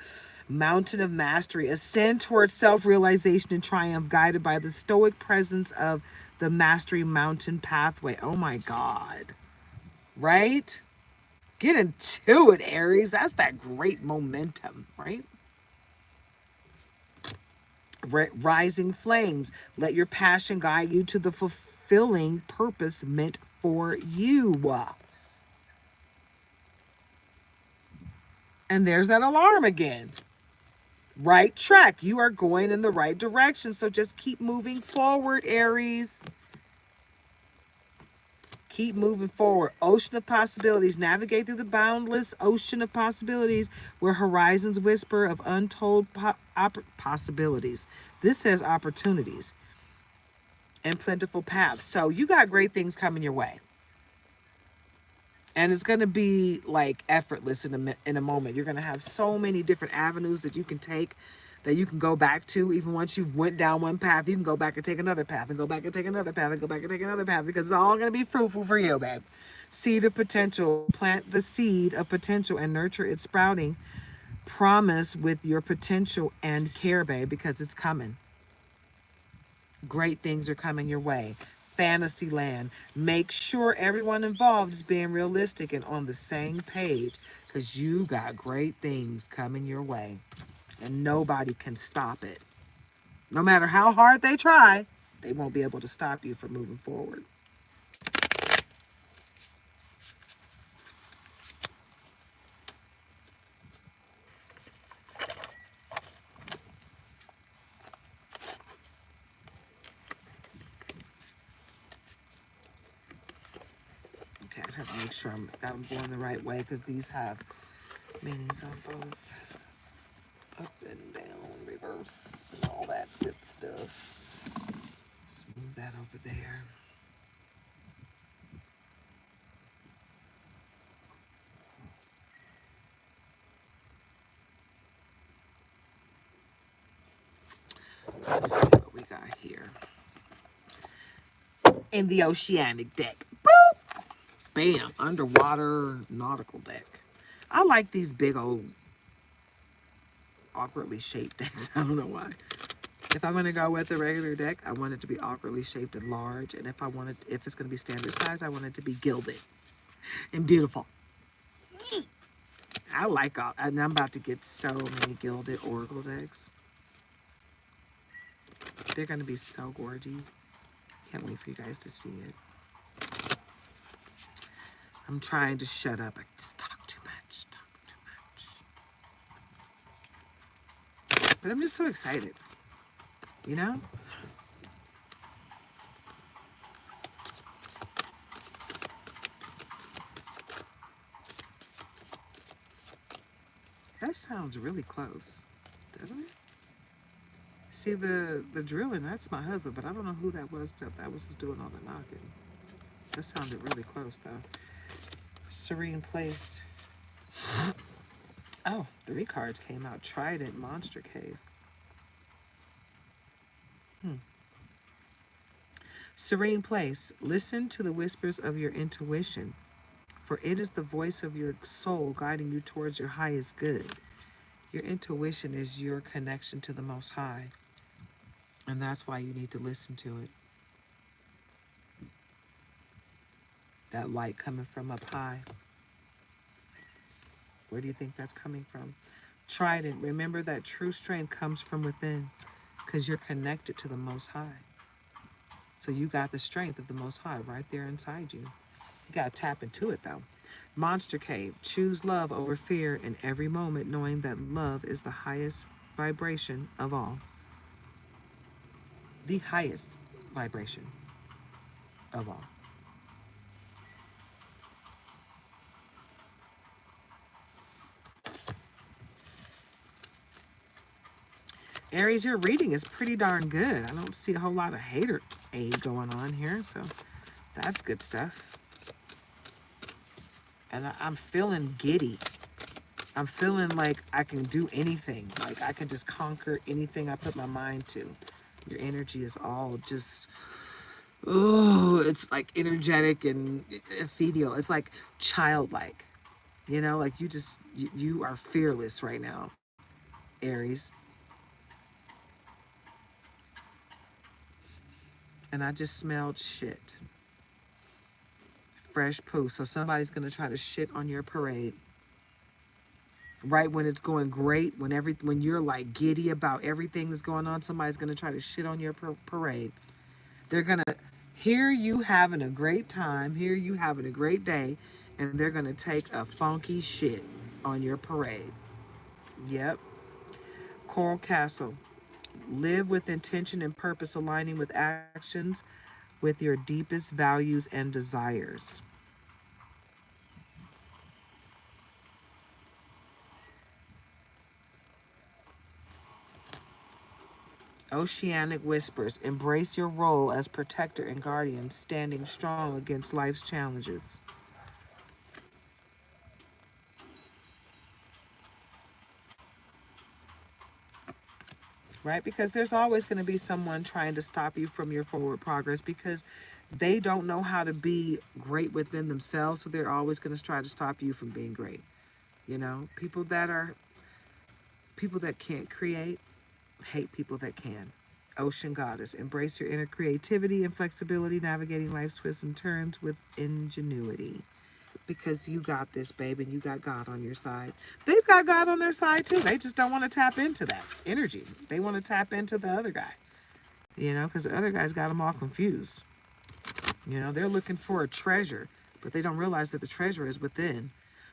Speaker 1: Mountain of Mastery. Ascend towards self-realization and triumph, guided by the stoic presence of the Mastery Mountain pathway. Oh my God. Right? Get into it, Aries. That's that great momentum, right? Rising flames. Let your passion guide you to the fulfilling purpose meant for you. And there's that alarm again. Right track. You are going in the right direction. So just keep moving forward, Aries. Keep moving forward. Ocean of possibilities. Navigate through the boundless ocean of possibilities where horizons whisper of untold possibilities. This says opportunities and plentiful paths. So you got great things coming your way. And it's going to be like effortless in a moment. You're going to have so many different avenues that you can take, that you can go back to. Even once you've went down one path, you can go back and take another path, and go back and take another path, and go back and take another path, because it's all going to be fruitful for you, babe. Seed of potential. Plant the seed of potential and nurture its sprouting. Promise with your potential and care, babe, because it's coming. Great things are coming your way. fantasy land. Make sure everyone involved is being realistic and on the same page, because you got great things coming your way and nobody can stop it. No matter how hard they try, they won't be able to stop you from moving forward. Okay, I just have to make sure I'm going the right way, because these have meanings on both up and down, reverse, and all that good stuff. Let's move that over there. Let's see what we got here. In the Oceanic deck. Boop! Bam! Underwater nautical deck. I like these big old awkwardly shaped decks. I don't know why. If I'm gonna go with a regular deck, I want it to be awkwardly shaped and large. And if it's gonna be standard size, I want it to be gilded and beautiful. I like all, and I'm about to get so many gilded oracle decks. They're gonna be so gorgy. Can't wait for you guys to see it. I'm trying to shut up. I just talk too much. But I'm just so excited. You know? That sounds really close, doesn't it? See the drilling, that's my husband, but I don't know who that was just doing all the knocking. That sounded really close though. Serene Place. Oh, 3 cards came out. Trident, Monster Cave. Serene Place. Listen to the whispers of your intuition, for it is the voice of your soul guiding you towards your highest good. Your intuition is your connection to the Most High, and that's why you need to listen to it. That light coming from up high. Where do you think that's coming from? Trident. Remember that true strength comes from within, because you're connected to the Most High. So you got the strength of the Most High right there inside you. You got to tap into it though. Monster Cave. Choose love over fear in every moment, knowing that love is the highest vibration of all. The highest vibration of all. Aries, your reading is pretty darn good. I don't see a whole lot of hater aid going on here, so that's good stuff. And I'm feeling giddy. I'm feeling like I can do anything. Like I can just conquer anything I put my mind to. Your energy is all just, oh, it's like energetic and ethereal. It's like childlike. You know, like you are fearless right now, Aries. And I just smelled shit. Fresh poo. So somebody's going to try to shit on your parade. Right when it's going great, when you're like giddy about everything that's going on, somebody's going to try to shit on your parade. They're going to hear you having a great time, hear you having a great day, and they're going to take a funky shit on your parade. Yep. Coral Castle. Live with intention and purpose, aligning with actions with your deepest values and desires. Oceanic Whispers. Embrace your role as protector and guardian, standing strong against life's challenges. Right? Because there's always going to be someone trying to stop you from your forward progress, because they don't know how to be great within themselves, so they're always going to try to stop you from being great. You know, people that can't create hate people that can. Ocean goddess. Embrace your inner creativity and flexibility, navigating life's twists and turns with ingenuity. Because you got this, babe, and you got God on your side. They've got God on their side too. They just don't want to tap into that energy. They want to tap into the other guy, because the other guy's got them all confused. They're looking for a treasure, but they don't realize that the treasure is within.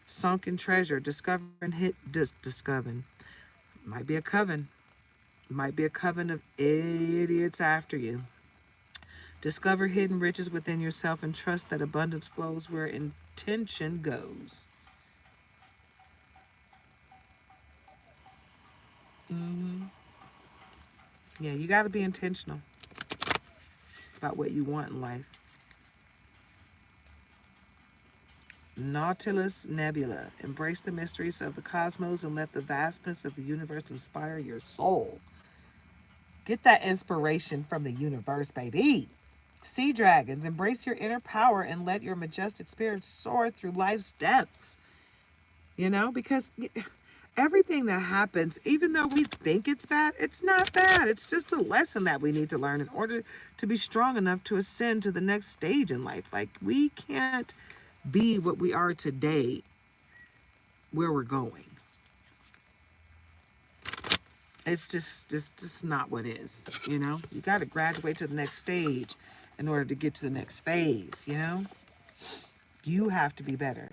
Speaker 1: Sunken treasure, discovering discovering. Might be a coven. Might be a coven of idiots after you. Discover hidden riches within yourself and trust that abundance flows where intention goes. hmm Yeah, you got to be intentional about what you want in life. Nautilus Nebula. Embrace the mysteries of the cosmos and let the vastness of the universe inspire your soul. Get that inspiration from the universe, baby. Sea dragons. Embrace your inner power and let your majestic spirit soar through life's depths. Because everything that happens, even though we think it's bad, it's not bad. It's just a lesson that we need to learn in order to be strong enough to ascend to the next stage in life. Like, we can't be what we are today where we're going. It's just not what is. You got to graduate to the next stage in order to get to the next phase. You have to be better.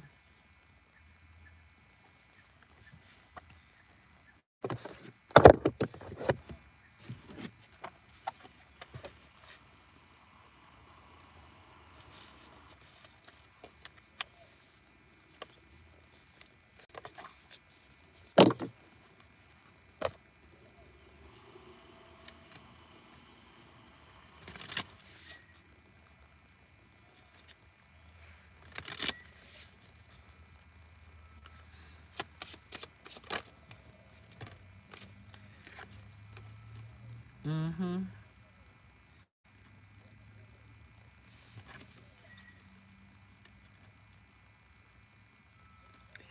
Speaker 1: Mm-hmm.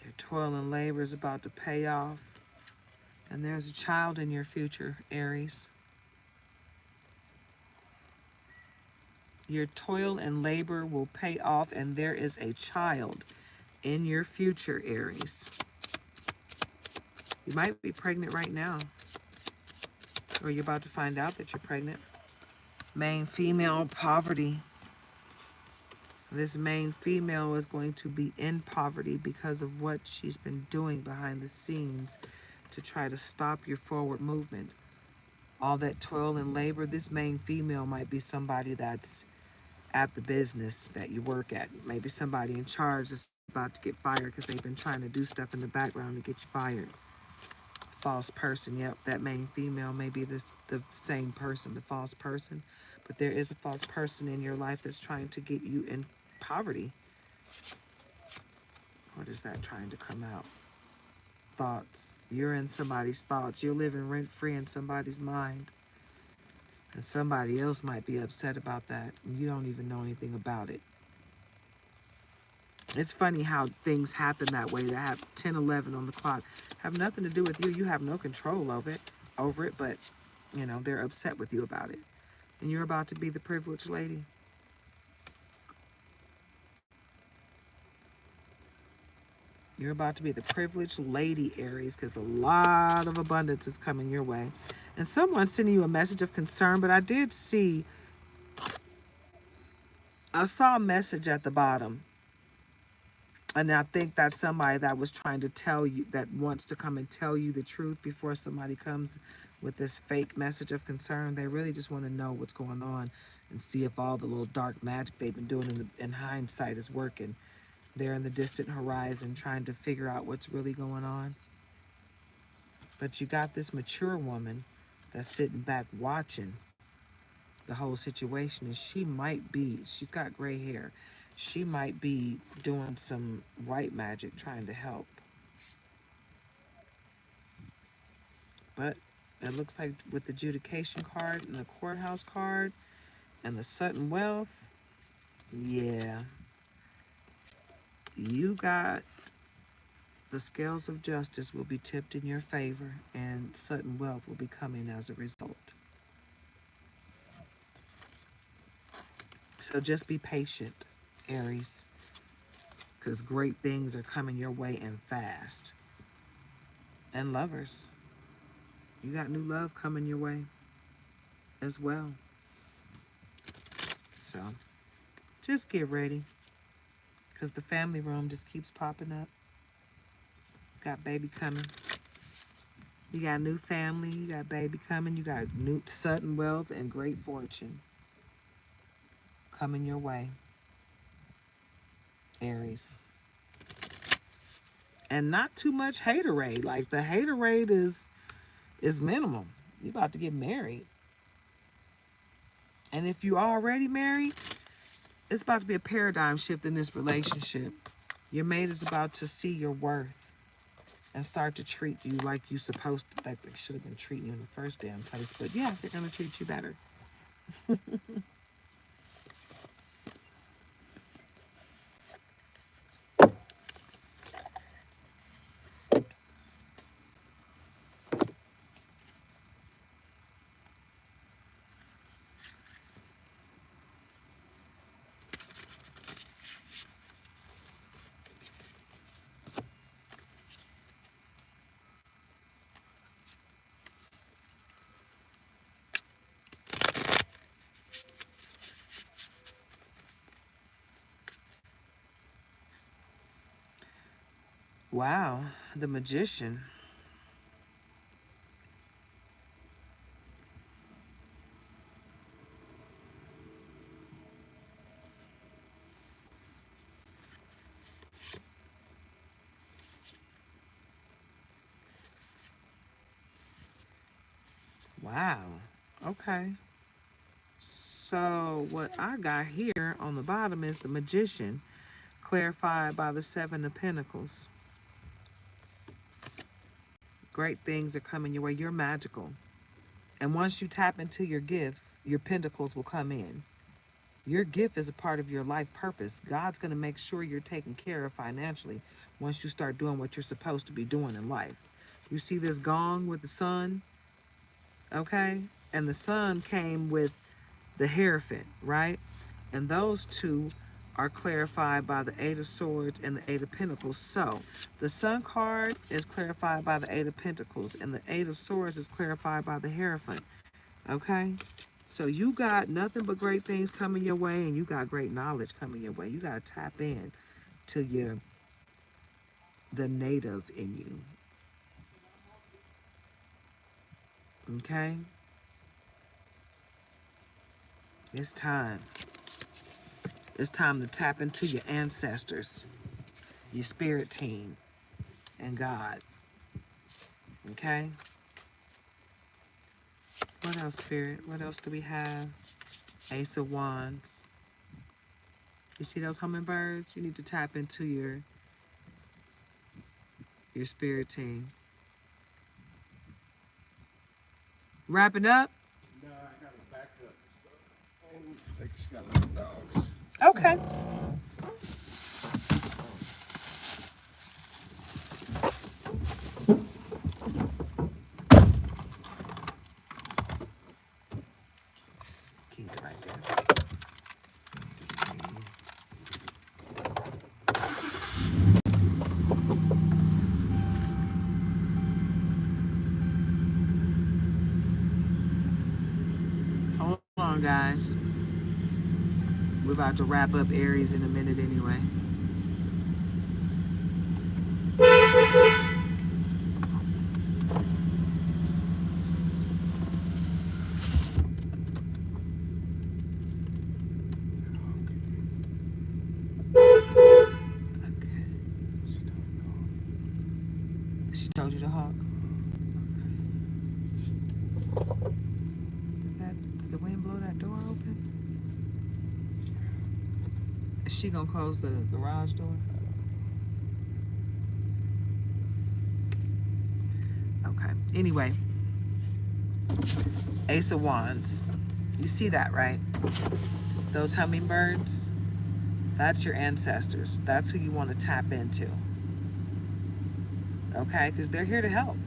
Speaker 1: Your toil and labor is about to pay off. And there's a child in your future, Aries. Your toil and labor will pay off, and there is a child in your future, Aries. You might be pregnant right now, or you're about to find out that you're pregnant. Main female poverty. This main female is going to be in poverty because of what she's been doing behind the scenes to try to stop your forward movement. All that toil and labor, this main female might be somebody that's at the business that you work at. Maybe somebody in charge is about to get fired because they've been trying to do stuff in the background to get you fired. False person. Yep, that main female may be the same person, the false person. But there is a false person in your life that's trying to get you in poverty. What is that trying to come out? Thoughts. You're in somebody's thoughts. You're living rent-free in somebody's mind. And somebody else might be upset about that. And you don't even know anything about it. It's funny how things happen that way that have 10, 11 on the clock. Have nothing to do with you. You have no control over it, but, they're upset with you about it. And you're about to be the privileged lady. You're about to be the privileged lady, Aries, because a lot of abundance is coming your way. And someone's sending you a message of concern, but I saw a message at the bottom. And I think that's somebody that was trying to tell you, that wants to come and tell you the truth before somebody comes with this fake message of concern. They really just want to know what's going on and see if all the little dark magic they've been doing in hindsight is working. They're in the distant horizon trying to figure out what's really going on. But you got this mature woman that's sitting back watching the whole situation, and she's got gray hair. She might be doing some white magic trying to help. But it looks like with the adjudication card and the courthouse card and the Sutton Wealth, yeah, you got the scales of justice will be tipped in your favor, and Sutton Wealth will be coming as a result. So just be patient, Aries, because great things are coming your way and fast. And lovers, you got new love coming your way as well. So just get ready, because the family room just keeps popping up. Got baby coming. You got new family, you got baby coming, you got new sudden wealth and great fortune coming your way, Aries. And not too much haterade. Like, the haterade is minimal. You about to get married. And if you already married, it's about to be a paradigm shift in this relationship. Your mate is about to see your worth and start to treat you like you supposed to, like they should have been treating you in the first damn place. But yeah, they're going to treat you better. Wow, the Magician. Wow. Okay. So what I got here on the bottom is the Magician, clarified by the Seven of Pentacles. Great things are coming your way. You're magical. And once you tap into your gifts, your pentacles will come in. Your gift is a part of your life purpose. God's going to make sure you're taken care of financially once you start doing what you're supposed to be doing in life. You see this gong with the sun? Okay? And the sun came with the Hierophant, right? And those two are clarified by the Eight of Swords and the Eight of Pentacles. So the Sun card is clarified by the Eight of Pentacles, and the Eight of Swords is clarified by the Hierophant. Okay? So you got nothing but great things coming your way, and you got great knowledge coming your way. You got to tap in to the native in you. Okay? It's time. It's time to tap into your ancestors, your spirit team, and God. Okay? What else, Spirit? What else do we have? Ace of Wands. You see those hummingbirds? You need to tap into your spirit team. Wrapping up?
Speaker 2: No, I got to back up. So, I think she's got little dogs.
Speaker 1: Okay. Keys are right there. Hold on, guys. We're about to wrap up Aries in a minute anyway. Okay. She told you to hawk? Did the wind blow that door open? Is she gonna close the garage door? Okay. Anyway. Ace of Wands. You see that, right? Those hummingbirds? That's your ancestors. That's who you want to tap into. Okay? Because they're here to help.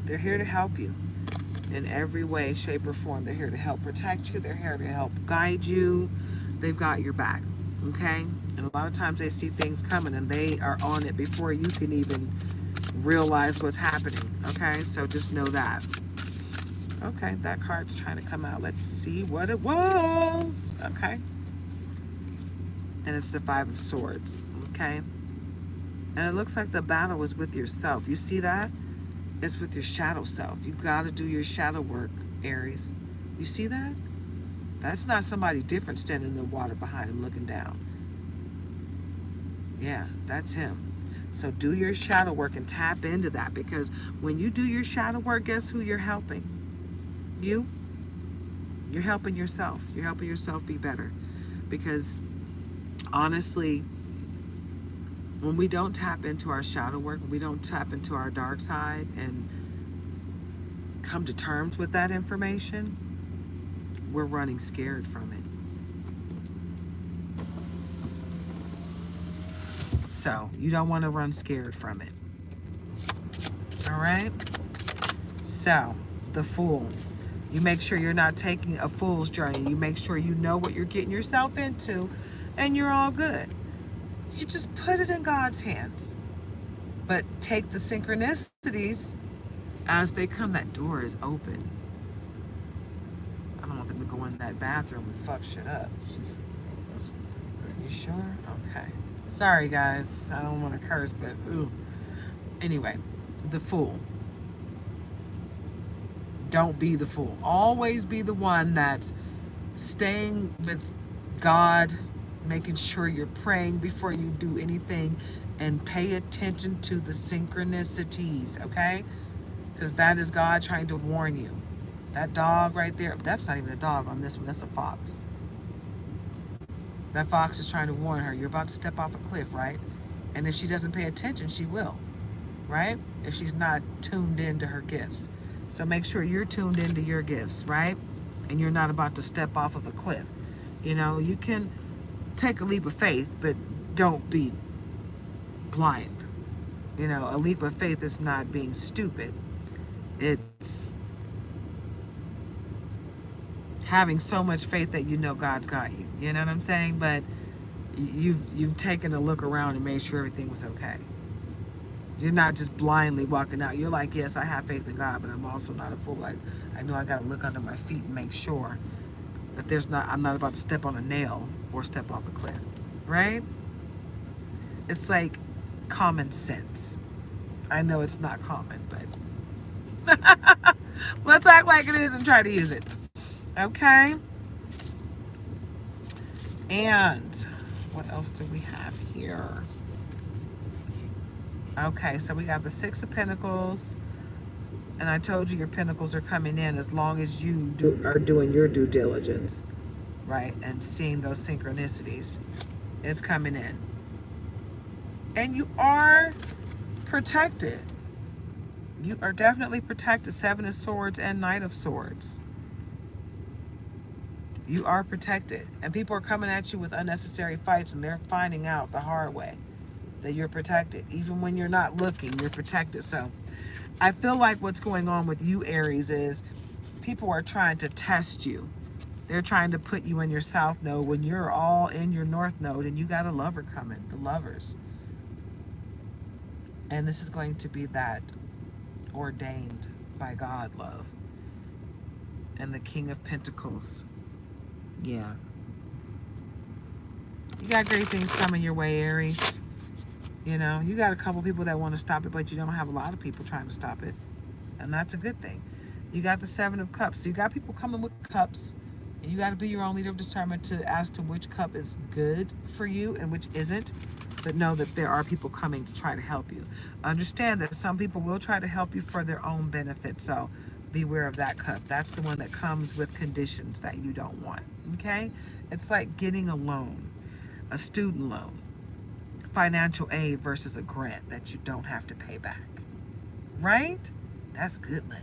Speaker 1: They're here to help you in every way, shape, or form. They're here to help protect you. They're here to help guide you. they've got your back. Okay? And a lot of times they see things coming and they are on it before you can even realize what's happening. Okay? So just know that. Okay, that card's trying to come out. Let's see what it was. Okay. And it's the Five of Swords. Okay. And it looks like the battle was with yourself. You see that? It's with your shadow self. You got to do your shadow work, Aries. You see that? That's not somebody different standing in the water behind him looking down. Yeah, that's him. So do your shadow work and tap into that, because when you do your shadow work, guess who you're helping? You. You're helping yourself. You're helping yourself be better. Because honestly, when we don't tap into our shadow work, we don't tap into our dark side and come to terms with that information, we're running scared from it. So you don't want to run scared from it. All right? So, the Fool. You make sure you're not taking a fool's journey. You make sure you know what you're getting yourself into, and you're all good. You just put it in God's hands. But take the synchronicities as they come. That door is open. I don't want them to go in that bathroom and fuck shit up.
Speaker 2: She's that's what they
Speaker 1: You
Speaker 2: think.
Speaker 1: sure? Okay. Sorry, guys. I don't want to curse, but ooh. Anyway, the Fool. Don't be the fool. Always be the one that's staying with God, making sure you're praying before you do anything, and pay attention to the synchronicities, okay? Because that is God trying to warn you. That dog right there, that's not even a dog on this one, that's a fox. That fox is trying to warn her, you're about to step off a cliff, right? And if she doesn't pay attention, she will, right? If she's not tuned into her gifts. So make sure you're tuned into your gifts, right? And you're not about to step off of a cliff. You know, you can take a leap of faith, but don't be blind. You know, a leap of faith is not being stupid. It's having so much faith that you know God's got you. You know what I'm saying? But you've taken a look around and made sure everything was okay. You're not just blindly walking out. You're like, yes, I have faith in God, but I'm also not a fool. Like, I know I got to look under my feet and make sure that I'm not about to step on a nail or step off a cliff, right? It's like common sense. I know it's not common, but let's act like it is and try to use it, okay? And what else do we have here? Okay, so we got the Six of Pentacles, and I told you your pentacles are coming in as long as you are doing your due diligence, right? And seeing those synchronicities. It's coming in. And you are protected. You are definitely protected. Seven of Swords and Knight of Swords. You are protected. And people are coming at you with unnecessary fights, and they're finding out the hard way that you're protected. Even when you're not looking, you're protected. So I feel like what's going on with you, Aries, is people are trying to test you. They're trying to put you in your south node when you're all in your north node, and you got a lover coming, the Lovers. And this is going to be that ordained by God love. And the King of Pentacles. Yeah. You got great things coming your way, Aries. You know, you got a couple people that want to stop it, but you don't have a lot of people trying to stop it. And that's a good thing. You got the Seven of Cups. So you got people coming with cups. And you got to be your own leader of discernment as to which cup is good for you and which isn't. But know that there are people coming to try to help you. Understand that some people will try to help you for their own benefit. So beware of that cup. That's the one that comes with conditions that you don't want. Okay? It's like getting a loan, a student loan. Financial aid versus a grant that you don't have to pay back, right? That's good money.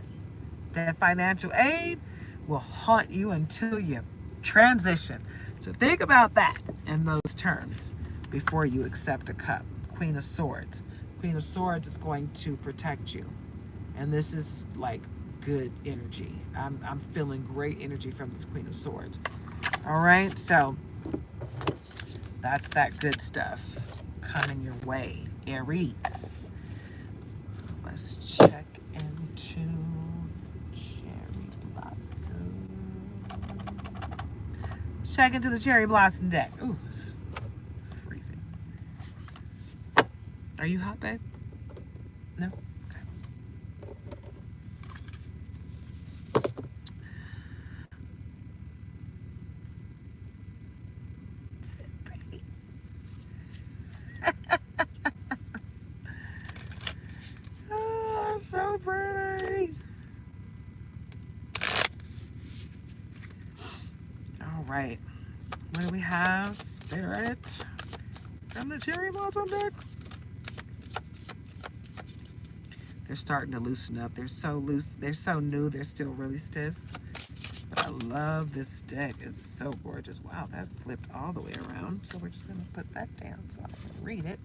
Speaker 1: That financial aid will haunt you until you transition. So think about that in those terms before you accept a cup. Queen of Swords. Queen of Swords is going to protect you. And this is like good energy. I'm feeling great energy from this Queen of Swords. All right, so That's that good stuff coming your way, Aries. Let's check into cherry blossom. Let's check into the cherry blossom deck. Ooh, it's freezing. Are you hot, babe? No? Okay. So pretty. Oh, so pretty. All right. What do we have? Spirit. From the cherry blossom deck. They're starting to loosen up. They're so loose. They're so new. They're still really stiff. But I love this deck. It's so gorgeous. Wow, that flipped all the way around. So we're just going to put that down so I can read it.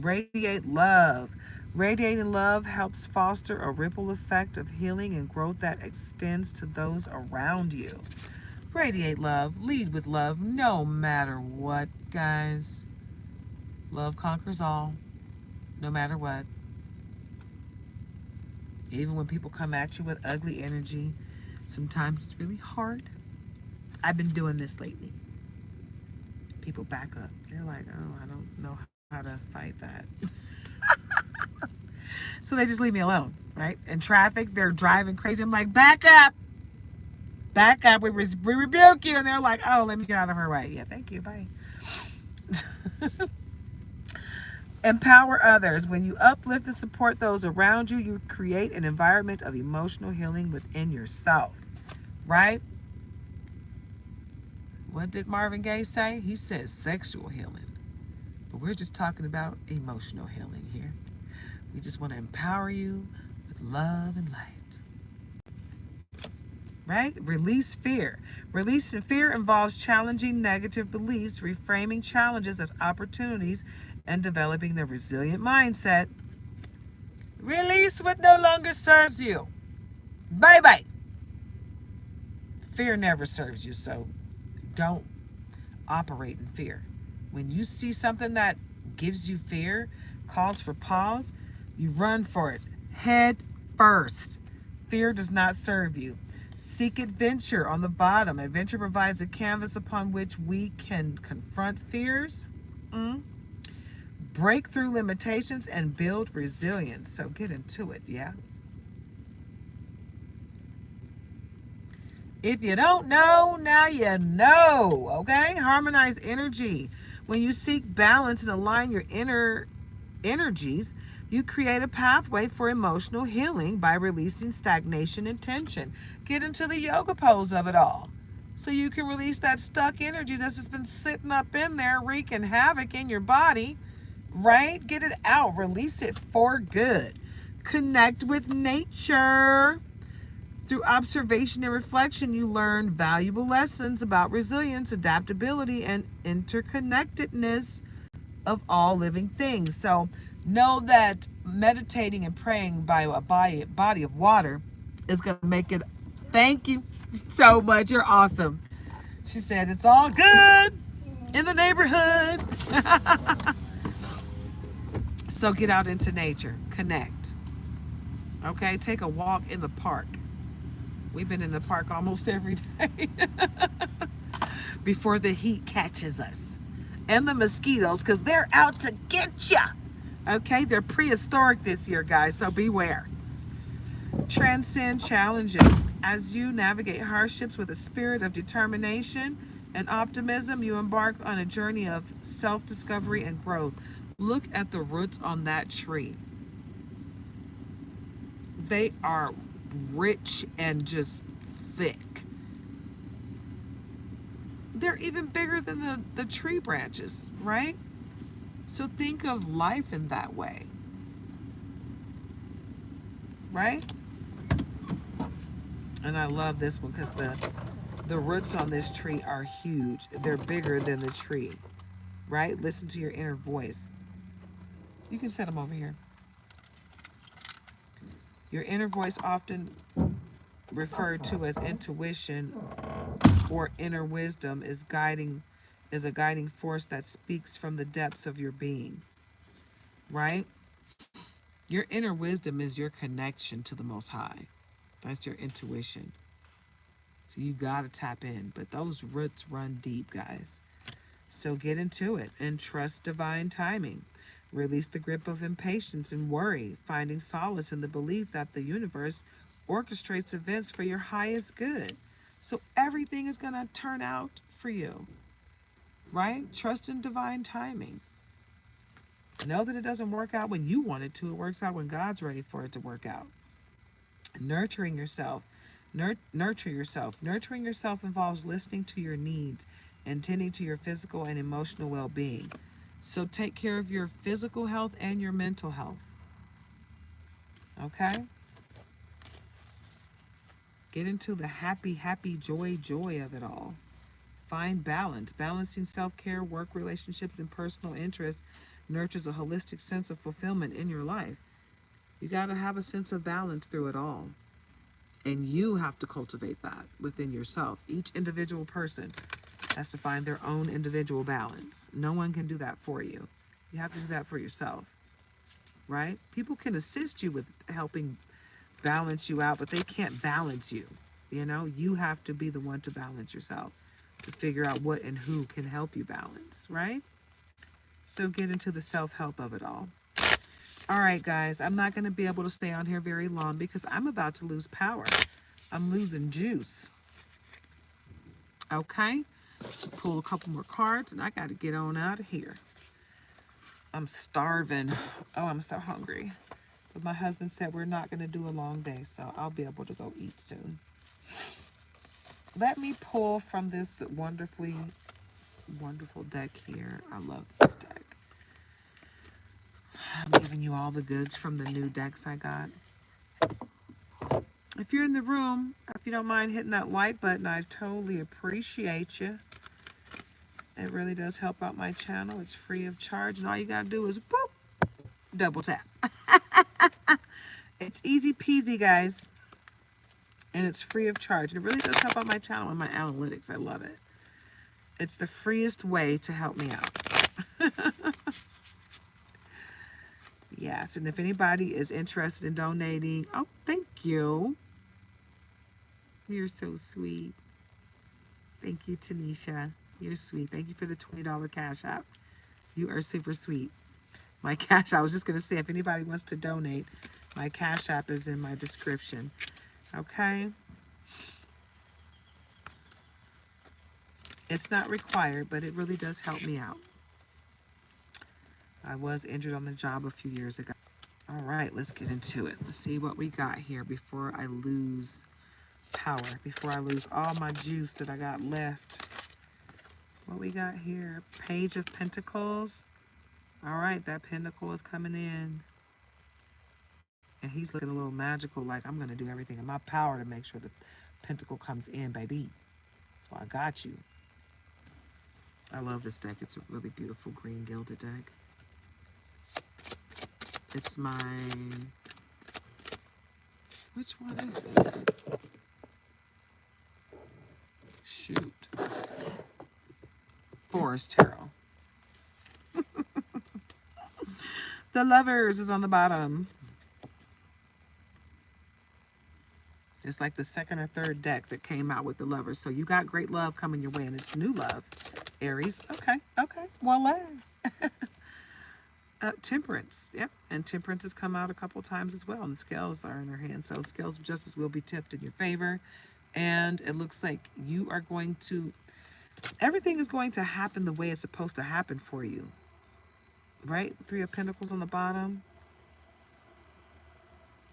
Speaker 1: Radiate love. Radiating love helps foster a ripple effect of healing and growth that extends to those around you. Radiate love. Lead with love no matter what, guys. Love conquers all, no matter what. Even when people come at you with ugly energy, sometimes it's really hard. I've been doing this lately. People back up. They're like, oh, I don't know how to fight that. So they just leave me alone, right? In traffic, they're driving crazy. I'm like, back up. Back up. We rebuke you. And they're like, oh, let me get out of her way. Yeah, thank you. Bye. Empower others. When you uplift and support those around you, you create an environment of emotional healing within yourself, right? What did Marvin Gaye say? He said sexual healing. But we're just talking about emotional healing here. We just want to empower you with love and light. Right? Release fear. Releasing fear involves challenging negative beliefs, reframing challenges as opportunities, and developing the resilient mindset. Release what no longer serves you. Bye-bye. Fear never serves you, so don't operate in fear. When you see something that gives you fear, calls for pause, you run for it. Head first. Fear does not serve you. Seek adventure on the bottom. Adventure provides a canvas upon which we can confront fears, break through limitations, and build resilience. So get into it, yeah? If you don't know, now you know, okay? Harmonize energy. When you seek balance and align your inner energies, you create a pathway for emotional healing by releasing stagnation and tension. Get into the yoga pose of it all so you can release that stuck energy that's just been sitting up in there wreaking havoc in your body, right? Get it out. Release it for good. Connect with nature. Through observation and reflection, you learn valuable lessons about resilience, adaptability, and interconnectedness of all living things. So know that meditating and praying by a body of water is going to make it. Thank you so much. You're awesome. She said, it's all good in the neighborhood. So get out into nature. Connect. Okay? Take a walk in the park. We've been in the park almost every day before the heat catches us. And the mosquitoes, because they're out to get ya. Okay? They're prehistoric this year, guys, so beware. Transcend challenges. As you navigate hardships with a spirit of determination and optimism, you embark on a journey of self-discovery and growth. Look at the roots on that tree. They are rich and just thick. They're even bigger than the tree branches, right? So think of life in that way, right? And I love this one because the roots on this tree are huge. They're bigger than the tree, right? Listen to your inner voice. You can set them over here. Your inner voice, often referred to as intuition, or inner wisdom is a guiding force that speaks from the depths of your being, right? Your inner wisdom is your connection to the Most High. That's your intuition. So you got to tap in. But those roots run deep, guys. So get into it and trust divine timing. Release the grip of impatience and worry, finding solace in the belief that the universe orchestrates events for your highest good. So everything is going to turn out for you, right? Trust in divine timing. Know that it doesn't work out when you want it to. It works out when God's ready for it to work out. Nurturing yourself. Nurture yourself. Nurturing yourself involves listening to your needs and tending to your physical and emotional well-being. So take care of your physical health and your mental health. Okay? Get into the happy, joy of it all. Find balance. Balancing self-care, work relationships, and personal interests nurtures a holistic sense of fulfillment in your life. You got to have a sense of balance through it all. And you have to cultivate that within yourself. Each individual person has to find their own individual balance. No one can do that for you. You have to do that for yourself, right? People can assist you with helping balance you out, but they can't balance you. You know, you have to be the one to balance yourself, to figure out what and who can help you balance, right? So get into the self-help of it all. All right, guys, I'm not going to be able to stay on here very long because I'm about to lose power. I'm losing juice. Okay? So pull a couple more cards and I got to get on out of here. I'm starving. Oh, I'm so hungry. But my husband said we're not going to do a long day, so I'll be able to go eat soon. Let me pull from this wonderful deck here. I love this deck. I'm giving you all the goods from the new decks I got. If you're in the room, if you don't mind hitting that like button, I totally appreciate you. It really does help out my channel. It's free of charge, and all you gotta do is boop, double tap. It's easy peasy, guys. And it's free of charge. And it really does help out my channel and my analytics. I love it. It's the freest way to help me out. Yes, and if anybody is interested in donating, oh, thank you. You're so sweet. Thank you, Tanisha. You're sweet. Thank you for the $20 Cash App. You are super sweet. My Cash, I was just going to say, if anybody wants to donate, my Cash App is in my description. Okay? It's not required, but it really does help me out. I was injured on the job a few years ago. All right, let's get into it. Let's see what we got here before I lose power, before I lose all my juice that I got left. What we got here? Page of Pentacles. All right, that pentacle is coming in. And he's looking a little magical, like I'm going to do everything in my power to make sure the pentacle comes in, baby. So I got you. I love this deck. It's a really beautiful green gilded deck. It's my... Which one is this? Shoot. Forest Tarot. The Lovers is on the bottom. It's like the second or third deck that came out with the Lovers. So you got great love coming your way, and it's new love. Aries. Okay. Voila. Temperance. Yep. And Temperance has come out a couple times as well. And the scales are in her hand. So scales of justice will be tipped in your favor. And it looks like you are going to... Everything is going to happen the way it's supposed to happen for you. Right? Three of Pentacles on the bottom.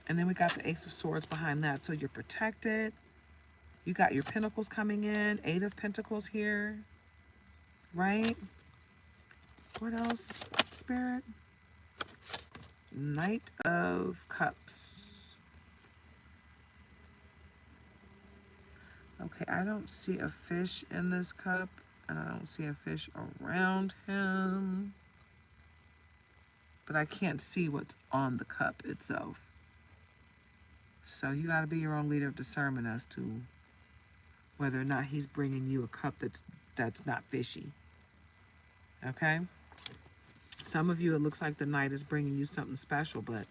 Speaker 1: And then we got the Ace of Swords behind that. So you're protected. You got your Pentacles coming in. Eight of Pentacles here. Right? What else? Spirit? Knight of Cups. Okay, I don't see a fish in this cup. And I don't see a fish around him. But I can't see what's on the cup itself. So you got to be your own leader of discernment as to whether or not he's bringing you a cup that's not fishy. Okay? Some of you, it looks like the night is bringing you something special, but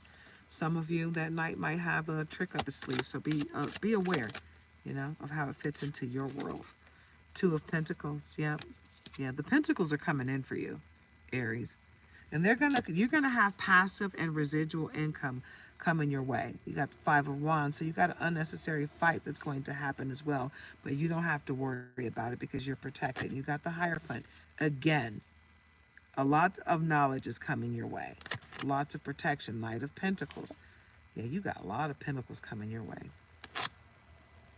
Speaker 1: some of you, that night might have a trick up its sleeve. So be aware, of how it fits into your world. Two of Pentacles. Yep. Yeah, the Pentacles are coming in for you, Aries. And you're gonna have passive and residual income coming your way. You got the Five of Wands, so you got an unnecessary fight that's going to happen as well. But you don't have to worry about it because you're protected. You got the Hierophant. Again, a lot of knowledge is coming your way. Lots of protection. Knight of Pentacles. Yeah, you got a lot of pentacles coming your way.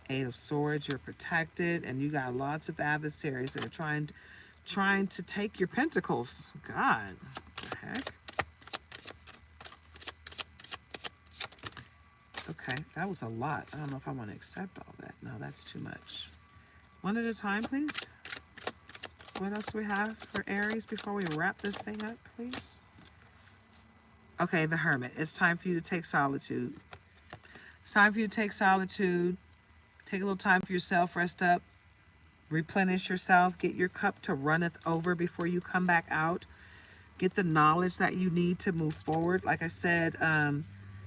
Speaker 1: Eight of Swords, you're protected, and you got lots of adversaries that are trying to take your pentacles. God, what the heck? Okay, that was a lot. I don't know if I want to accept all that. No, that's too much. One at a time, please. What else do we have for Aries before we wrap this thing up, please? Okay, the Hermit. It's time for you to take solitude. It's time for you to take solitude. Take a little time for yourself, rest up, replenish yourself, get your cup to runneth over before you come back out. Get the knowledge that you need to move forward. Like I said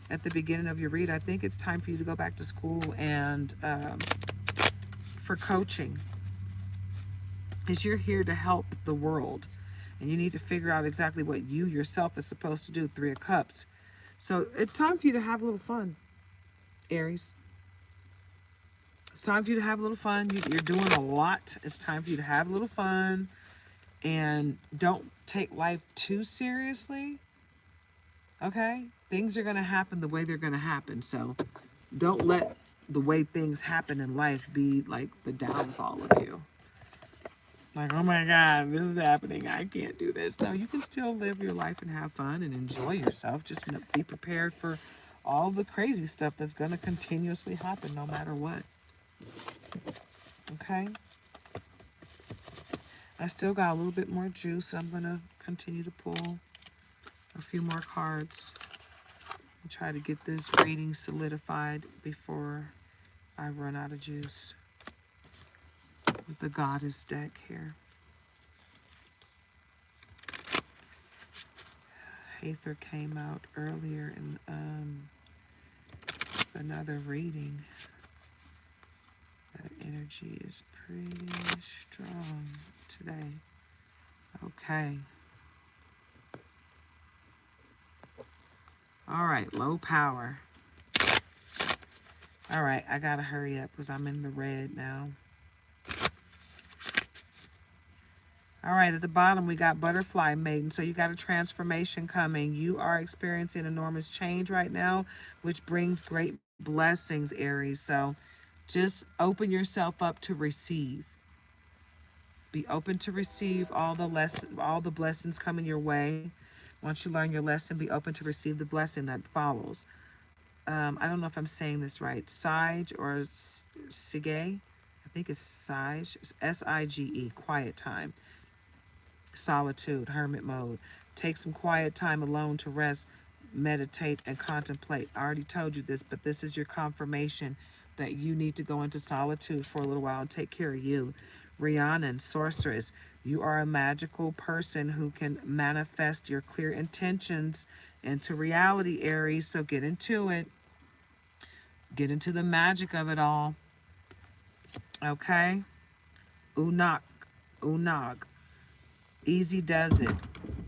Speaker 1: at the beginning of your read, I think it's time for you to go back to school and for coaching. Because you're here to help the world. And you need to figure out exactly what you yourself is supposed to do. Three of Cups. So it's time for you to have a little fun, Aries. It's time for you to have a little fun. You're doing a lot. It's time for you to have a little fun. And don't take life too seriously. Okay? Things are going to happen the way they're going to happen. So don't let the way things happen in life be like the downfall of you. Like, oh my God, this is happening. I can't do this. No, you can still live your life and have fun and enjoy yourself. Just be prepared for all the crazy stuff that's going to continuously happen no matter what. Okay? I still got a little bit more juice. I'm going to continue to pull a few more cards and try to get this reading solidified before I run out of juice with the Goddess deck here. Aether came out earlier in another reading. That energy is pretty strong today. Okay. All right, low power. All right, I gotta hurry up because I'm in the red now. All right, at the bottom, we got Butterfly Maiden. So you got a transformation coming. You are experiencing enormous change right now, which brings great blessings, Aries. So just open yourself up to receive. Be open to receive all the blessings coming your way. Once you learn your lesson, be open to receive the blessing that follows. I don't know if I'm saying this right. Sige or Sige. I think it's Sige. It's S-I-G-E, quiet time. Solitude, hermit mode. Take some quiet time alone to rest, meditate, and contemplate. I already told you this, but this is your confirmation that you need to go into solitude for a little while and take care of you. Rhiannon, sorceress, you are a magical person who can manifest your clear intentions into reality, Aries. So get into it. Get into the magic of it all. Okay? Unag. Easy does it.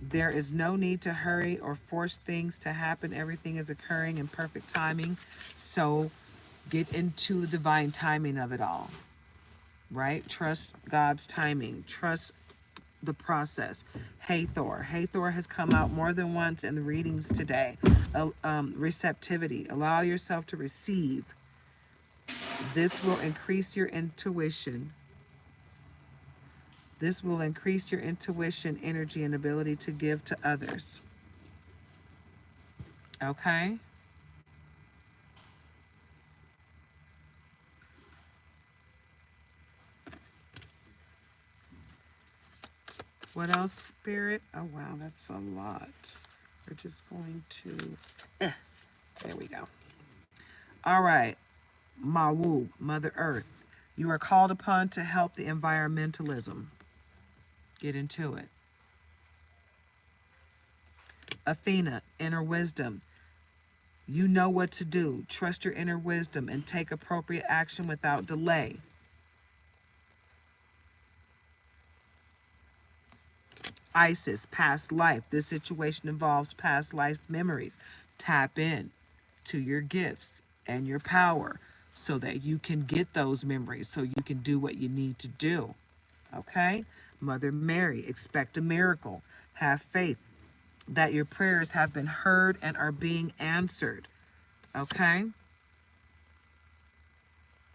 Speaker 1: There is no need to hurry or force things to happen. Everything is occurring in perfect timing. So get into the divine timing of it all. Right? Trust God's timing. Trust the process. Hathor. Hathor has come out more than once in the readings today. Receptivity. Allow yourself to receive. This will increase your intuition. This will increase your intuition, energy, and ability to give to others. Okay? What else, Spirit? Oh, wow, that's a lot. We're just going to... there we go. All right. Mawu, Mother Earth. You are called upon to help the environmentalism. Get into it. Athena, inner wisdom. You know what to do. Trust your inner wisdom and take appropriate action without delay. Isis, past life. This situation involves past life memories. Tap in to your gifts and your power so that you can get those memories, so you can do what you need to do. Okay? Mother Mary, expect a miracle. Have faith that your prayers have been heard and are being answered. Okay?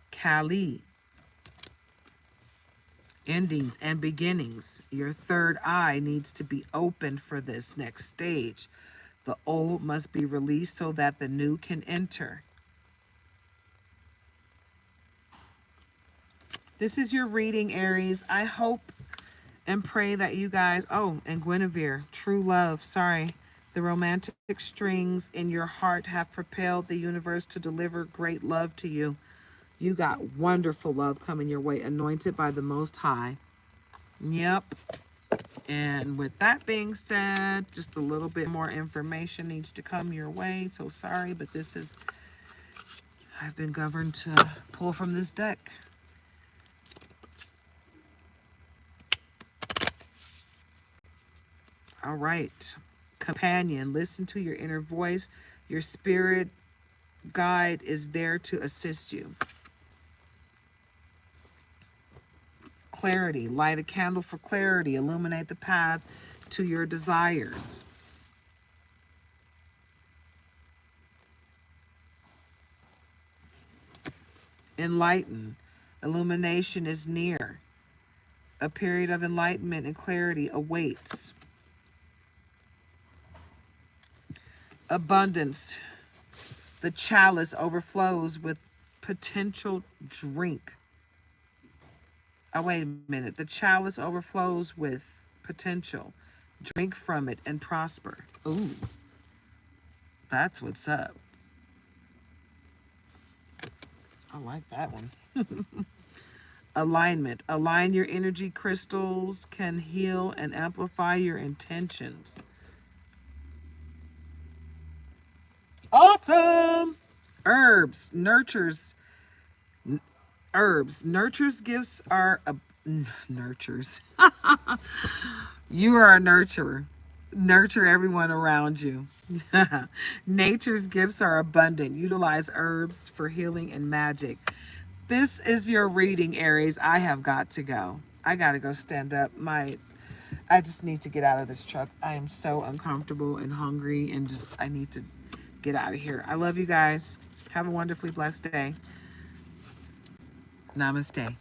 Speaker 1: Kali, endings and beginnings. Your third eye needs to be opened for this next stage. The old must be released so that the new can enter. This is your reading, Aries. I hope and pray that you guys, oh, and Guinevere, true love, sorry. The romantic strings in your heart have propelled the universe to deliver great love to you. You got wonderful love coming your way, anointed by the Most High. Yep. And with that being said, just a little bit more information needs to come your way. So sorry, but this is, I've been governed to pull from this deck. All right. Companion, listen to your inner voice. Your spirit guide is there to assist you. Clarity, light a candle for clarity. Illuminate the path to your desires. Enlighten, illumination is near. A period of enlightenment and clarity awaits. Abundance, the chalice overflows with potential drink. Oh, wait a minute. The chalice overflows with potential. Drink from it and prosper. Ooh, that's what's up. I like that one. Alignment. Align your energy crystals can heal and amplify your intentions. Awesome. Herbs. Nurtures gifts are nurtures. You are a nurturer. Nurture everyone around you. Nature's gifts are abundant. Utilize herbs for healing and magic. This is your reading, Aries. I have got to go. I got to go stand up. I just need to get out of this truck. I am so uncomfortable and hungry and I need to get out of here. I love you guys. Have a wonderfully blessed day. Namaste.